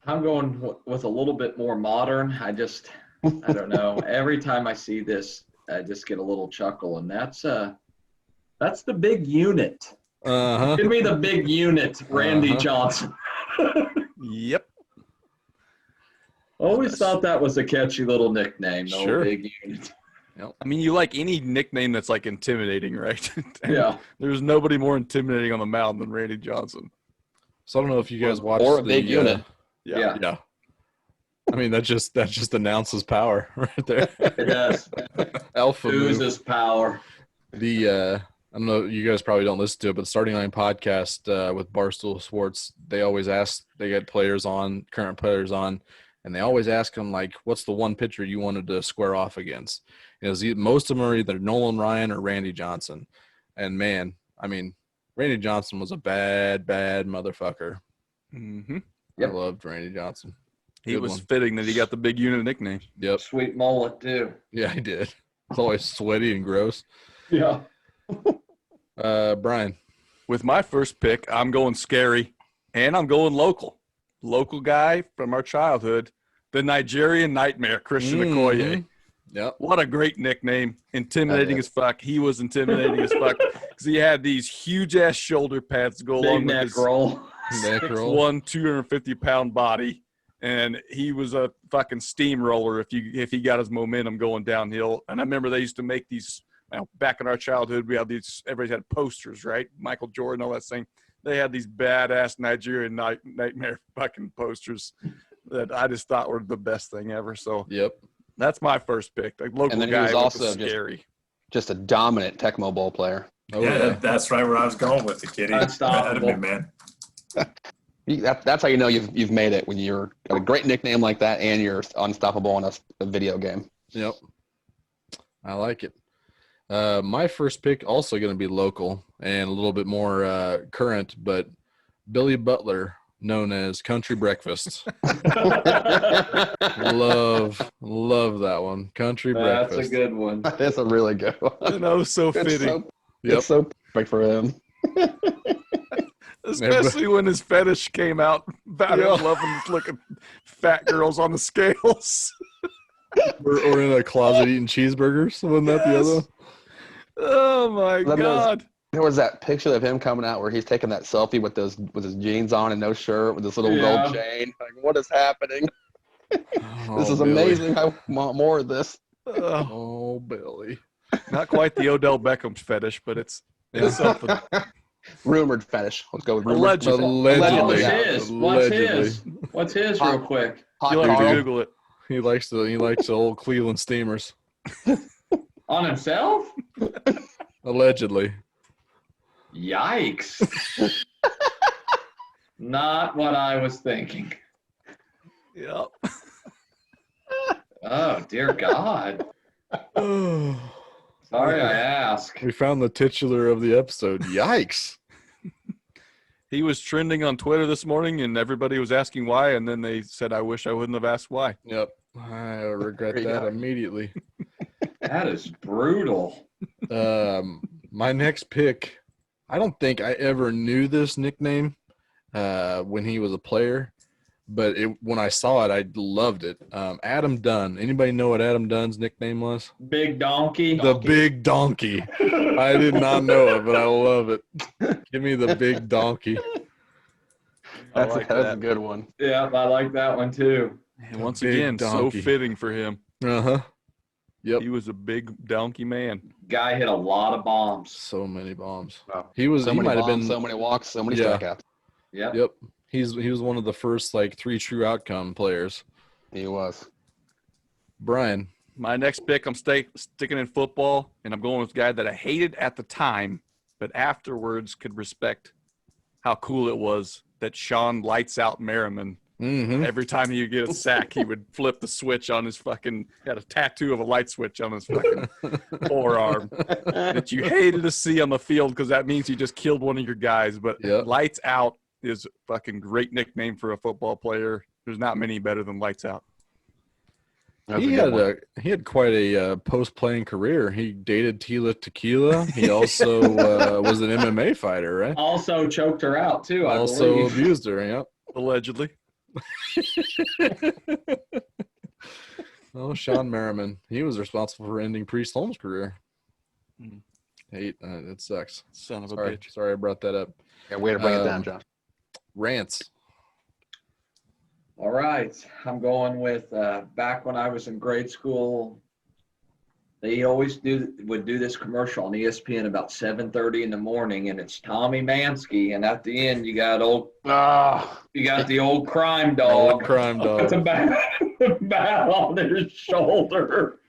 I'm going with a little bit more modern. I don't know. Every time I see this, I just get a little chuckle, and that's the big unit. Uh-huh. Give me the big unit, Randy Johnson. Yep. Always thought that was a catchy little nickname, the Sure. big unit. I mean, you like any nickname that's like intimidating, right? And Yeah. There's nobody more intimidating on the mound than Randy Johnson. So I don't know if you guys watched Or a big unit. Yeah. Yeah. I mean, that just announces power right there. It does. Alpha move. Oozes power. I don't know, you guys probably don't listen to it, but Starting Line podcast with Barstool Sports, they always ask, they get current players on, and they always ask them, like, what's the one pitcher you wanted to square off against? Most of them are either Nolan Ryan or Randy Johnson. And, man, I mean, Randy Johnson was a bad, bad motherfucker. Mm-hmm. Yep. I loved Randy Johnson. He Good was one. fitting that he got the big unit nickname. Yep. Sweet mullet, too. Yeah, he did. It's always sweaty and gross. Yeah. Brian. With my first pick, I'm going scary, and I'm going local. Local guy from our childhood, the Nigerian Nightmare, Christian Okoye. Yep. What a great nickname. Intimidating as fuck. He was intimidating as fuck because he had these huge-ass shoulder pads to go Big along with neck his roll. Neck roll. 6'1", 250-pound body. And he was a fucking steamroller if he got his momentum going downhill. And I remember they used to make these back in our childhood. We had these. Everybody had posters, right? Michael Jordan, all that thing. They had these badass Nigerian nightmare fucking posters that I just thought were the best thing ever. So Yep. that's my first pick. The local And then he guy was also scary. Just a dominant Tecmo Bowl player. Oh, Yeah, that's right where I was going with the kitty. Unstoppable. That'd be, man. That's how you know you've made it, when you're got a great nickname like that and you're unstoppable in a video game. Yep. I like it. My first pick also going to be local and a little bit more current, but Billy Butler, known as Country Breakfast. love that one. Country That's Breakfast. a good one. That's a really good one. And that was so It's fitting, it's so perfect for him. especially when his fetish came out about him loving looking fat girls on the scales. Or in a closet eating cheeseburgers. Wasn't that the other one? Oh my Let me know. God. There was that picture of him coming out where he's taking that selfie with his jeans on and no shirt with this little gold chain. Like, what is happening? This is Billy. amazing. I want more of this. Oh, Billy. Not quite the Odell Beckham fetish, but it's something. Rumored fetish. Let's go with rumored. Allegedly. What's his real quick? Hot You'll have to Carl. Google it. He likes the old Cleveland Steamers. On himself? Allegedly. Yikes. Not what I was thinking. Yep. Oh, dear God. Sorry I asked. We found the titular of the episode. Yikes. He was trending on Twitter this morning, and everybody was asking why, and then they said, I wish I wouldn't have asked why. Yep. I regret that immediately. That is brutal. My next pick, I don't think I ever knew this nickname when he was a player, but when I saw it, I loved it. Adam Dunn. Anybody know what Adam Dunn's nickname was? Big donkey. The Big Donkey. I did not know it, but I love it. Give me the Big Donkey. That's a good one. Yeah, I like that one too. And once Big again, donkey. so fitting for him. Uh-huh. Yep. He was a big donkey man. Guy hit a lot of bombs. So many bombs. Wow. He Might have been so many walks, so many Yeah. strikeouts. Yeah. Yep. He was one of the first 3 true outcome players. He was. Brian. My next pick, I'm sticking in football, and I'm going with a guy that I hated at the time, but afterwards could respect how cool it was that Sean Lights Out Merriman. Mm-hmm. Every time he would get a sack, he would flip the switch on his had a tattoo of a light switch on his fucking forearm that you hated to see on the field because that means you just killed one of your guys. But Yep. Lights Out is a fucking great nickname for a football player. There's not many better than Lights Out. That's He a good one. had quite a post-playing career. He dated Tila Tequila. He also was an MMA fighter, right? Also choked her out too, I Also believe. abused her, yep. Allegedly. Oh, Sean Merriman. He was responsible for ending Priest Holmes' career. Hmm. Hate it sucks. Son of a Sorry, bitch. sorry I brought that up. Yeah, way to bring it down, Josh. Rants. All right. I'm going with back when I was in grade school, they always would do this commercial on ESPN about 7:30 in the morning, and it's Tommy Mansky, and at the end you got the old crime dog. Old crime With dog. a bat on his shoulder.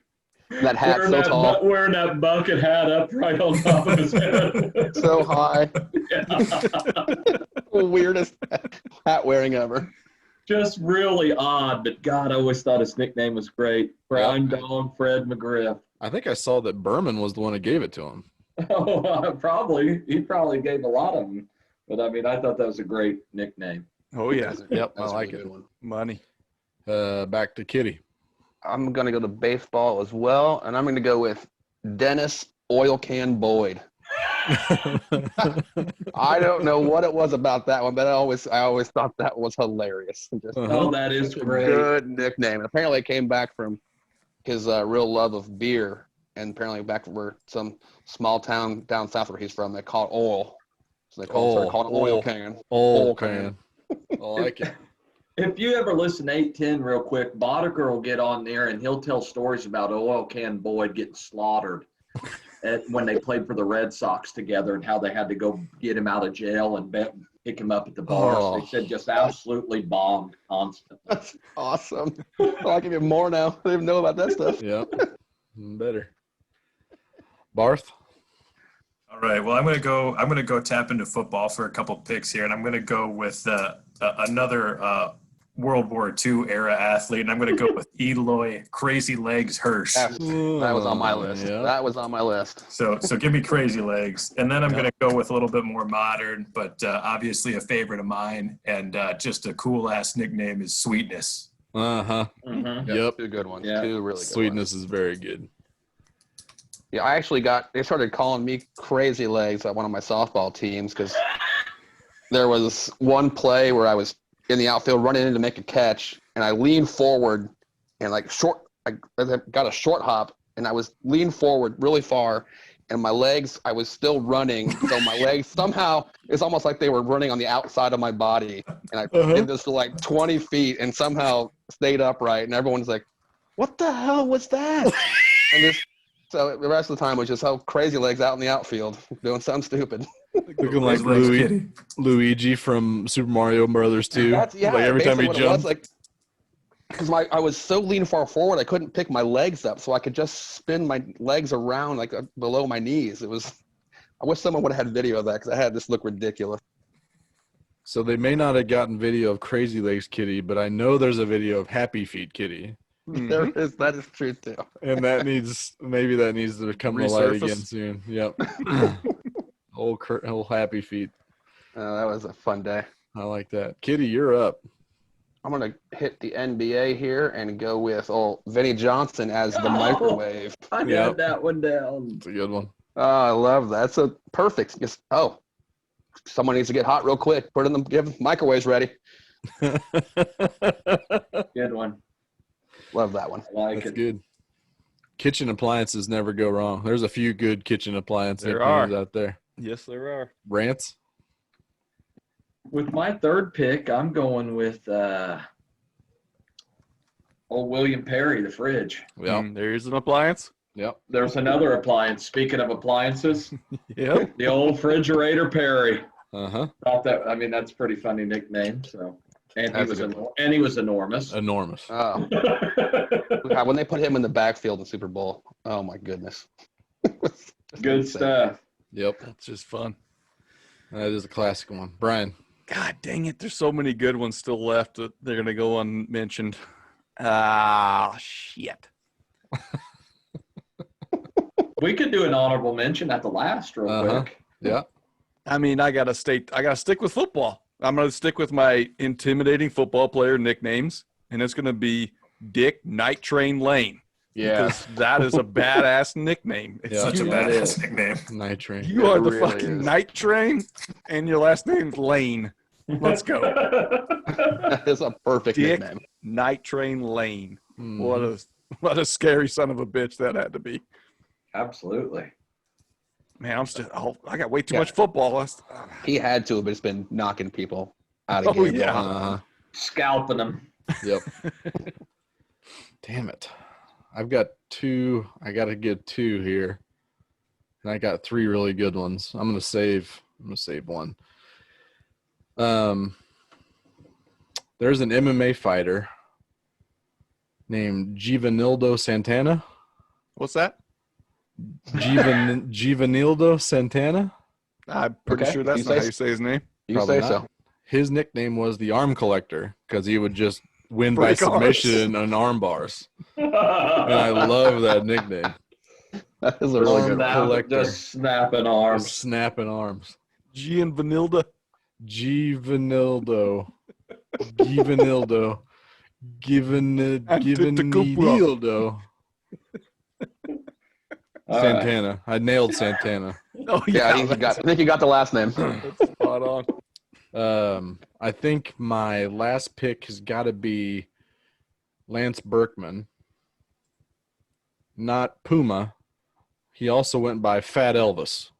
That hat so tall, Wearing that bucket hat up right on top of his head. so high. Yeah. Weirdest hat wearing ever. Just really odd, but God, I always thought his nickname was great. Crime Dog Fred McGriff. I think I saw that Berman was the one who gave it to him. Oh, probably. He probably gave a lot of them. But, I mean, I thought that was a great nickname. Oh, yeah. Yep, I That's a like really it. good one. Money. Back to Kitty. I'm going to go to baseball as well, and I'm going to go with Dennis Oil Can Boyd. I don't know what it was about that one, but I always thought that was hilarious. Just Oh, that is a great. good nickname. And apparently it came back from his real love of beer, and apparently back where some small town down south where he's from, they call it oil. So they started calling it oil can. Oil Oil can. I like it. If you ever listen to 810 real quick, Boddicker will get on there and he'll tell stories about Oil Can Boyd getting slaughtered when they played for the Red Sox together and how they had to go get him out of jail and pick him up at the bars. Oh. They said just absolutely bombed constantly. That's awesome. Well, I can give more now. I didn't even know about that stuff. Yep. Better. Barth. All right. Well, I'm gonna go tap into football for a couple picks here, and I'm gonna go with another World War II era athlete, and I'm gonna go with Eloy Crazy Legs Hirsch. That was on my list. Yeah. That was on my list. So give me Crazy Legs, and then I'm gonna go with a little bit more modern, but obviously a favorite of mine, and just a cool ass nickname is Sweetness. Uh-huh. Mm-hmm. Yep. Two good ones. Yeah. Two really good Sweetness is very good. ones. Yeah, I actually they started calling me Crazy Legs at one of my softball teams because there was one play where I was in the outfield running in to make a catch, and I leaned forward and I got a short hop, and I was leaned forward really far, and my legs, I was still running, so my legs somehow, it's almost like they were running on the outside of my body, and I did this for like 20 feet and somehow stayed upright, and everyone's like, what the hell was that? So the rest of the time was just how Crazy Legs out in the outfield doing something stupid. Looking like Luigi from Super Mario Brothers 2. Like Every time he jumped. Because I was so lean far forward, I couldn't pick my legs up, so I could just spin my legs around like below my knees. I wish someone would have had video of that because I had this look ridiculous. So they may not have gotten video of Crazy Legs Kitty, but I know there's a video of Happy Feet Kitty. That is true too. And that needs to come to light again Resurface. soon. Yep. Whole happy feet. That was a fun day. I like that. Kitty, you're up. I'm gonna hit the NBA here and go with old Vinny Johnson as the Oh! microwave. I Yep. had that one down. It's a good one. Oh, I love that. That's a perfect. Just someone needs to get hot real quick. Put in the microwaves ready. Good one. Love that one. I like That's it. good. Kitchen appliances never go wrong. There's a few good kitchen appliance There nicknames are. out there. Yes, there are. Rants? With my third pick, I'm going with old William Perry, the fridge. Yep. There's an appliance. Yep. There's another appliance. Speaking of appliances, Yep. the old refrigerator Perry. Uh-huh. Thought that. I mean, that's a pretty funny nickname. So, and That's he a was good he was enormous. Enormous. Oh, God, when they put him in the backfield in the Super Bowl, oh my goodness. Good Insane. stuff. Yep. That's just fun. That is a classic one. Brian. God dang it. There's so many good ones still left that they're going to go unmentioned. Shit. We could do an honorable mention at the last, real Uh-huh. quick. Yeah. I mean, I gotta stick with football. I'm gonna stick with my intimidating football player nicknames, and it's gonna be Dick Night Train Lane. Yeah. Because that is a badass nickname. It's Such a Yeah, badass it is. nickname. Night train. you are It the really fucking is. night train, and your last name's Lane. Let's go. That is a perfect Dick nickname. Night Train Lane. Mhm. What a scary son of a bitch that had to be. Absolutely. Man, I got way too Yeah. much football. He had to, but it's been knocking people out of Oh, games. yeah. Uh-huh. Scalping them. Yep. Damn it. I've got two. I got to get two here. And I got three really good ones. I'm going to save one. There's an MMA fighter named Givanildo Santana. What's that? Givanildo Santana. I'm pretty Okay. sure that's You not say how you say his name. You Probably say not. so. His nickname was the Arm Collector because he would just win by Break arms. submission on arm bars. And I love that nickname. That is a really good one. Collector. Just snapping arms. Just snapping arms. G and Vanilda. Givanildo. Givanildo. Givanildo. All right. Santana. I nailed Santana. Oh Yeah, I think you got the last name. that's spot on. I think my last pick has got to be Lance Berkman. Not Puma. He also went by Fat Elvis.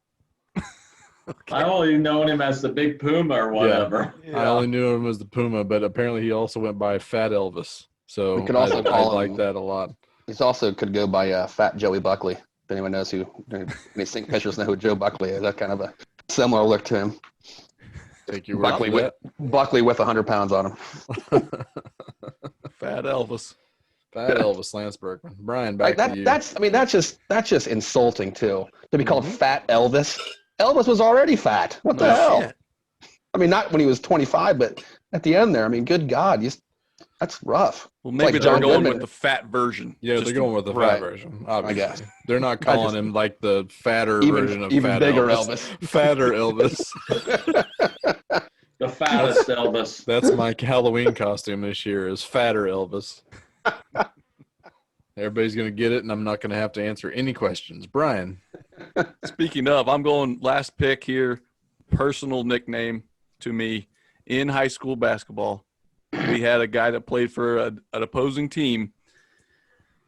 I only known him as the Big Puma or whatever. I only knew him as the Puma, but apparently he also went by Fat Elvis. So We could also I call like him- that a lot. He's also could go by Fat Joey Buckley. If anyone knows any sync pictures know who Joe Buckley is, that kind of a similar look to him. Thank you. Buckley with 100 pounds on him. Fat Elvis. Fat Elvis, Lance Berkman. Brian, back Like to you. that's just insulting too. To be called Fat Elvis. Elvis was already fat. What the hell? Shit. I mean, not when he was 25, but at the end there. I mean, good God, that's rough. Well, It's maybe like they're John going Goodman. with the fat version. Yeah, Just they're going with the fat right. version, obviously. guess. They're not calling him like the fatter version of Even Fat bigger Elvis. Elvis. Fatter Elvis. The fattest Elvis. That's my Halloween costume this year is Fatter Elvis. Everybody's going to get it, and I'm not going to have to answer any questions. Brian. Speaking of, I'm going last pick here. Personal nickname to me in high school basketball. We had a guy that played for an opposing team.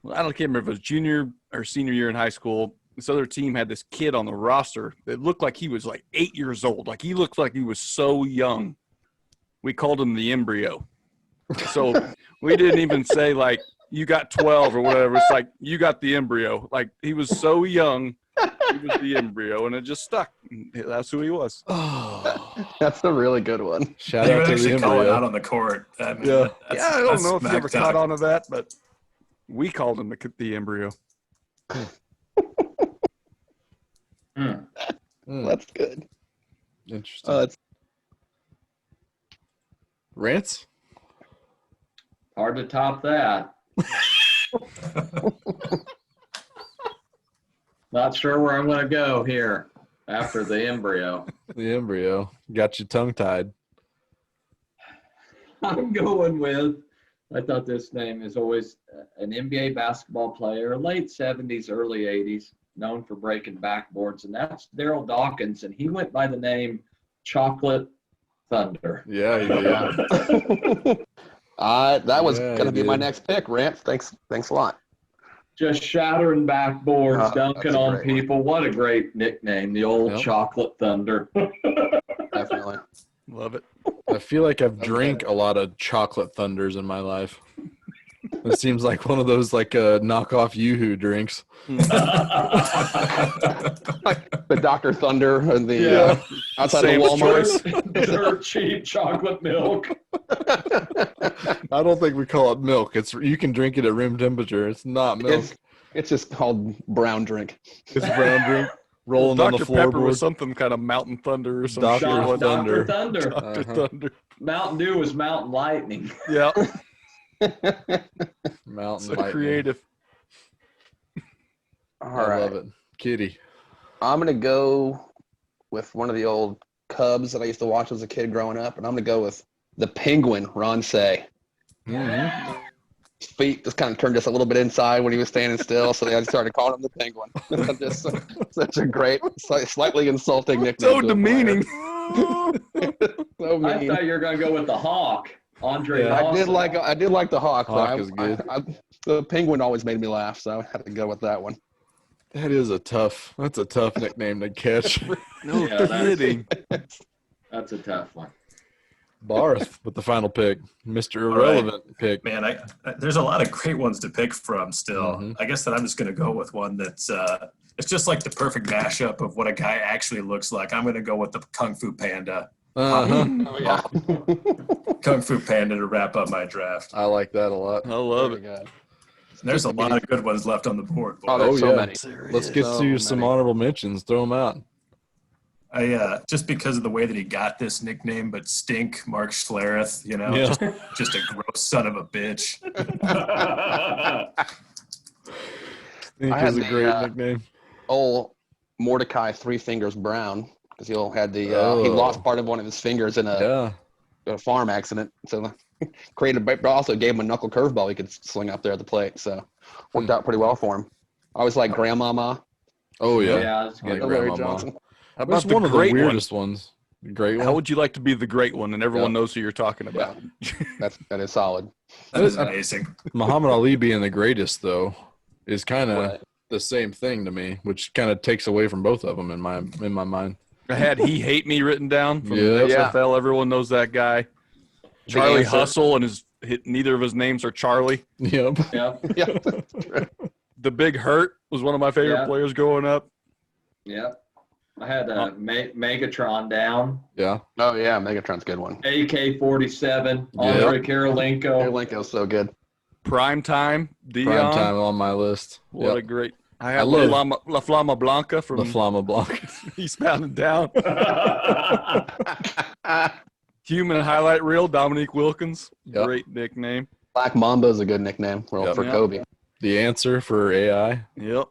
Well, I can't remember if it was junior or senior year in high school. This other team had this kid on the roster that looked like he was like 8 years old. Like he looked like he was so young. We called him the embryo. So we didn't even say like you got 12 or whatever. It's like you got the embryo. Like he was so young. He was the embryo, and it just stuck. That's who he was. Oh, That's a really good one. shout You out would to the actually call it embryo. out on the court. I mean, Yeah. that's- I don't that's know if you ever smack caught talk. on to that, but we called him the embryo. Hmm. That's good. Interesting. That's Rants? Hard to top that. Not sure where I'm going to go here after the embryo. The embryo got you tongue-tied. I'm going with, I thought this name is always an NBA basketball player, late 70s, early 80s, known for breaking backboards, and that's Daryl Dawkins, and he went by the name Chocolate Thunder. Yeah, he did. That was Yeah, going to he be my did. next pick, Rance. Thanks a lot. Just shattering backboards, dunking that's a on great one. people. What a great nickname, the old Yep. Chocolate Thunder. Definitely. Love it. I feel like I've Okay. drank a lot of chocolate thunders in my life. It seems like one of those like knockoff Yoo-hoo drinks. The Dr. Thunder and the Yeah. outside Sam's of Walmart. Dirt cheap chocolate milk. I don't think we call it milk. It's you can drink it at room temperature. It's not milk. It's just called brown drink. It's brown drink rolling on the Dr. Pepper was floorboard. something kind of Mountain Thunder or some Dr. shit. Dr. Thunder. Thunder. Dr. Uh-huh. Thunder. Mountain Dew was Mountain Lightning. Yeah. Mountain So Lightning. creative. All I right. love it. Kitty. I'm going to go with one of the old Cubs that I used to watch as a kid growing up, and I'm going to go with the Penguin, Ron Say. Mm-hmm. His feet just kind of turned just a little bit inside when he was standing still, so I started calling him the Penguin. Just such a great, slightly insulting nickname. So to a player. demeaning. So I mean. thought you were going to go with the Hawk, Andre Yeah. Dawson. I did like the Hawk. Hawk but is good. The Penguin always made me laugh, so I had to go with that one. That's a tough nickname to catch. No Yeah, that's- kidding. That's a tough one. Barth with the final pick. Mr. All right. Irrelevant pick. Man, there's a lot of great ones to pick from still. Mhm. I guess that I'm just going to go with one that's it's just like the perfect mashup of what a guy actually looks like. I'm going to go with the Kung Fu Panda. Uh-huh. Oh yeah, Kung Fu Panda to wrap up my draft. I like that a lot. I love it. Very good. There's a lot of good ones left on the board. Oh, boys. there's so yeah. many. Let's get So to some many. honorable mentions. Throw them out. I just because of the way that he got this nickname, but Stink, Mark Schlereth, Yeah. just a gross son of a bitch. I think I it was had a the, great nickname. Old Mordecai Three Fingers Brown, because he had the he Oh. lost part of one of his fingers in Yeah. a farm accident. So created, but also gave him a knuckle curveball he could sling up there at the plate. So worked out pretty well for him. I always like Grandmama. Oh, yeah. Yeah, that's I like good. Larry Grandmama. Johnson. How That's about the one of the great one? weirdest ones. The great How one. would you like to be the great one? And everyone Yeah. knows who you're talking about. That is solid. That is amazing. Muhammad Ali being the greatest, though, is kind of Right. the same thing to me, which kind of takes away from both of them in my mind. I had He Hate Me written down from Yeah. the XFL. Everyone knows that guy. Charlie answer. Hustle, and neither of his names are Charlie. Yep. Yep, Yeah. The Big Hurt was one of my favorite Yeah. players growing up. yep. I had Megatron down, Yeah. Oh yeah, Megatron's a good one. AK-47, Andre Karolinko. Karolinko's so good. Prime Time, Dion. Prime time on my list. What a Yep. great. I I had love- La Flama Blanca from La Flama Blanca. Eastbound and Down. Human highlight reel, Dominique Wilkins. Yep. Great nickname. Black Mamba's a good nickname for Yep. Yep. Kobe. The Answer for AI. Yep.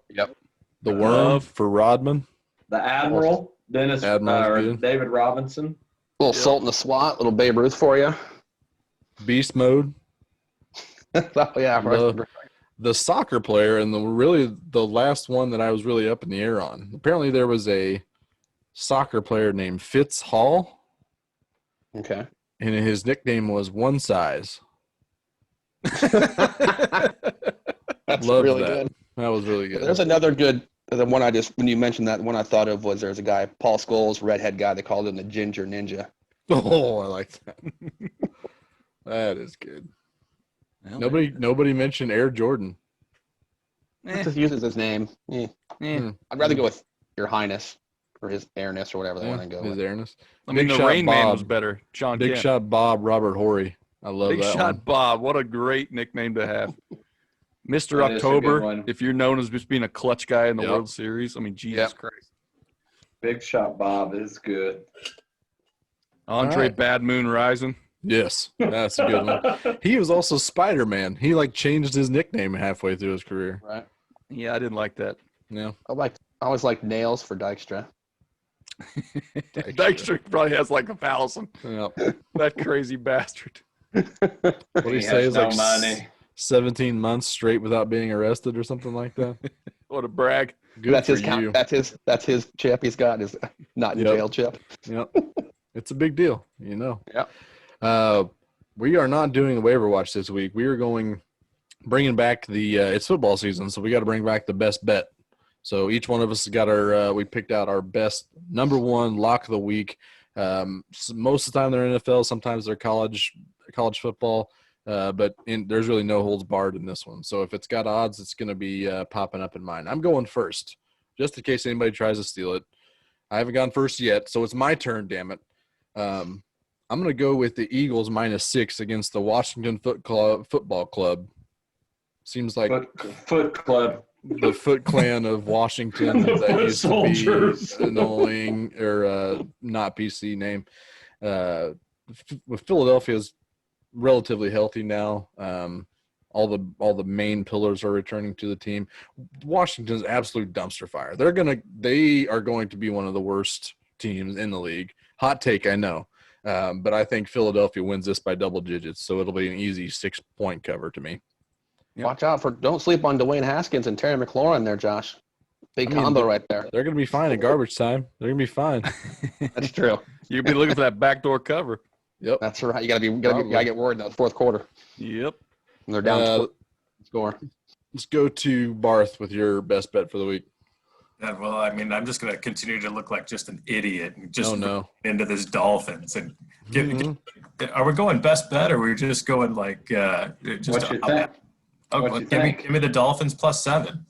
The Worm Love. for Rodman. The Admiral, Dennis Admiral's or good. David Robinson. Little Yep. Salt in the SWAT, little Babe Ruth for you. Beast Mode. Oh yeah, Love. The soccer player, and the last one that I was really up in the air on. Apparently there was a soccer player named Fitz Hall, Okay. and his nickname was One Size. That's Loved really that. good. That was really good. There's another good. The one when you mentioned that, one I thought of was there's a guy, Paul Scholes, redhead guy. They called him the Ginger Ninja. Oh, I like that. That is good. Nobody mentioned Air Jordan. He just uses his name. Hmm. I'd rather go with Your Highness or His Airness or whatever they want to go His with. airness. I mean, Big the Shot Rain Man Bob. was better. John Big Kent. Shot Bob Robert Horry. I love Big that Shot one. Bob. What a great nickname to have. Mr. That is a good October, one. if you're known as just being a clutch guy in the Yep. World Series, I mean, Jesus Yep. Christ. Big Shot Bob is good. Andre right. Bad Moon Rising. Yes, that's a good one. He was also Spider-Man. He like changed his nickname halfway through his career. Right. Yeah, I didn't like that. Yeah. I always like Nails for Dykstra. Dykstra probably has like 1,000. Yep. That crazy bastard. What do you He say? has It's no like money. 17 months straight without being arrested or something like that. What a brag. Good That's for his you. that's his chip he's got is not in Yep. jail chip. Yep. It's a big deal, you know. Yeah. We are not doing the waiver watch this week. We are bringing back it's football season, so we got to bring back the best bet. So each one of us got we picked out our best number one lock of the week. Most of the time they're NFL, sometimes they're college football, but there's really no holds barred in this one. So if it's got odds, it's going to be popping up in mine. I'm going first, just in case anybody tries to steal it. I haven't gone first yet, so it's my turn, damn it. I'm going to go with the Eagles -6 against the Washington Football Club. Seems like Foot Club. the Foot Clan of Washington The that Foot used Soldiers. to be annoying or not PC name. With Philadelphia's relatively healthy now, all the main pillars are returning to the team. Washington's absolute dumpster fire. They are going to be one of the worst teams in the league. Hot take, I know. But I think Philadelphia wins this by double digits, so it'll be an easy 6-point cover to me. Yep. Watch out don't sleep on Dwayne Haskins and Terry McLaurin there, Josh. Big combo right there. They're going to be fine at garbage time. They're going to be fine. That's true. You'd be looking for that backdoor cover. Yep. That's right. You gotta get worried in the fourth quarter. Yep. And they're down score. Let's go to Barth with your best bet for the week. Yeah, well, I mean, I'm just going to continue to look like just an idiot and just into this Dolphins and are we going best bet or are we just going like just What you think? Give me the Dolphins +7.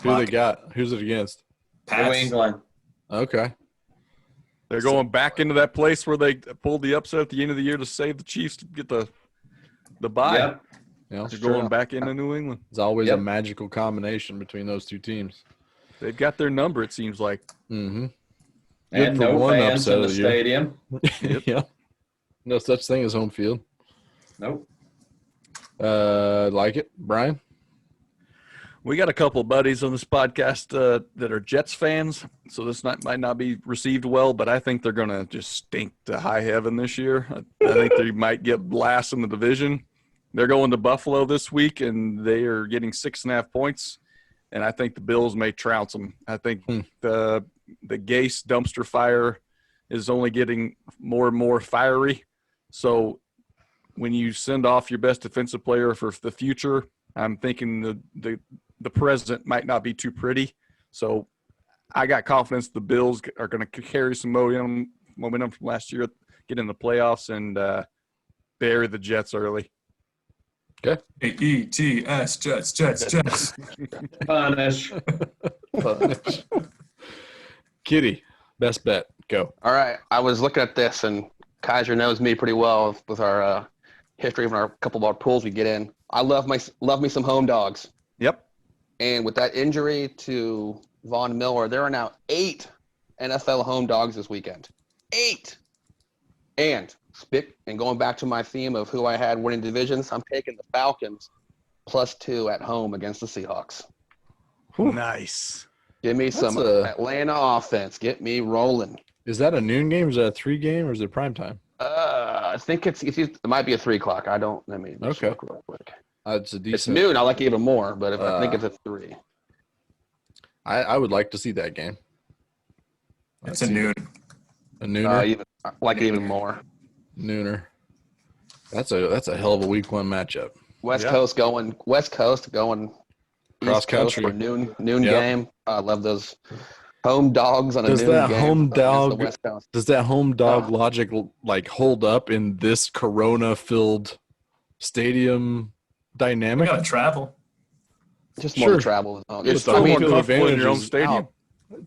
Who they got? Who's it against? New Pats. England. Okay. They're going back into that place where they pulled the upset at the end of the year to save the Chiefs to get the bye. Yep. Yeah, They're going back into New England. It's always Yep. a magical combination between those two teams. They've got their number, it seems like. Mm-hmm. And for no one fans upset in the of the year. stadium. Yeah. No such thing as home field. Nope. Like it, Brian? We got a couple of buddies on this podcast that are Jets fans, so this might not be received well, but I think they're going to just stink to high heaven this year. I think they might get last in the division. They're going to Buffalo this week, and they are getting 6.5 points, and I think the Bills may trounce them. I think the Gase dumpster fire is only getting more and more fiery. So when you send off your best defensive player for the future, I'm thinking the present might not be too pretty. So I got confidence the Bills are going to carry some momentum from last year, get in the playoffs, and bury the Jets early. Okay. AETS, Jets. Punish. Kitty, best bet. Go. All right. I was looking at this, and Kaiser knows me pretty well with our history of our couple of our pools we get in. I love me some home dogs. Yep. And with that injury to Von Miller, there are now 8 NFL home dogs this weekend. 8. And going back to my theme of who I had winning divisions, I'm taking the Falcons +2 at home against the Seahawks. Nice. Give me some Atlanta offense. Get me rolling. Is that a noon game? Is that a 3 game or is it prime time? I think it might be a 3 o'clock. Let me just Okay. look real quick. It's a decent. It's noon. I like it even more, but I think it's a 3. I would like to see that game. It's a noon. A nooner. I like it even more. Nooner. That's a hell of a week 1 matchup. West Coast going cross East Coast country for noon Yep. game. I love those home dogs on a Does noon that game home against the dog- West Coast. Does that home dog logic like hold up in this Corona-filled stadium We dynamic? got to travel. Just more Sure. to travel. It's It's still still I mean, more the comfortable in your own advantage is stadium. Oh. out.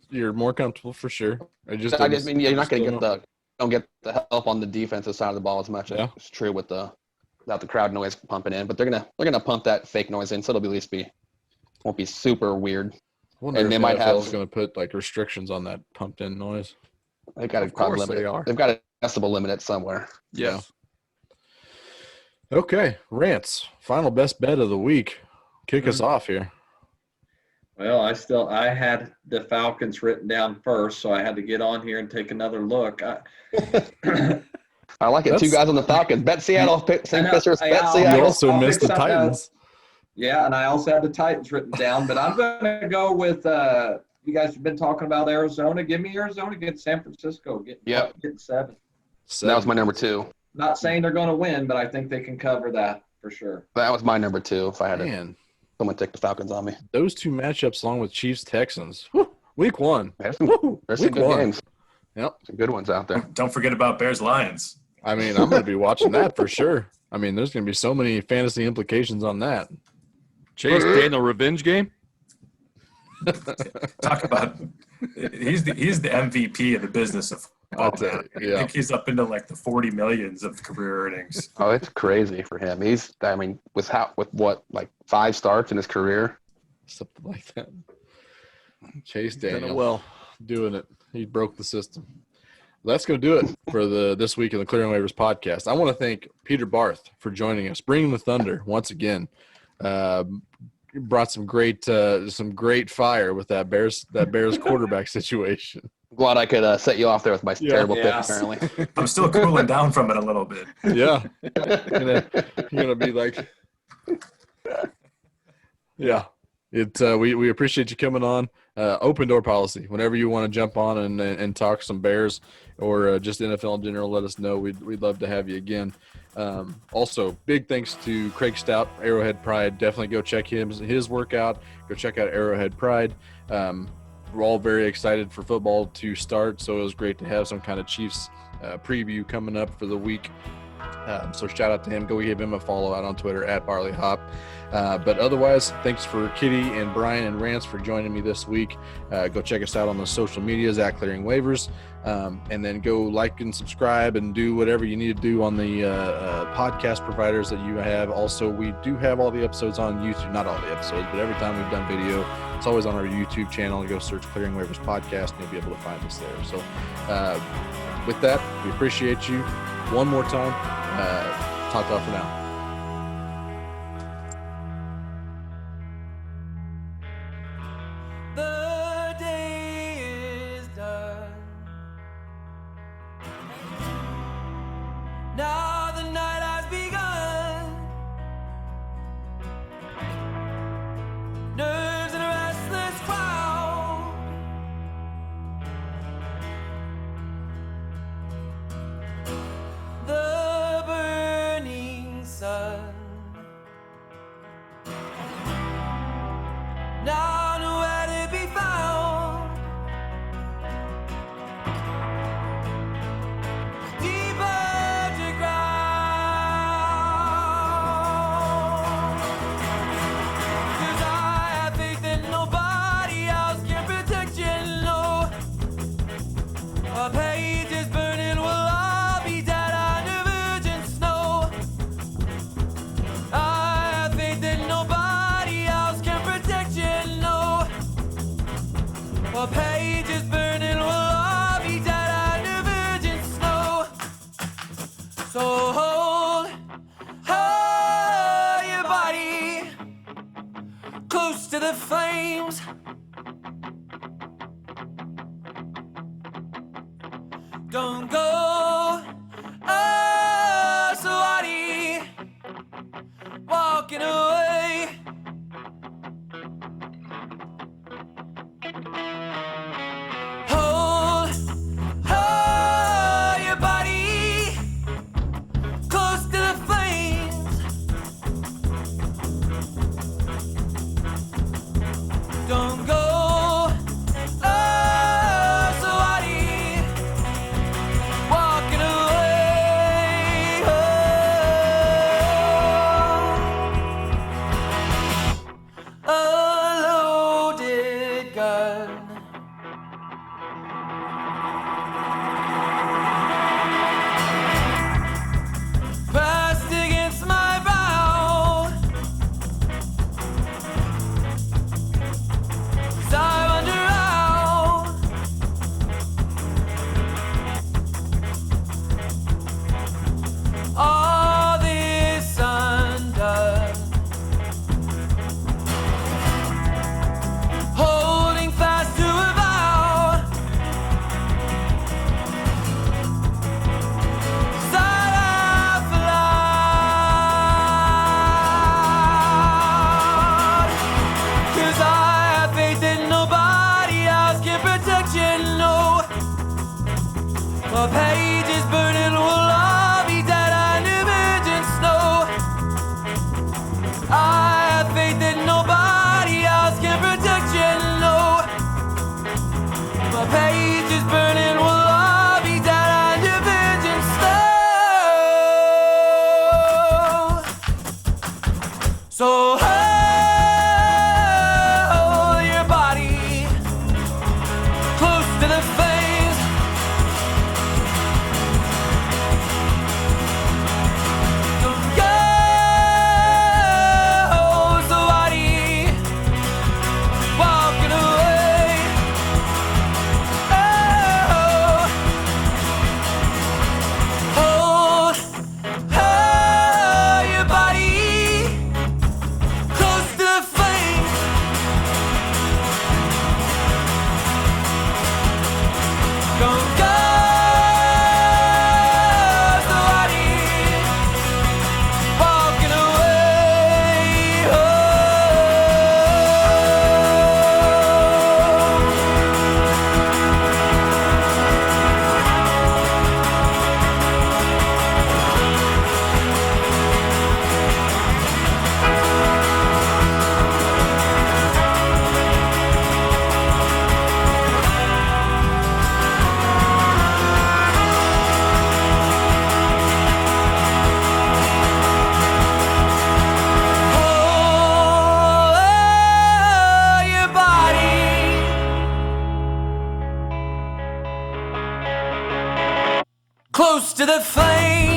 You're more comfortable for sure. You're not going to don't get the help on the defensive side of the ball as much. Yeah. It's true without the crowd noise pumping in, but they're gonna pump that fake noise in, so it'll at least won't be super weird. Wonder and if they might NFL is have- going to put like restrictions on that pumped in noise. They got Of course they limit. are. They've got a decibel limit it somewhere. Yes. Okay, Rants, final best bet of the week. Kick us off here. Well, I had the Falcons written down first, so I had to get on here and take another look. I like it. Two guys on the Falcons. Bet Seattle. St. Pictures. Bet You Seattle. also missed the Titans. Yeah, and I also had the Titans written down, but I'm going to go with you guys have been talking about Arizona. Give me Arizona against San Francisco. Getting 7. That was my number 2. Not saying they're going to win, but I think they can cover that for sure. That was my number 2. If I had Man, someone take the Falcons on me. those two matchups along with Chiefs Texans. Week 1. There's some good games. Yep. Some good ones out there. Don't forget about Bears Lions. I mean, I'm going to be watching that for sure. I mean, there's going to be so many fantasy implications on that. Chase Daniel revenge game. Talk about he's the MVP of the business of football. I think he's up into like the 40 millions of career earnings. Oh, it's crazy for him. With what, like 5 starts in his career? Something like that. Chase Daniel. Doing it. He broke the system. That's going to do it for this week in the Clearing Waivers podcast. I want to thank Peter Barth for joining us, bringing the thunder once again. Brought some great fire with that Bears quarterback situation. Glad I could set you off there with my terrible pick. Apparently, I'm still cooling down from it a little bit. Yeah, you're gonna be like, yeah. We appreciate you coming on. Open door policy. Whenever you want to jump on and talk some Bears or just NFL in general, let us know. We'd love to have you again. Also, big thanks to Craig Stout, Arrowhead Pride. Definitely go check his workout. Go check out Arrowhead Pride. We're all very excited for football to start, so it was great to have some kind of Chiefs preview coming up for the week. So shout out to him. Go give him a follow out on Twitter at BarleyHop. But otherwise, thanks for Kitty and Brian and Rance for joining me this week. Go check us out on the social medias at Clearing Waivers. And then go like and subscribe and do whatever you need to do on the podcast providers that you have. Also, we do have all the episodes on YouTube. Not all the episodes, but every time we've done video, it's always on our YouTube channel. Go search Clearing Waivers Podcast and you'll be able to find us there. So with that, we appreciate you. One more time, talk to you for now. The day is done. Now the night has begun. Nerves in a restless crowd. The burning sun. Now nowhere to be found. Deep underground. 'Cause I have faith that nobody else can protect you, no. A page is burning, we'll all be dead under virgin snow. I have faith that nobody else can protect you, no. A page is burning, we'll all be dead under virgin snow. So hold your body close to the flames. Don't go so haughty, walking away. Hold your body close to the flames. Don't go so haughty, walking away. A page is burning, we'll all be dead under virgin snow. I have faith that nobody else can protect you, no. A page is burning, we'll all be dead under virgin snow. So hold your body close to the flames. Don't go somebody walking away. Oh, hold your body close to the flames. Don't go somebody walking away. Oh. Hold your body close to the flame.